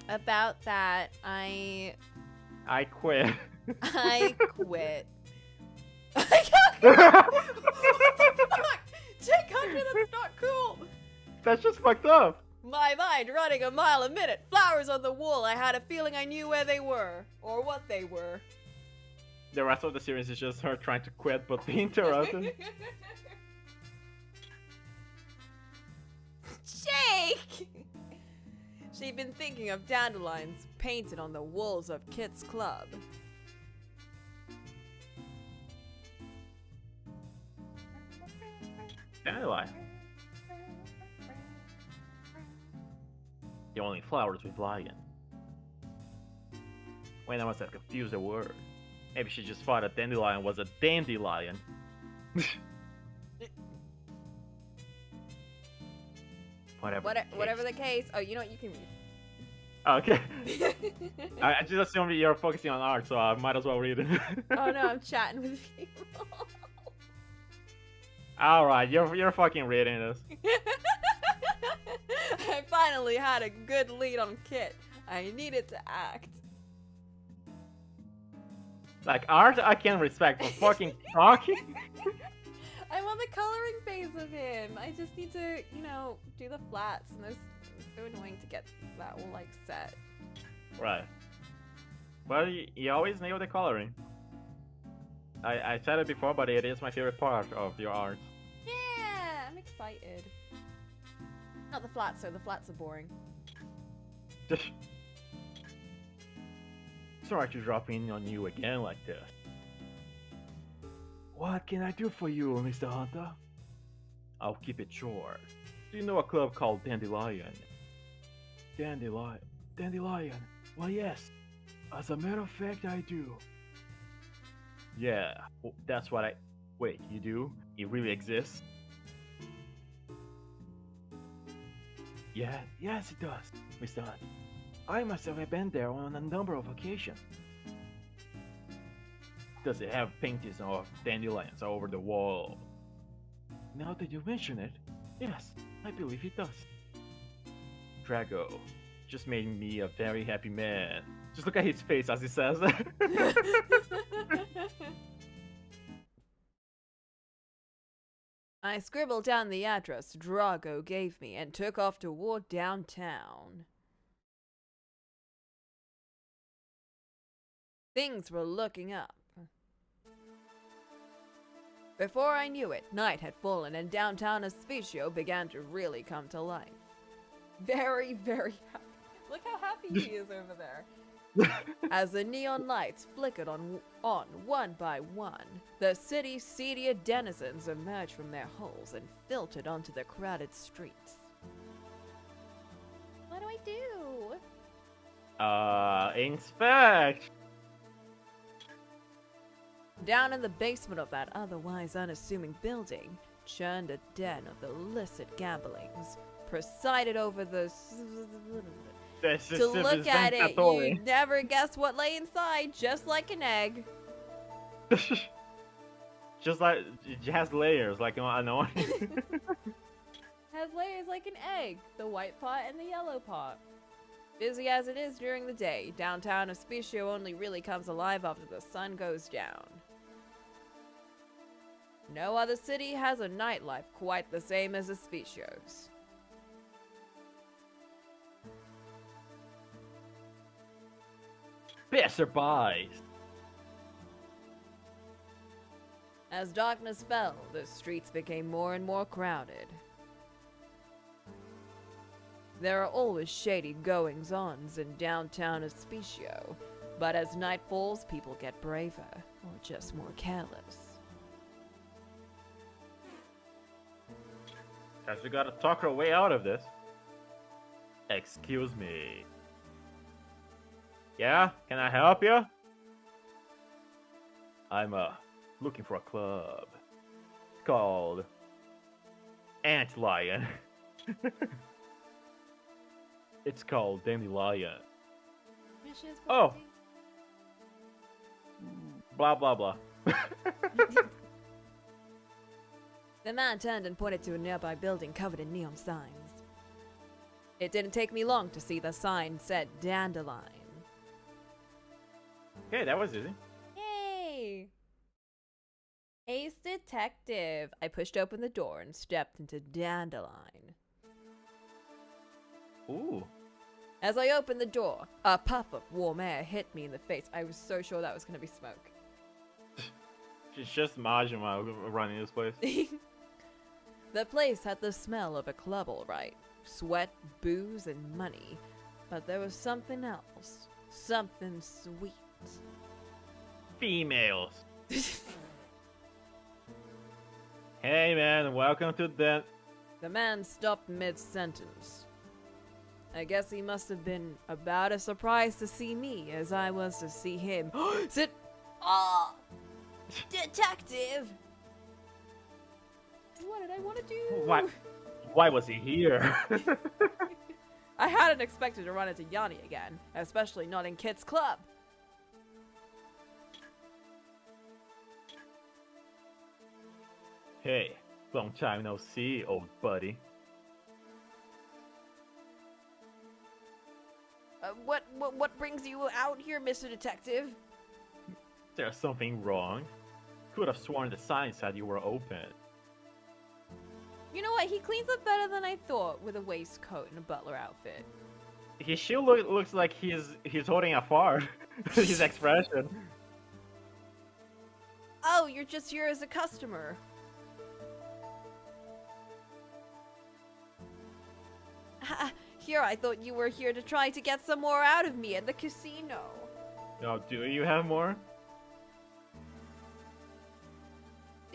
About that, I quit. quit. Jake Hunter, that's not cool! That's just fucked up. My mind running a mile a minute. Flowers on the wall. I had a feeling I knew where they were. Or what they were. The rest of the series is just her trying to quit but being interrupted. Jake! She'd been thinking of dandelions painted on the walls of Kit's club. Dandelion. The only flowers with lion. When I must have confused the word. Maybe she just thought a dandelion was a dandelion. Whatever the case. Oh, you know what? You can read. Okay. I just assumed you're focusing on art, so I might as well read it. Oh no, I'm chatting with people. Alright, you're fucking reading this. I finally had a good lead on Kit. I needed to act. Like, art I can respect, but fucking talking? I'm on the coloring phase of him. I just need to, you know, do the flats, and it's so annoying to get that all like set. Right. Well, you always nail the coloring. I said it before, but it is my favorite part of your art. Yeah, I'm excited. Not the flats, though. The flats are boring. Sorry to drop in on you again like this. What can I do for you, Mr. Hunter? I'll keep it short. Do you know a club called Dandelion? Dandelion. Well, yes. As a matter of fact, I do. Yeah, that's what I... Wait, you do? It really exists? Yeah, yes it does, Mr. Hunt. I myself have been there on a number of occasions. Does it have paintings of dandelions all over the wall? Now that you mention it, yes, I believe it does. Drago, just made me a very happy man. Just look at his face as he says that. I scribbled down the address Drago gave me and took off toward downtown. Things were looking up. Before I knew it, night had fallen and downtown Hospicio began to really come to life. Very, very happy. Look how happy he is over there. As the neon lights flickered on one by one, the city's seedier denizens emerged from their holes and filtered onto the crowded streets. What do I do? Inspect! Down in the basement of that otherwise unassuming building churned a den of illicit gamblings, presided over the... To look at it, you'd never guess what lay inside, just like an egg. Just like, it has layers, like an onion. Has layers like an egg, the white pot and the yellow pot. Busy as it is during the day, downtown Hospicio only really comes alive after the sun goes down. No other city has a nightlife quite the same as Hospicio's. Passerbys! As darkness fell, the streets became more and more crowded. There are always shady goings-ons in downtown Hospicio, but as night falls, people get braver, or just more careless. Guys, we gotta talk our way out of this. Excuse me. Yeah? Can I help you? I'm, looking for a club. It's called... Antlion. It's called Dandelion. Wishes Oh! Blah, blah, blah. The man turned and pointed to a nearby building covered in neon signs. It didn't take me long to see the sign said Dandelion. Okay, that was easy. Yay! Ace Detective! I pushed open the door and stepped into Dandelion. Ooh. As I opened the door, a puff of warm air hit me in the face. I was so sure that was going to be smoke. It's just Majima running this place. The place had the smell of a club, all right. Sweat, booze, and money. But there was something else. Something sweet. Females. Hey man, welcome to the... The man stopped mid-sentence. I guess he must have been about as surprised to see me as I was to see him. Sit! Ah! Detective! What did I want to do? Why was he here? I hadn't expected to run into Yanni again, especially not in Kit's club. Hey, Long time no see, old buddy. What brings you out here, Mr. Detective? There's something wrong. Could have sworn the sign said you were open. You know what? He cleans up better than I thought with a waistcoat and a butler outfit. He still looks like he's holding a fart. His expression. Oh, you're just here as a customer. Here, I thought you were here to try to get some more out of me at the casino. Oh, do you have more?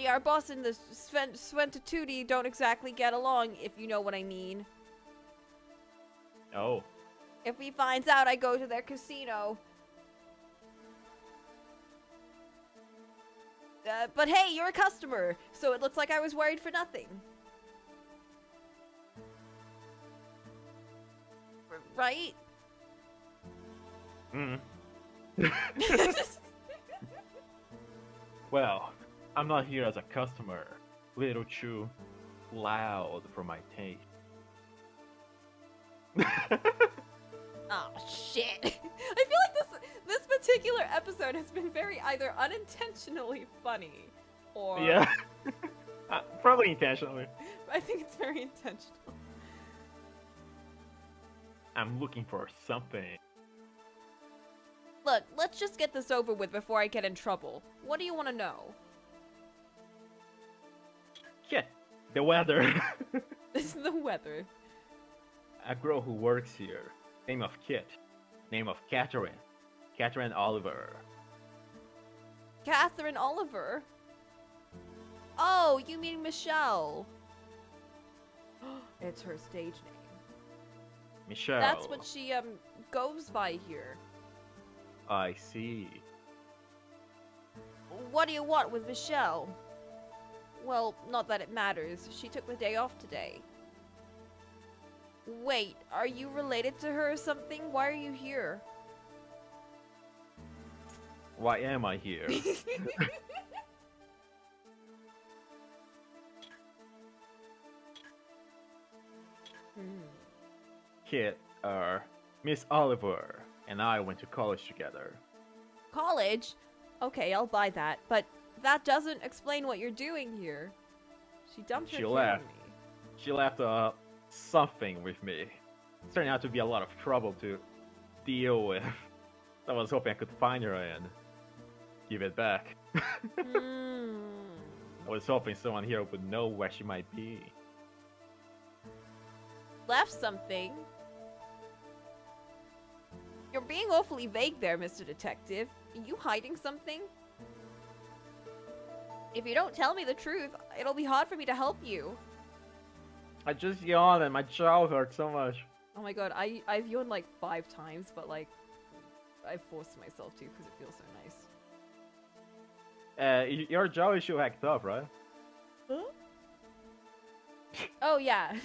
Our boss and the Sventituti don't exactly get along, if you know what I mean. Oh. If he finds out I go to their casino. But hey, you're a customer, so it looks like I was worried for nothing. Right? Mm. Well, I'm not here as a customer. Little too loud for my taste. Oh shit! I feel like this particular episode has been very either unintentionally funny, or Yeah. Probably intentionally. I think it's very intentional. I'm looking for something. Look, let's just get this over with before I get in trouble. What do you want to know? Yeah, the weather. This is the weather. A girl who works here. Name of Kit. Name of Catherine. Catherine Oliver. Catherine Oliver? Oh, you mean Michelle. It's her stage name. Michelle. That's what she, goes by here. I see. What do you want with Michelle? Well, not that it matters. She took the day off today. Wait, are you related to her or something? Why are you here? Why am I here? Kit, Miss Oliver and I went to college together. College? Okay, I'll buy that, but that doesn't explain what you're doing here. She dumped her She kid left. on me. She left something with me. It's turning out to be a lot of trouble to deal with. I was hoping I could find her and give it back. I was hoping someone here would know where she might be. Left something? You're being awfully vague there, Mr. Detective. Are you hiding something? If you don't tell me the truth, it'll be hard for me to help you. I just yawned and my jaw hurt so much. Oh my god, I've yawned like 5 times, but like, I forced myself to because it feels so nice. Your jaw issue hacked up, right? Huh? Oh yeah.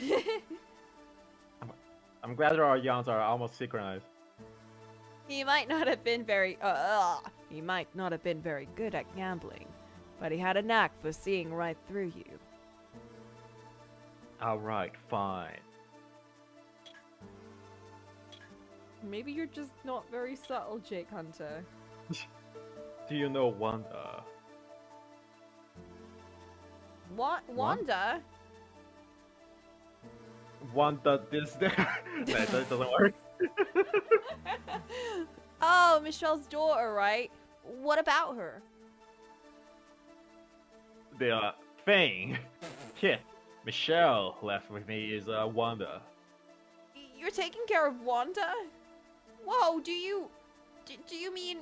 I'm glad our yawns are almost synchronized. He might not have been very good at gambling, but he had a knack for seeing right through you. Alright, fine. Maybe you're just not very subtle, Jake Hunter. Do you know Wanda? What? Wanda? Wanda this there? That doesn't work. Oh, Michelle's daughter, right? What about her? The thing. Kit. Michelle left with me is Wanda. You're taking care of Wanda? Whoa, do you mean,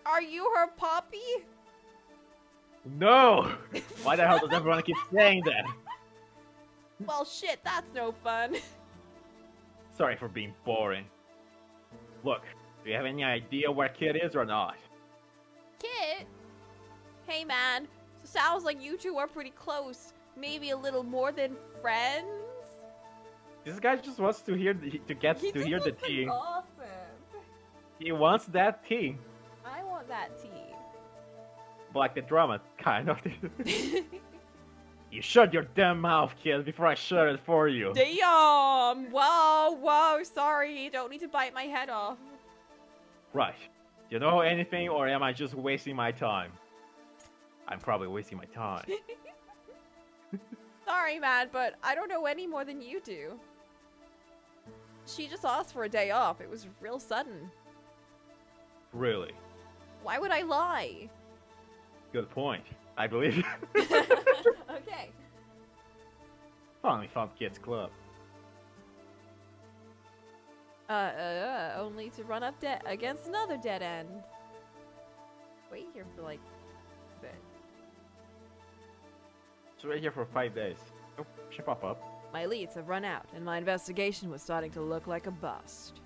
are you her puppy? No! Why the hell does everyone keep saying that? Well, shit, that's no fun. Sorry for being boring. Look, do you have any idea where Kit is or not? Kit? Hey man, sounds like you two are pretty close. Maybe a little more than friends? This guy just wants to hear the tea. Awesome. He wants that tea. I want that tea. But like the drama, kind of. You shut your damn mouth, kid, before I shut it for you. Damn! Whoa, sorry. You don't need to bite my head off. Right. Do you know anything, or am I just wasting my time? I'm probably wasting my time. Sorry, man, but I don't know any more than you do. She just asked for a day off. It was real sudden. Really? Why would I lie? Good point. I believe you. Okay. Finally found Kids Club. Only to run up against another dead end. Wait here for like a bit. It's right here for 5 days. Oh, should pop up. My leads have run out, and my investigation was starting to look like a bust.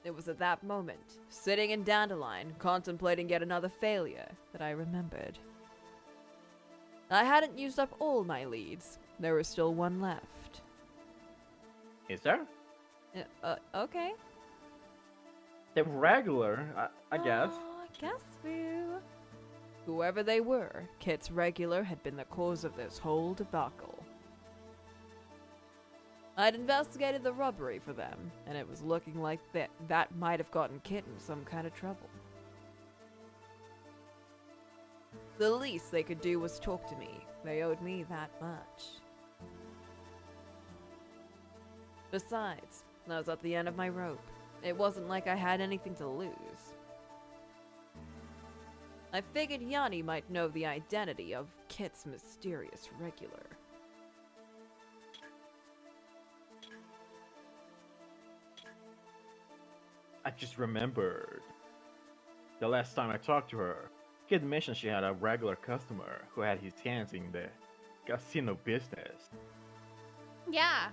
It was at that moment, sitting in Dandelion, contemplating yet another failure, that I remembered. I hadn't used up all my leads. There was still one left. Is there? Okay. The regular, I guess. Oh, guess who? Whoever they were, Kit's regular had been the cause of this whole debacle. I'd investigated the robbery for them, and it was looking like that might have gotten Kit in some kind of trouble. The least they could do was talk to me. They owed me that much. Besides, I was at the end of my rope. It wasn't like I had anything to lose. I figured Yanni might know the identity of Kit's mysterious regular. I just remembered. The last time I talked to her, Kid mentioned she had a regular customer who had his hands in the casino business. Yeah.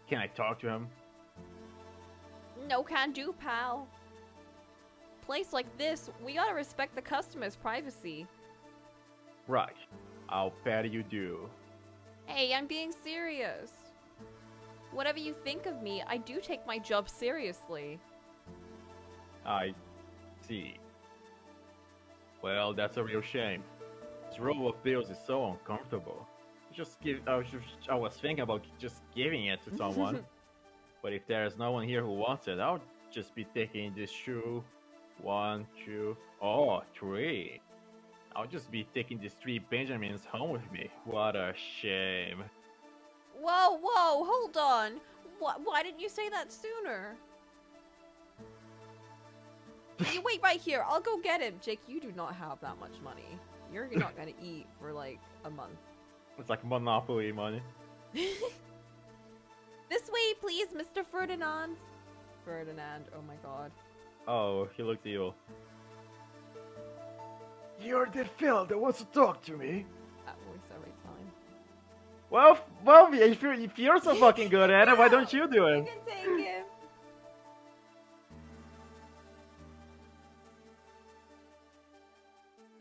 Can I talk to him? No can do, pal. Place like this, we gotta respect the customer's privacy. Right. I'll bet you do. Hey, I'm being serious. Whatever you think of me, I do take my job seriously. I see. Well, that's a real shame. This roll of bills is so uncomfortable. I was thinking about just giving it to someone. But if there's no one here who wants it, I'll just be taking this shoe. 1, 2, 3. I'll just be taking these 3 Benjamins home with me. What a shame. Whoa, hold on. Why didn't you say that sooner? You wait right here. I'll go get him. Jake, you do not have that much money. You're not gonna eat for like a month. It's like Monopoly money. This way, please, Mr. Ferdinand. Ferdinand, oh my god. Oh, he looked evil. You're the fella that wants to talk to me. That voice every time. Well, if you're so fucking good at it, why don't you do You it? can take him.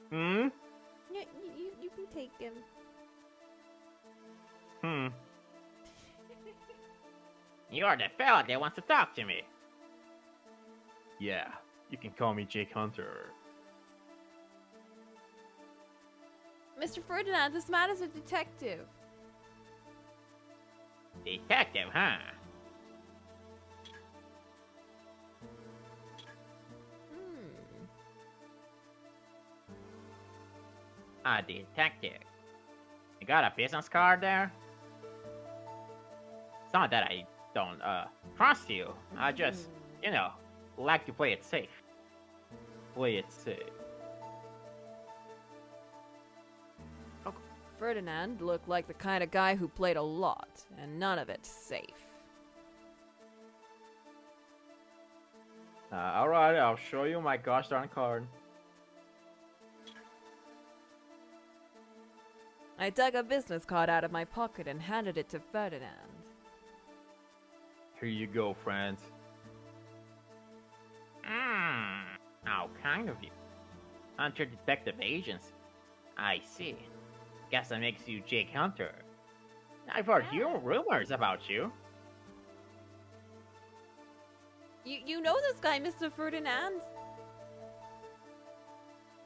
Hmm? You can take him. Hmm. You're the fella that wants to talk to me. Yeah, you can call me Jake Hunter. Mr. Ferdinand, this man is a detective. Detective, huh? A detective. You got a business card there? It's not that I don't, trust you. I just, like to play it safe. Play it safe. Ferdinand looked like the kind of guy who played a lot, and none of it safe. Alright, I'll show you my gosh darn card. I dug a business card out of my pocket and handed it to Ferdinand. Here you go, friends. How kind of you. Hunter Detective Agency. I see. Guess that makes you Jake Hunter. I've heard rumors about you. You know this guy, Mr. Ferdinand?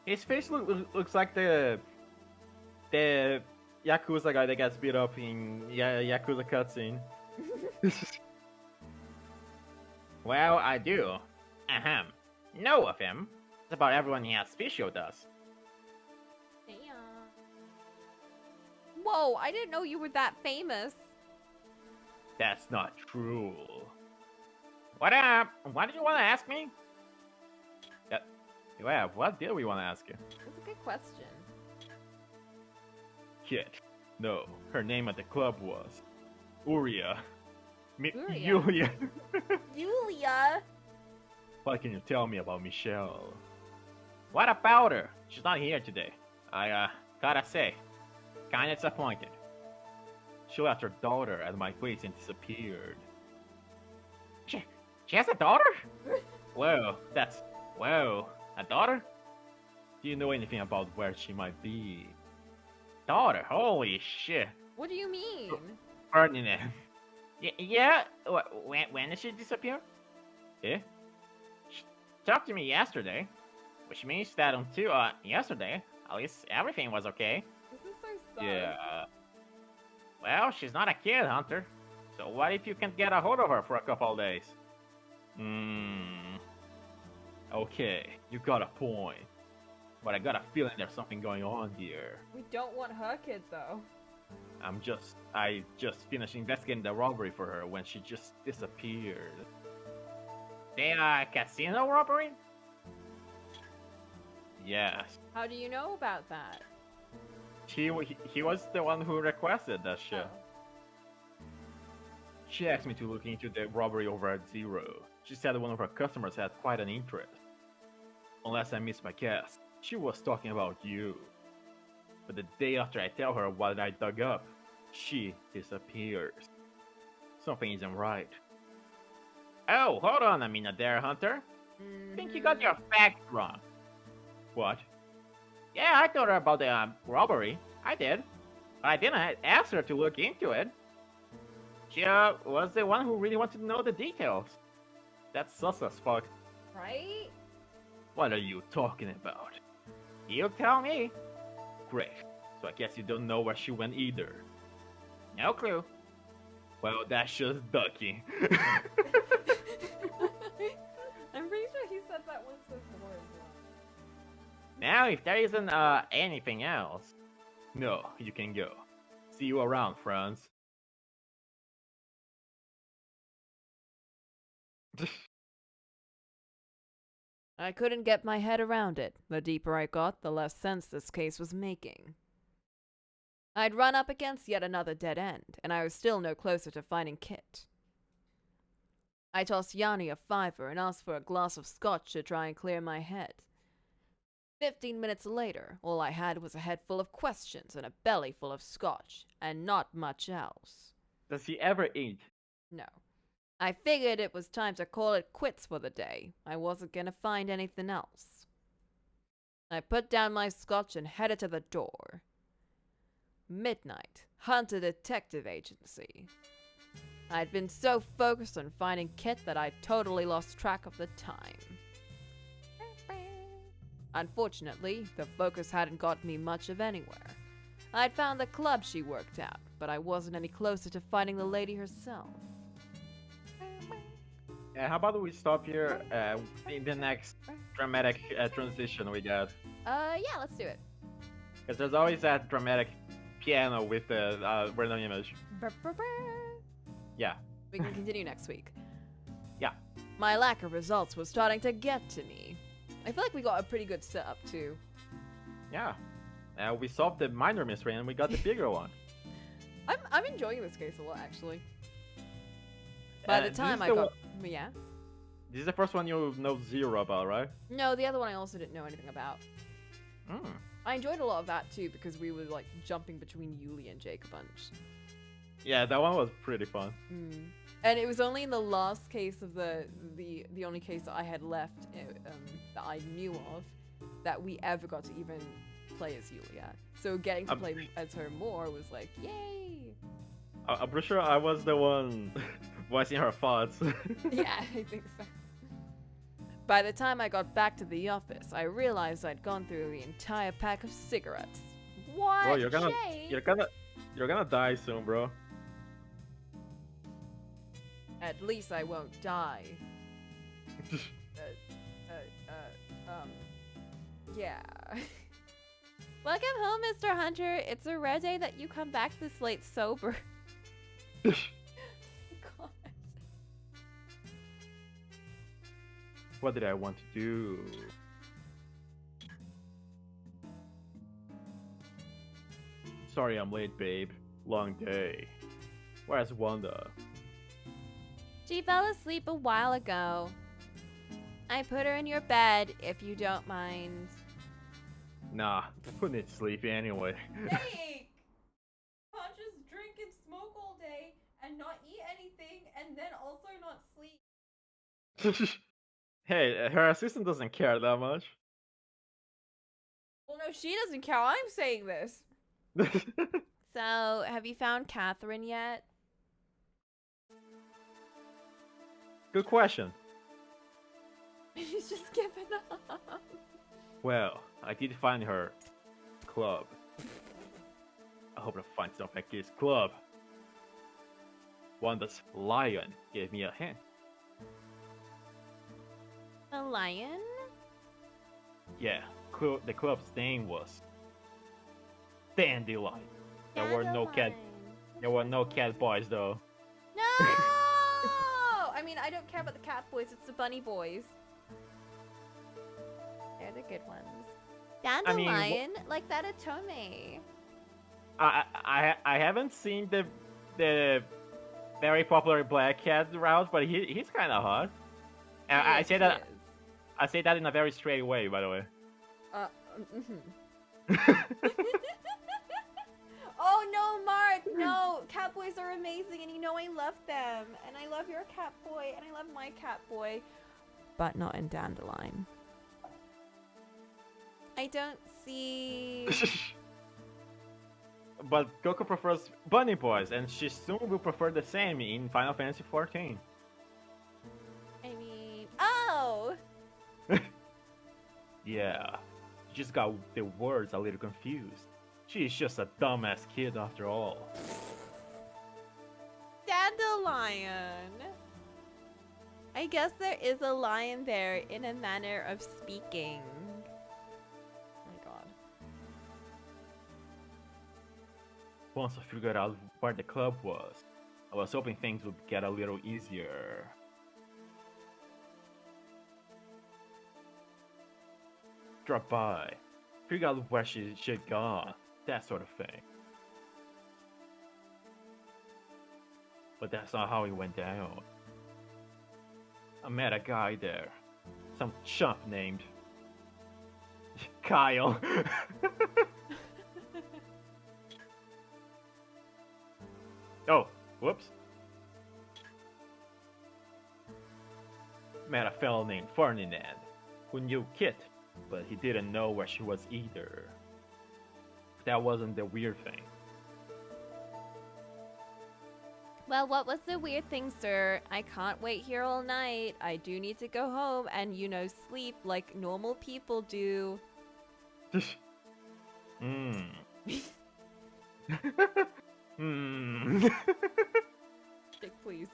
His face looks like the the Yakuza guy that gets beat up in Yakuza cutscene. Well, I do. Ahem. Know of him. It's about everyone in Hospicio does. Damn. Whoa, I didn't know you were that famous. That's not true. What did you want to ask me? Yeah, what did we want to ask you? That's a good question. Kid. No, her name at the club was Uria. Uria? Yulia. Yulia? What can you tell me about Michelle? What about her? She's not here today. I gotta say, kinda disappointed. She left her daughter at my place and disappeared. She has a daughter? Well, a daughter? Do you know anything about where she might be? Daughter? Holy shit. What do you mean? Ferdinand. Yeah? When did she disappear? Eh? She talked to me yesterday, which means that until yesterday, at least everything was okay. This is so sad. Yeah. Well, she's not a kid, Hunter. So what if you can't get a hold of her for a couple of days? Okay, you got a point. But I got a feeling there's something going on here. We don't want her kid though. I just finished investigating the robbery for her when she just disappeared. The casino robbery? Yes. How do you know about that? He was the one who requested that shit. Oh. She asked me to look into the robbery over at Zero. She said one of her customers had quite an interest. Unless I missed my guess, she was talking about you. But the day after I tell her what I dug up, she disappears. Something isn't right. Oh, hold on a minute there, Hunter. Think you got your facts wrong. What? Yeah, I told her about the robbery. I did. But I didn't ask her to look into it. She was the one who really wanted to know the details. That's sus as fuck. Right? What are you talking about? You tell me. Great. So I guess you don't know where she went either. No clue. Well, that's just ducky. I'm pretty sure he said that once before as well. Now, if there isn't anything else. No, you can go. See you around, Franz. I couldn't get my head around it. The deeper I got, the less sense this case was making. I'd run up against yet another dead end, and I was still no closer to finding Kit. I tossed Yanni a $5 and asked for a glass of scotch to try and clear my head. 15 minutes later, all I had was a head full of questions and a belly full of scotch, and not much else. Does he ever eat? No. I figured it was time to call it quits for the day. I wasn't gonna find anything else. I put down my scotch and headed to the door. Midnight, Hunter Detective Agency. I'd been so focused on finding Kit that I'd totally lost track of the time. Unfortunately, the focus hadn't got me much of anywhere. I'd found the club she worked at, but I wasn't any closer to finding the lady herself. Yeah, how about we stop here in the next dramatic transition we got? Yeah, let's do it. Because there's always that dramatic piano with the random image. Yeah. We can continue next week. Yeah. My lack of results was starting to get to me. I feel like we got a pretty good setup too. Yeah. We solved the minor mystery and we got the bigger one. I'm enjoying this case a lot actually. By the time I got... Yeah? This is the first one you know zero about, right? No, the other one I also didn't know anything about. Mm. I enjoyed a lot of that too because we were like jumping between Yuli and Jake a bunch. Yeah, that one was pretty fun. Mm. And it was only in the last case of the only case that I had left that I knew of that we ever got to even play as Yulia. So getting to play as her more was like, yay! I'm pretty sure I was the one voicing her thoughts. Yeah, I think so. By the time I got back to the office, I realized I'd gone through the entire pack of cigarettes. What? Bro, you're gonna Jake? you're gonna die soon, bro. At least I won't die. Yeah. Welcome home, Mr. Hunter. It's a rare day that you come back this late sober. God. What did I want to do? Sorry I'm late, babe. Long day. Where's Wanda? She fell asleep a while ago. I put her in your bed, if you don't mind. Nah, who needs sleep anyway? Jake! Can't just drink and smoke all day and not eat anything and then also not sleep. Hey, her assistant doesn't care that much. Well, no, she doesn't care. I'm saying this. So, have you found Catherine yet? Good question. She's just giving up. Well, I did find her club. I hope I find something like this club. Wanda's lion gave me a hint. A lion? Yeah, the club's name was Dandelion. There were no cat. There were no cat boys though. No! I mean, I don't care about the cat boys. It's the bunny boys. They're the good ones. Dandelion, like that Atome. I haven't seen the very popular black cat route, but he's kind of hot. And I say that in a very straight way, by the way. Oh no, Mark! No, cat boys are amazing, and you know I love them, and I love your cat boy, and I love my cat boy, but not in Dandelion. I don't see. But Coco prefers bunny boys, and she soon will prefer the same in Final Fantasy XIV. I mean, oh! Yeah, you just got the words a little confused. She's just a dumbass kid after all. Dandelion. I guess there is a lion there in a manner of speaking. Oh my god. Once I figured out where the club was, I was hoping things would get a little easier. Drop by, figure out where she'd gone, that sort of thing. But that's not how it went down. I met a guy there, some chump named Kyle. Oh, whoops. Met a fellow named Ferdinand, who knew Kit, but he didn't know where she was either. That wasn't the weird thing. Well, what was the weird thing, sir? I can't wait here all night. I do need to go home and, you know, sleep like normal people do. Hmm. Dick, please.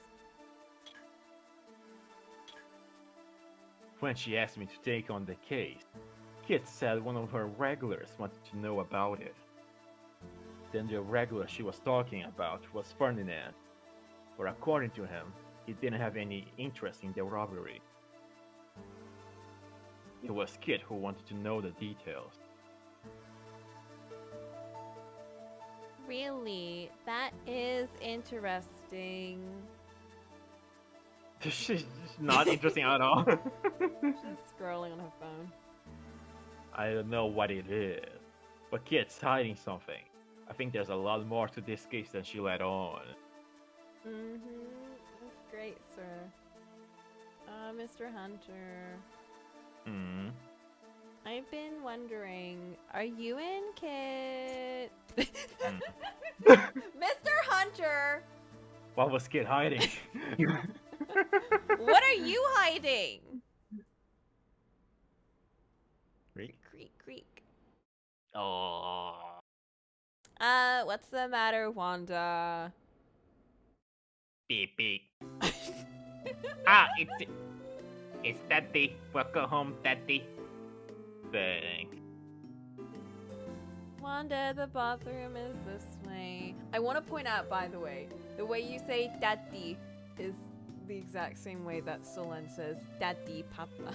When she asked me to take on the case, Kit said one of her regulars wanted to know about it. Then the regular she was talking about was Ferdinand, but according to him, he didn't have any interest in the robbery. It was Kit who wanted to know the details. Really? That is interesting. She's not interesting at all. She's scrolling on her phone. I don't know what it is, but Kit's hiding something. I think there's a lot more to this case than she let on. That's great, sir. Mr. Hunter. Hmm. I've been wondering, are you in, Kit? Mr. Hunter! What was Kit hiding? What are you hiding? Creak? Creak, creak. Oh. What's the matter, Wanda? Beep beep. It's Daddy. Welcome home, Daddy. Thanks. Wanda, the bathroom is this way. I want to point out, by the way, the way you say daddy is the exact same way that Solen says daddy papa.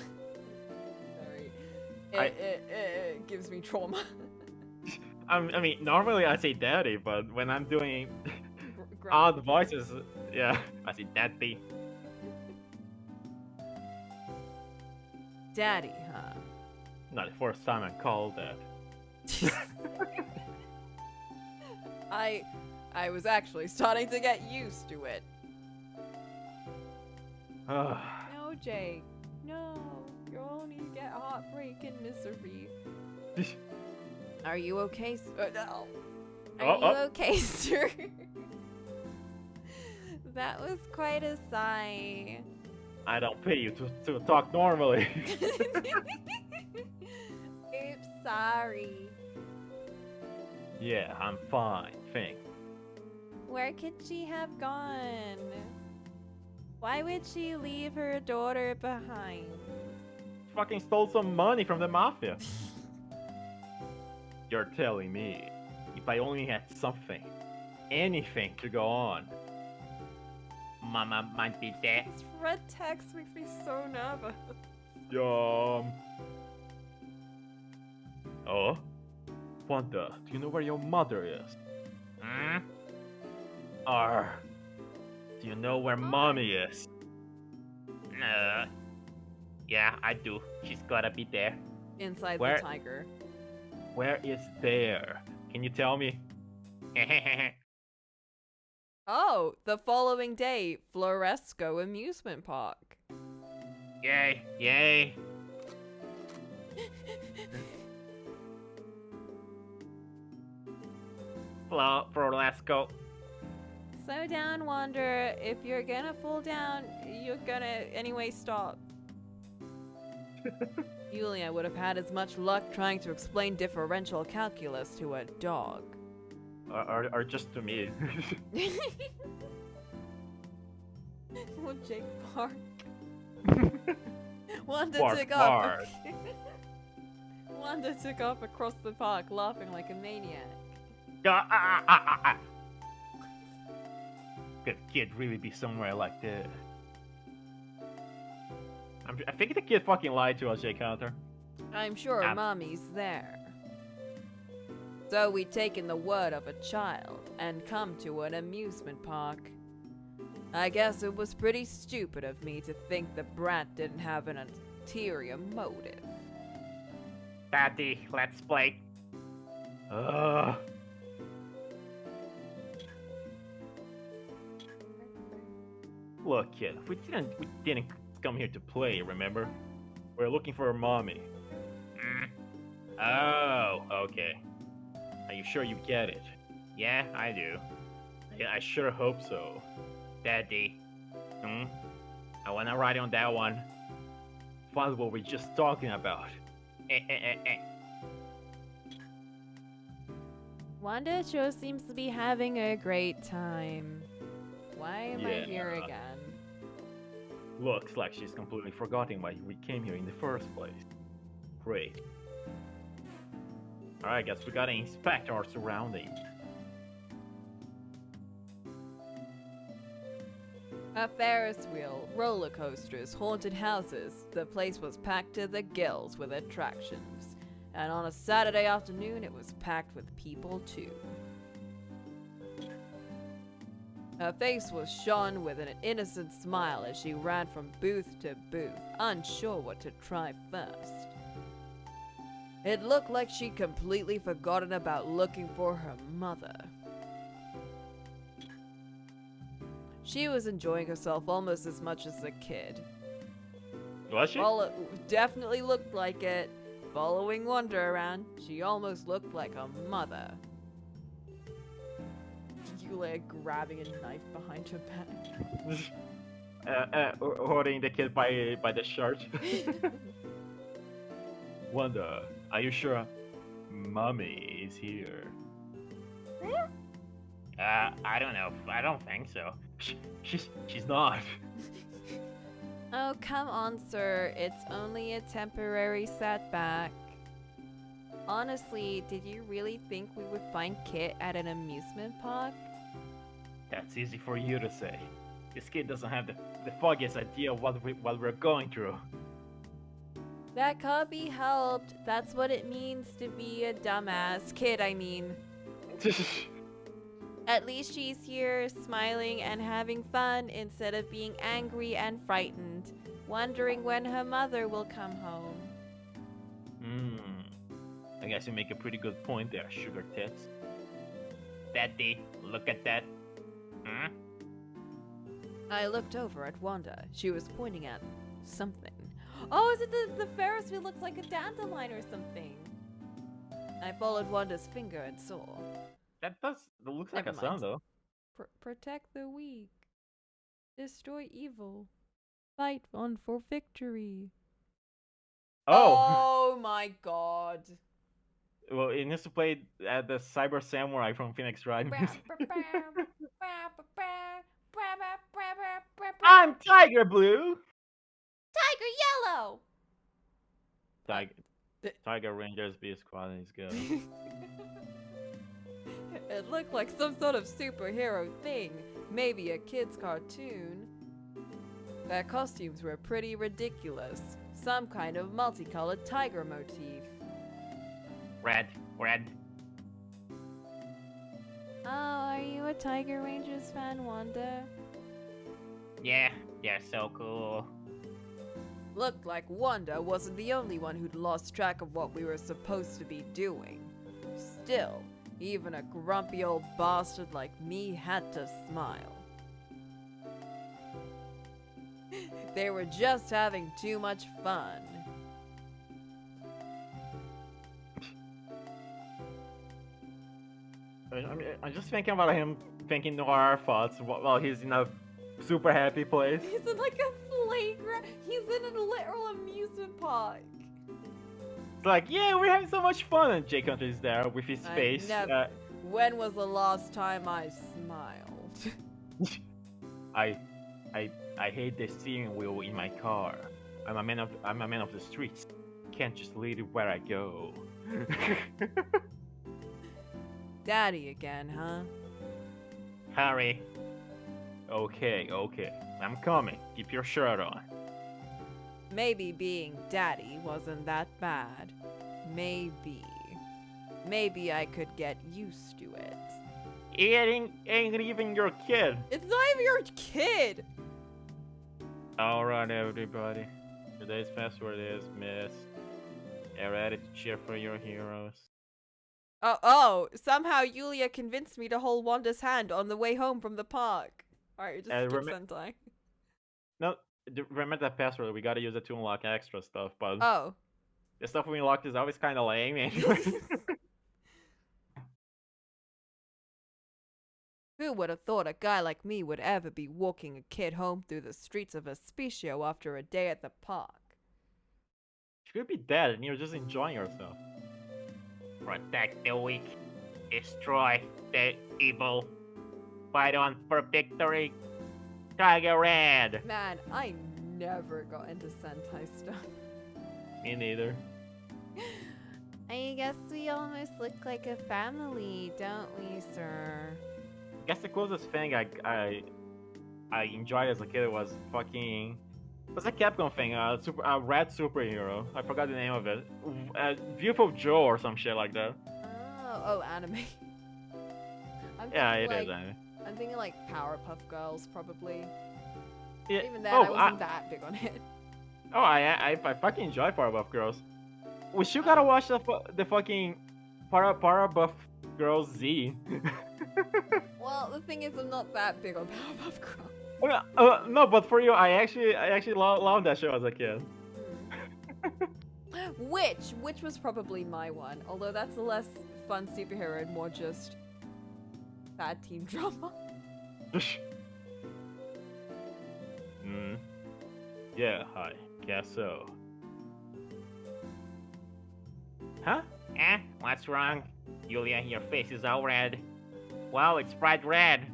Sorry. It gives me trauma. I mean, normally I say daddy, but when I'm doing odd voices, yeah, I say daddy. Daddy, huh? Not the first time I called that. I was actually starting to get used to it. No, Jake. No. You'll only get heartbreak and misery. Are you okay, no. Are you okay, sir? That was quite a sigh. I don't pay you to talk normally. Oops, sorry. Yeah, I'm fine, thanks. Where could she have gone? Why would she leave her daughter behind? Fucking stole some money from the mafia. You're telling me, if I only had something, anything to go on. Mama might be dead. This red text makes me so nervous. Oh? Wanda, do you know where your mother is? Hmm? Do you know where mommy is? Yeah, I do. She's gotta be there. Inside Where- the tiger. Where is there? Can you tell me? Oh, the following day, Floresco Amusement Park. Yay, yay. Let's go. Slow down, Wander. If you're gonna fall down, you're gonna anyway stop. Yulia would have had as much luck trying to explain differential calculus to a dog. Or just to me? Well, Jake bark. Wanda Bark, took bark. off. Wanda took off across the park, laughing like a maniac. Could kid really be somewhere like this? I think the kid fucking lied to us, Jake Hunter. I'm sure Mommy's there. So we'd taken the word of a child and come to an amusement park. I guess it was pretty stupid of me to think the brat didn't have an ulterior motive. Daddy, let's play. Look, kid, we didn't come here to play, remember? We're looking for a mommy. Oh, okay. Are you sure you get it? Yeah, I do. I sure hope so. Daddy. I wanna ride on that one. What were we just talking about? Wanda sure seems to be having a great time. Why am I here Yeah. again? Looks like she's completely forgotten why we came here in the first place. Great. Alright, guess we gotta inspect our surroundings. A Ferris wheel, roller coasters, haunted houses. The place was packed to the gills with attractions. And on a Saturday afternoon, it was packed with people too. Her face was shone with an innocent smile as she ran from booth to booth, unsure what to try first. It looked like she'd completely forgotten about looking for her mother. She was enjoying herself almost as much as the kid. Was she? Well, it definitely looked like it. Following Wonder around, she almost looked like a mother. Yulia grabbing a knife behind her back. Holding the kid by the shirt. Wanda, are you sure mommy is here? I don't know. I don't think so. She's not. Oh, come on, sir. It's only a temporary setback. Honestly, did you really think we would find Kit at an amusement park? That's easy for you to say. This kid doesn't have the foggiest idea of what we're going through. That can't be helped. That's what it means to be a dumbass. Kid, I mean. At least she's here, smiling and having fun instead of being angry and frightened, wondering when her mother will come home. I guess you make a pretty good point there, sugar tits. Daddy, look at that. Hmm? I looked over at Wanda. She was pointing at something. Oh, is it the Ferris wheel looks like a dandelion or something? I followed Wanda's finger and saw. That looks like Never a sun mind. though. Protect the weak. Destroy evil. Fight on for victory. Oh! Oh my god. Well, it needs to play at the Cyber Samurai from Phoenix Wright. I'm Tiger Blue! Tiger Yellow! Tiger Rangers B Squad is good. It looked like some sort of superhero thing. Maybe a kid's cartoon. Their costumes were pretty ridiculous. Some kind of multicolored tiger motif. Red. Oh, are you a Tiger Rangers fan, Wanda? Yeah, they're so cool. Looked like Wanda wasn't the only one who'd lost track of what we were supposed to be doing. Still, even a grumpy old bastard like me had to smile. They were just having too much fun. I'm just thinking about him thinking noir thoughts while he's in a super happy place. He's in like a playground. He's in a literal amusement park. It's like, yeah, we're having so much fun, and Jake Hunter is there with his face. When was the last time I smiled? I hate the steering wheel in my car. I'm a man of the streets. Can't just lead it where I go. Daddy again, huh? Hurry. Okay. I'm coming. Keep your shirt on. Maybe being daddy wasn't that bad. Maybe I could get used to it. It ain't even your kid. It's not even your kid! Alright, everybody. Today's password is Miss. Are ready to cheer for your heroes? Oh, somehow Yulia convinced me to hold Wanda's hand on the way home from the park. Alright, just skip Sentai. No, remember that password. We gotta use it to unlock extra stuff, but Oh. the stuff we unlocked is always kinda lame anyway. Who would have thought a guy like me would ever be walking a kid home through the streets of Vespucio after a day at the park? She could be dead and you're just enjoying yourself. Protect the weak. Destroy the evil. Fight on for victory. Tiger Red. Man, I never got into Sentai stuff. Me neither. I guess we almost look like a family, don't we, sir? I guess the closest thing I enjoyed as a kid was fucking... What's a Capcom thing? A red superhero. I forgot the name of it. Beautiful Joe or some shit like that. Oh, anime. Yeah, it is anime. I'm thinking like Powerpuff Girls, probably. Yeah. Even then, I wasn't that big on it. Oh, I fucking enjoy Powerpuff Girls. We still gotta watch the fucking Powerpuff Girls Z. Well, the thing is, I'm not that big on Powerpuff Girls. No, but for you, I actually loved that show as a kid. Which was probably my one, although that's a less fun superhero and more just bad team drama. Yeah, I guess so. Huh? What's wrong? Yulia, your face is all red. Well, it's bright red.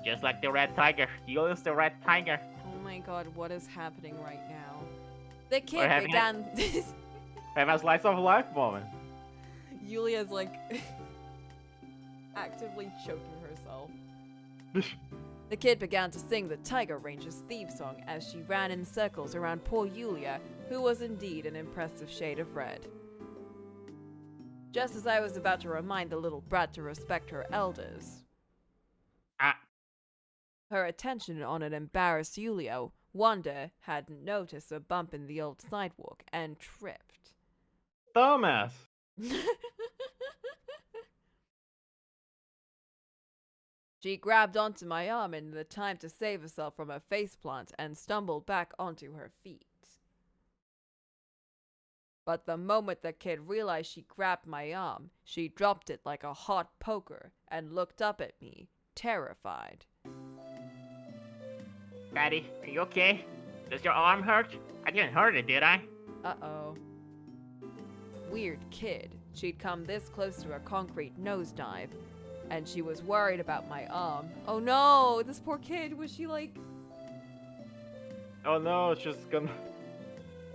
Just like the red tiger. Julius the red tiger. Oh my god, what is happening right now? The We're kid having began. Have a slice of life moment. Yulia's like actively choking herself. The kid began to sing the Tiger Ranger's theme song as she ran in circles around poor Yulia, who was indeed an impressive shade of red. Just as I was about to remind the little brat to respect her elders, her attention on an embarrassed Yulia, Wanda hadn't noticed a bump in the old sidewalk and tripped. Dumbass. She grabbed onto my arm in the time to save herself from a faceplant and stumbled back onto her feet. But the moment the kid realized she grabbed my arm, she dropped it like a hot poker and looked up at me, terrified. Daddy, are you okay? Does your arm hurt? I didn't hurt it, did I? Uh-oh. Weird kid. She'd come this close to a concrete nosedive, and she was worried about my arm. Oh no, this poor kid, was she like... Oh no, it's just gonna...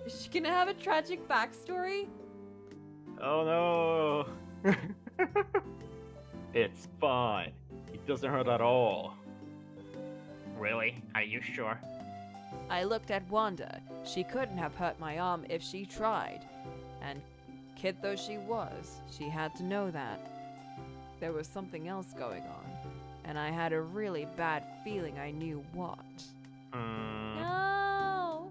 Is she gonna have a tragic backstory? Oh no. It's fine. It doesn't hurt at all. Really? Are you sure? I looked at Wanda. She couldn't have hurt my arm if she tried. And kid though she was, she had to know that. There was something else going on, and I had a really bad feeling I knew what. No!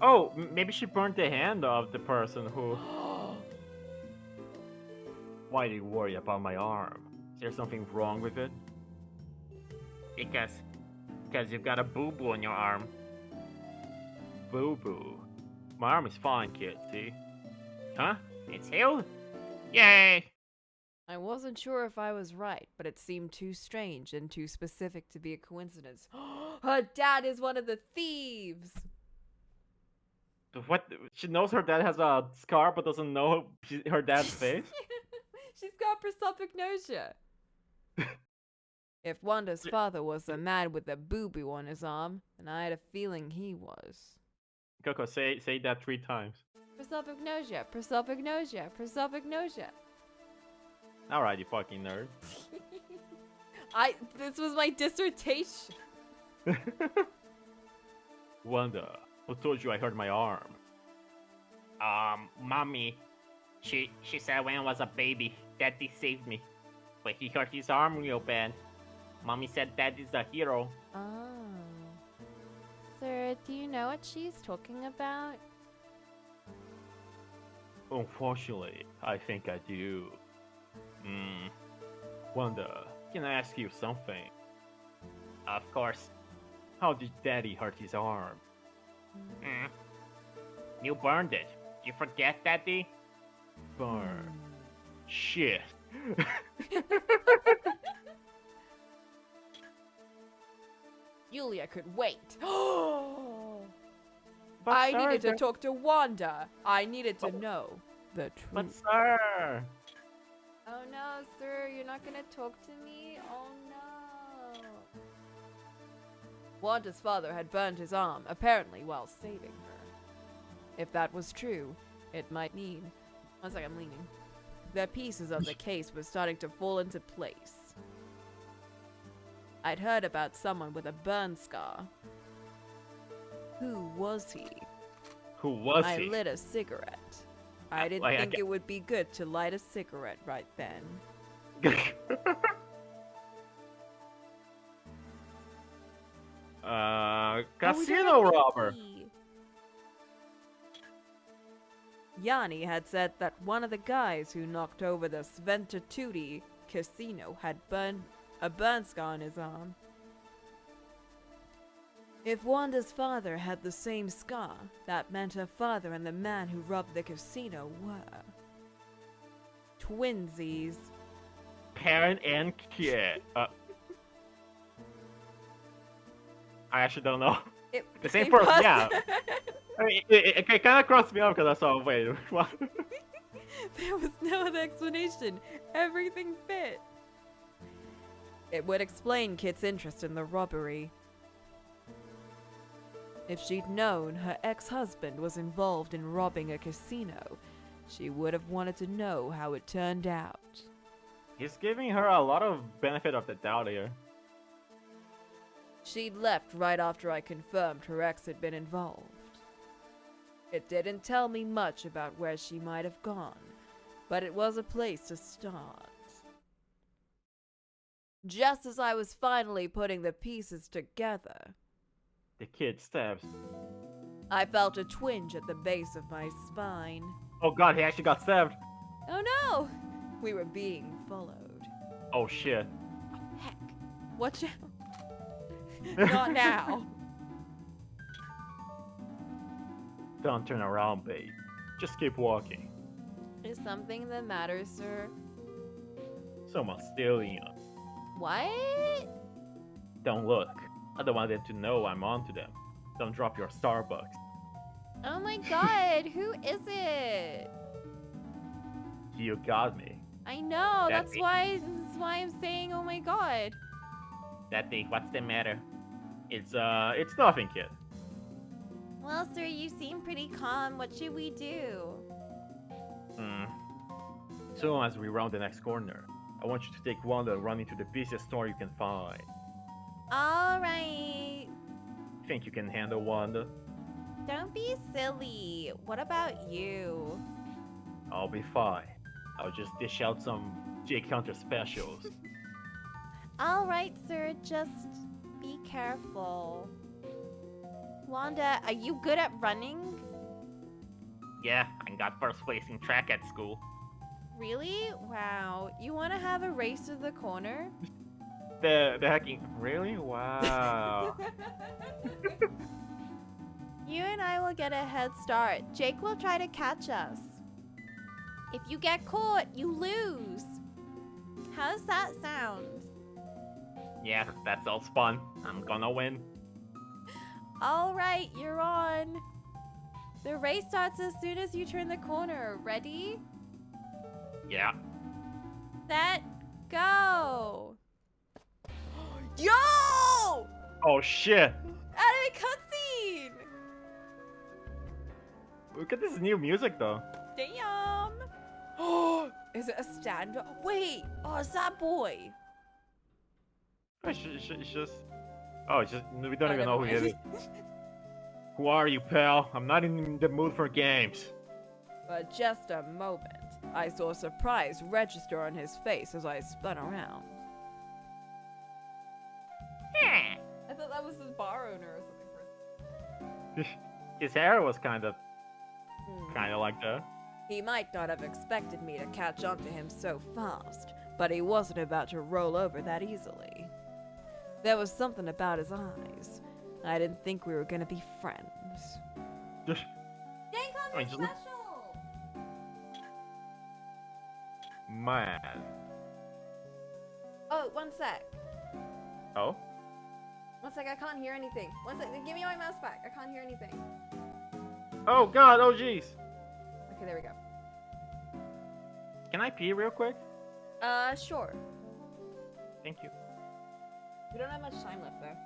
Oh, maybe she burned the hand of the person who... Why do you worry about my arm? Is there something wrong with it? Because you've got a boo-boo on your arm. Boo-boo. My arm is fine, kid, see? Huh? It's healed? Yay! I wasn't sure if I was right, but it seemed too strange and too specific to be a coincidence. Her dad is one of the thieves! What? She knows her dad has a scar but doesn't know her dad's face? She's got prosopagnosia. If Wanda's father was a man with a boo-boo on his arm, then I had a feeling he was. Coco, say that 3 times. Prosopagnosia, prosopagnosia, prosopagnosia. Alright, you fucking nerd. This was my dissertation. Wanda, who told you I hurt my arm? Mommy. She said when I was a baby, Daddy saved me. But he hurt his arm real bad. Mommy said Daddy's a hero. Oh. Sir, do you know what she's talking about? Unfortunately, I think I do. Wanda, can I ask you something? Of course. How did Daddy hurt his arm? You burned it. You forget, Daddy? Burn. Shit. Yulia could wait. But I sir, needed to talk to Wanda. I needed to know the truth. But sir! Oh no, sir, you're not gonna talk to me? Oh no. Wanda's father had burned his arm, apparently while saving her. If that was true, it might mean... One second, I'm leaning. The pieces of the case were starting to fall into place. I'd heard about someone with a burn scar. Who was he? Who was I he? lit a cigarette. I didn't think it would be good to light a cigarette right then. Casino robber! Yanni had said that one of the guys who knocked over the Sventatuti casino had a burn scar on his arm. If Wanda's father had the same scar, that meant her father and the man who robbed the casino were... twinsies. Parent and kid. I actually don't know. The same person, yeah. I mean, it kind of crossed me up because I saw, wait, what? There was no other explanation. Everything fit. It would explain Kit's interest in the robbery. If she'd known her ex-husband was involved in robbing a casino, she would have wanted to know how it turned out. He's giving her a lot of benefit of the doubt here. She'd left right after I confirmed her ex had been involved. It didn't tell me much about where she might have gone, but it was a place to start. Just as I was finally putting the pieces together, The kid stabs. I felt a twinge at the base of my spine. Oh god, he actually got stabbed. Oh no! We were being followed. Oh shit. Heck, watch out. Not now. Don't turn around, babe. Just keep walking. Is something the matter, sir? Someone's stealing you. What? Don't look. I don't want them to know I'm onto them. Don't drop your Starbucks. Oh my god, who is it? You got me. I know, That's that's why I'm saying oh my god. That thing, what's the matter? It's nothing, kid. Well, sir, you seem pretty calm. What should we do? Soon as we round the next corner, I want you to take Wanda and run into the busiest store you can find. Alright. Think you can handle Wanda? Don't be silly. What about you? I'll be fine. I'll just dish out some Jake Hunter specials. Alright, sir, just be careful. Wanda, are you good at running? Yeah, I got first place in track at school. Really? Wow. You want to have a race to the corner? The hacking. Really? Wow. You and I will get a head start. Jake will try to catch us. If you get caught, you lose. How does that sound? Yeah, that sounds fun. I'm gonna win. Alright, you're on. The race starts as soon as you turn the corner. Ready? Yeah. Set, go! Yo! Oh shit! Anime cutscene! Look at this new music though. Damn! Is it a stand-up? Wait! Oh, it's that boy! It's just. Oh, it's just. We don't Oh, even never know who he is. mind. Who are you, pal? I'm not in the mood for games. For just a moment, I saw surprise register on his face as I spun around. I thought that was his bar owner or something. His hair was kind of like that. He might not have expected me to catch on to him so fast, but he wasn't about to roll over that easily. There was something about his eyes. I didn't think we were gonna be friends. Just. Jake I mean, just look- Man. Oh, one sec. Oh? One sec, I can't hear anything. One sec, give me my mouse back. I can't hear anything. Oh god, oh jeez. Okay, there we go. Can I pee real quick? Sure. Thank you. We don't have much time left, though.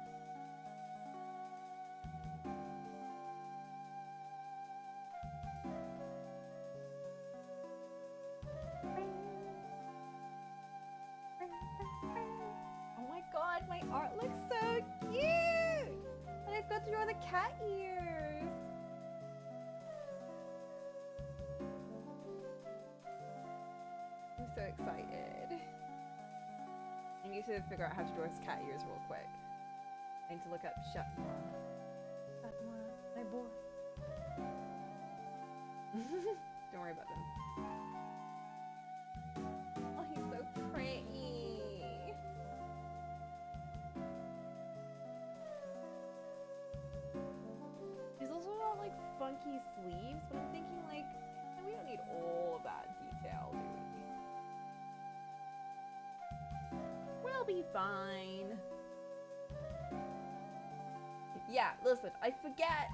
Oh my god, my art looks so cute! And I've got to draw the cat ears! I'm so excited. I need to figure out how to draw his cat ears real quick. I need to look up Shatma. Shatma, my boy. Don't worry about them. Oh, he's so pretty. He's also got like funky sleeves, but I'm thinking like, we don't need all of that detail, do we? We'll be fine. Yeah, listen, I forget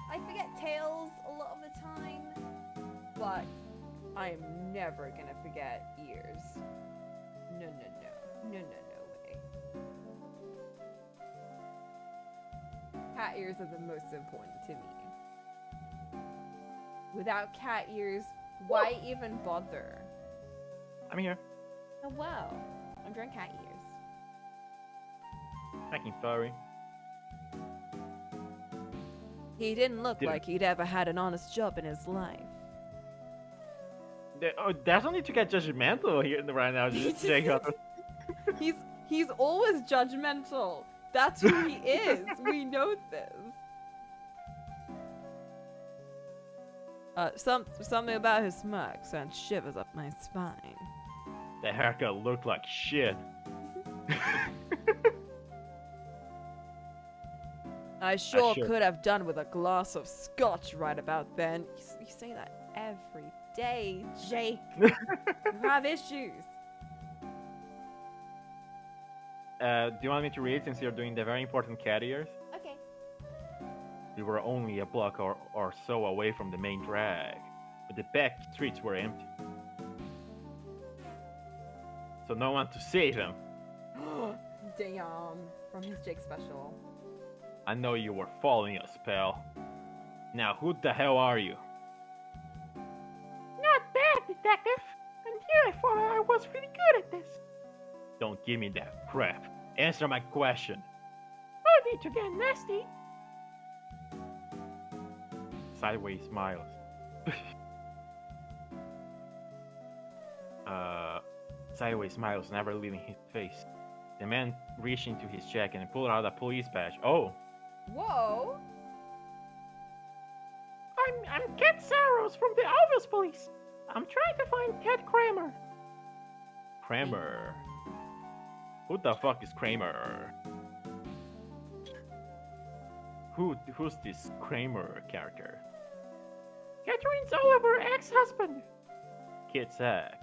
tails a lot of the time, but I am never gonna forget ears. No way. cat ears are the most important to me. Without cat ears, why even bother? I'm here. Oh wow, I'm drawing cat ears. Fucking furry. He didn't look Dude. like he'd ever had an honest job in his life. There's no need to get judgmental here right now, Jacob. He's always judgmental. That's who he is. We know this. Something about his smirk sent shivers up my spine. The haircut looked like shit. I sure should. could have done with a glass of scotch right about then. You say that every day, Jake. You have issues. Do you want me to read since you're doing the very important cat ears? Okay. We were only a block or so away from the main drag, but the back streets were empty. So no one to save him. Damn. From his Jake special. I know you were following us, pal. Now who the hell are you? Not bad, detective. And here I thought I was really good at this. Don't give me that crap. Answer my question. No need to get nasty. Sideways smiles. Sideways smiles, never leaving his face. The man reached into his jacket and pulled out a police badge. Oh! Whoa. I'm Cat Saros from the Obvious Police. I'm trying to find Ted Kramer. Kramer. Who the fuck is Kramer? Who's this Kramer character? Catherine's Oliver ex-husband. Kid Zack,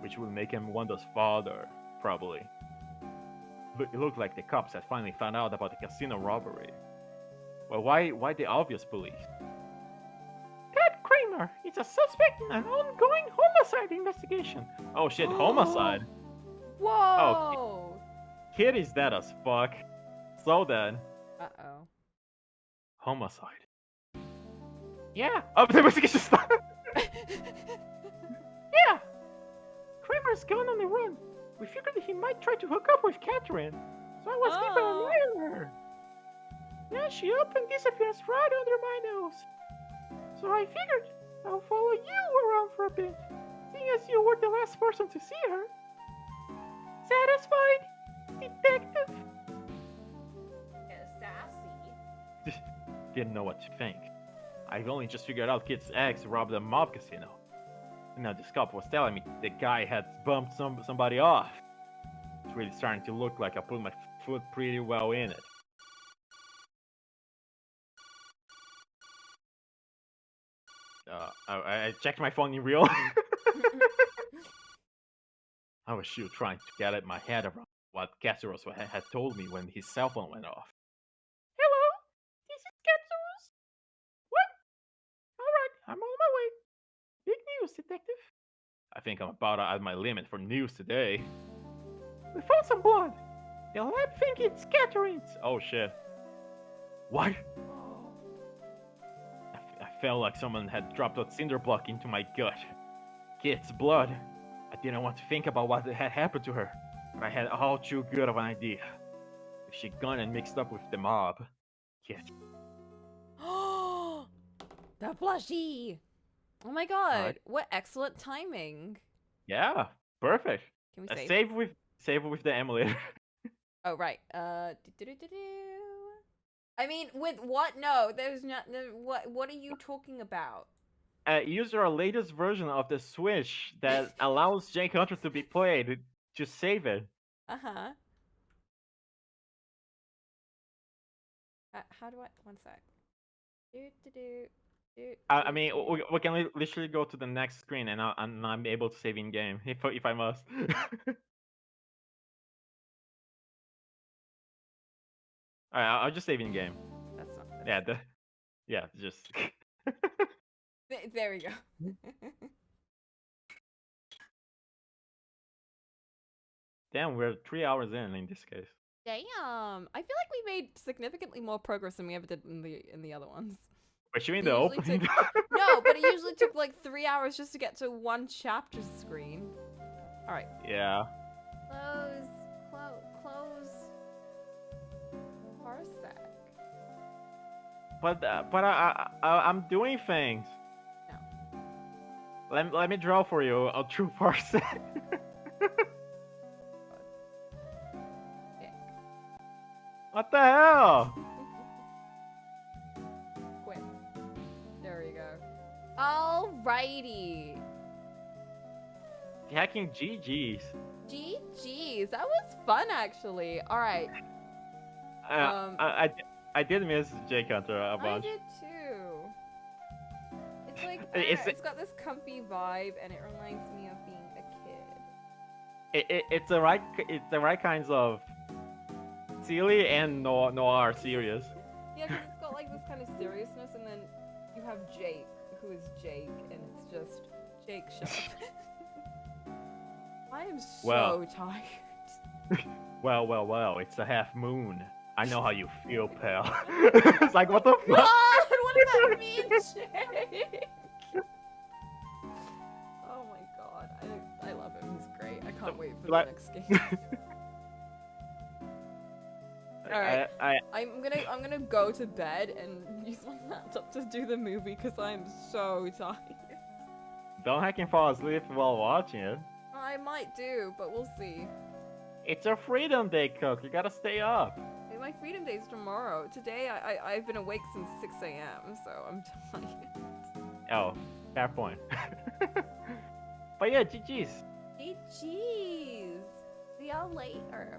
which will make him Wanda's father, probably. It looked like the cops had finally found out about the casino robbery. Well, why the obvious police? Ted Kramer is a suspect in an ongoing homicide investigation. Oh shit, homicide. Whoa. Kid is dead as fuck. So then, Uh-oh. homicide. Yeah, Oh, the investigation started. yeah. Kramer's gone on the run. We figured that he might try to hook up with Catherine, so I was keeping an eye on her. Yeah, she up and disappears right under my nose. So I figured I'll follow you around for a bit, seeing as you were the last person to see her. Satisfied, detective? Sassy. Didn't know what to think. I've only just figured out Kid's ex robbed a mob casino. And now this cop was telling me the guy had bumped somebody off. It's really starting to look like I put my foot pretty well in it. I checked my phone in real. I was still trying to get my head around what Casseros had told me when his cell phone went off. Hello, this is Catsaros. What? Alright, I'm on my way. Big news, detective. I think I'm about at my limit for news today. We found some blood. The lab think it's Catherine's. Oh shit. What? I felt like someone had dropped a cinder block into my gut. Kid's blood. I didn't want to think about what had happened to her, but I had all too good of an idea. If she'd gone and mixed up with the mob, Kid. The plushie. Oh my god, Alright. what excellent timing. Yeah, perfect. Can we save? Save with the emulator. Oh right. I mean, with what? No, there's not. No, what are you talking about? Use our latest version of the Switch that allows Jake Hunter to be played to save it. Uh-huh. How do I? One sec. I mean, we can literally go to the next screen, and I'm able to save in game if I must. Alright, I'll just save in game. That's not. Yeah, just. There we go. Damn, we're 3 hours in this case. Damn. I feel like we made significantly more progress than we ever did in the other ones. Was you in It the usually opening? No, but it usually took like 3 hours just to get to one chapter screen. All right. Yeah. Close. Parsec. But I'm doing things. No. Let me draw for you a true parsec. Pick. What the hell? Quit. There we go. Alrighty. Hacking GG's. GG's. That was fun, actually. All right. I did miss Jake Hunter a I bunch. did too. It's like It's- it's got this comfy vibe, and it reminds me of being a kid. It's the right kinds of silly and noir serious. Yeah, because it's got like this kind of seriousness, and then you have Jake, who is Jake, and it's just Jake Sharp. I am so Well. tired. Well, it's a half moon. I know how you feel, pal. It's like, what the fuck? God, what does that mean, Jake? Oh my god, I love him. He's great. I can't wait for the Like- next game. Alright. I I'm gonna go to bed and use my laptop to do the movie because I'm so tired. don't hack and fall asleep while watching it. I might do, but we'll see. It's a freedom day, Cook. You gotta stay up. Hey, my freedom day's tomorrow. Today I've been awake since 6 a.m. so I'm tired. Oh, fair point. But yeah, GG's. GG's. See y'all later.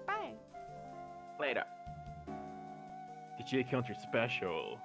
Bye. Later. The Jake Hunter special.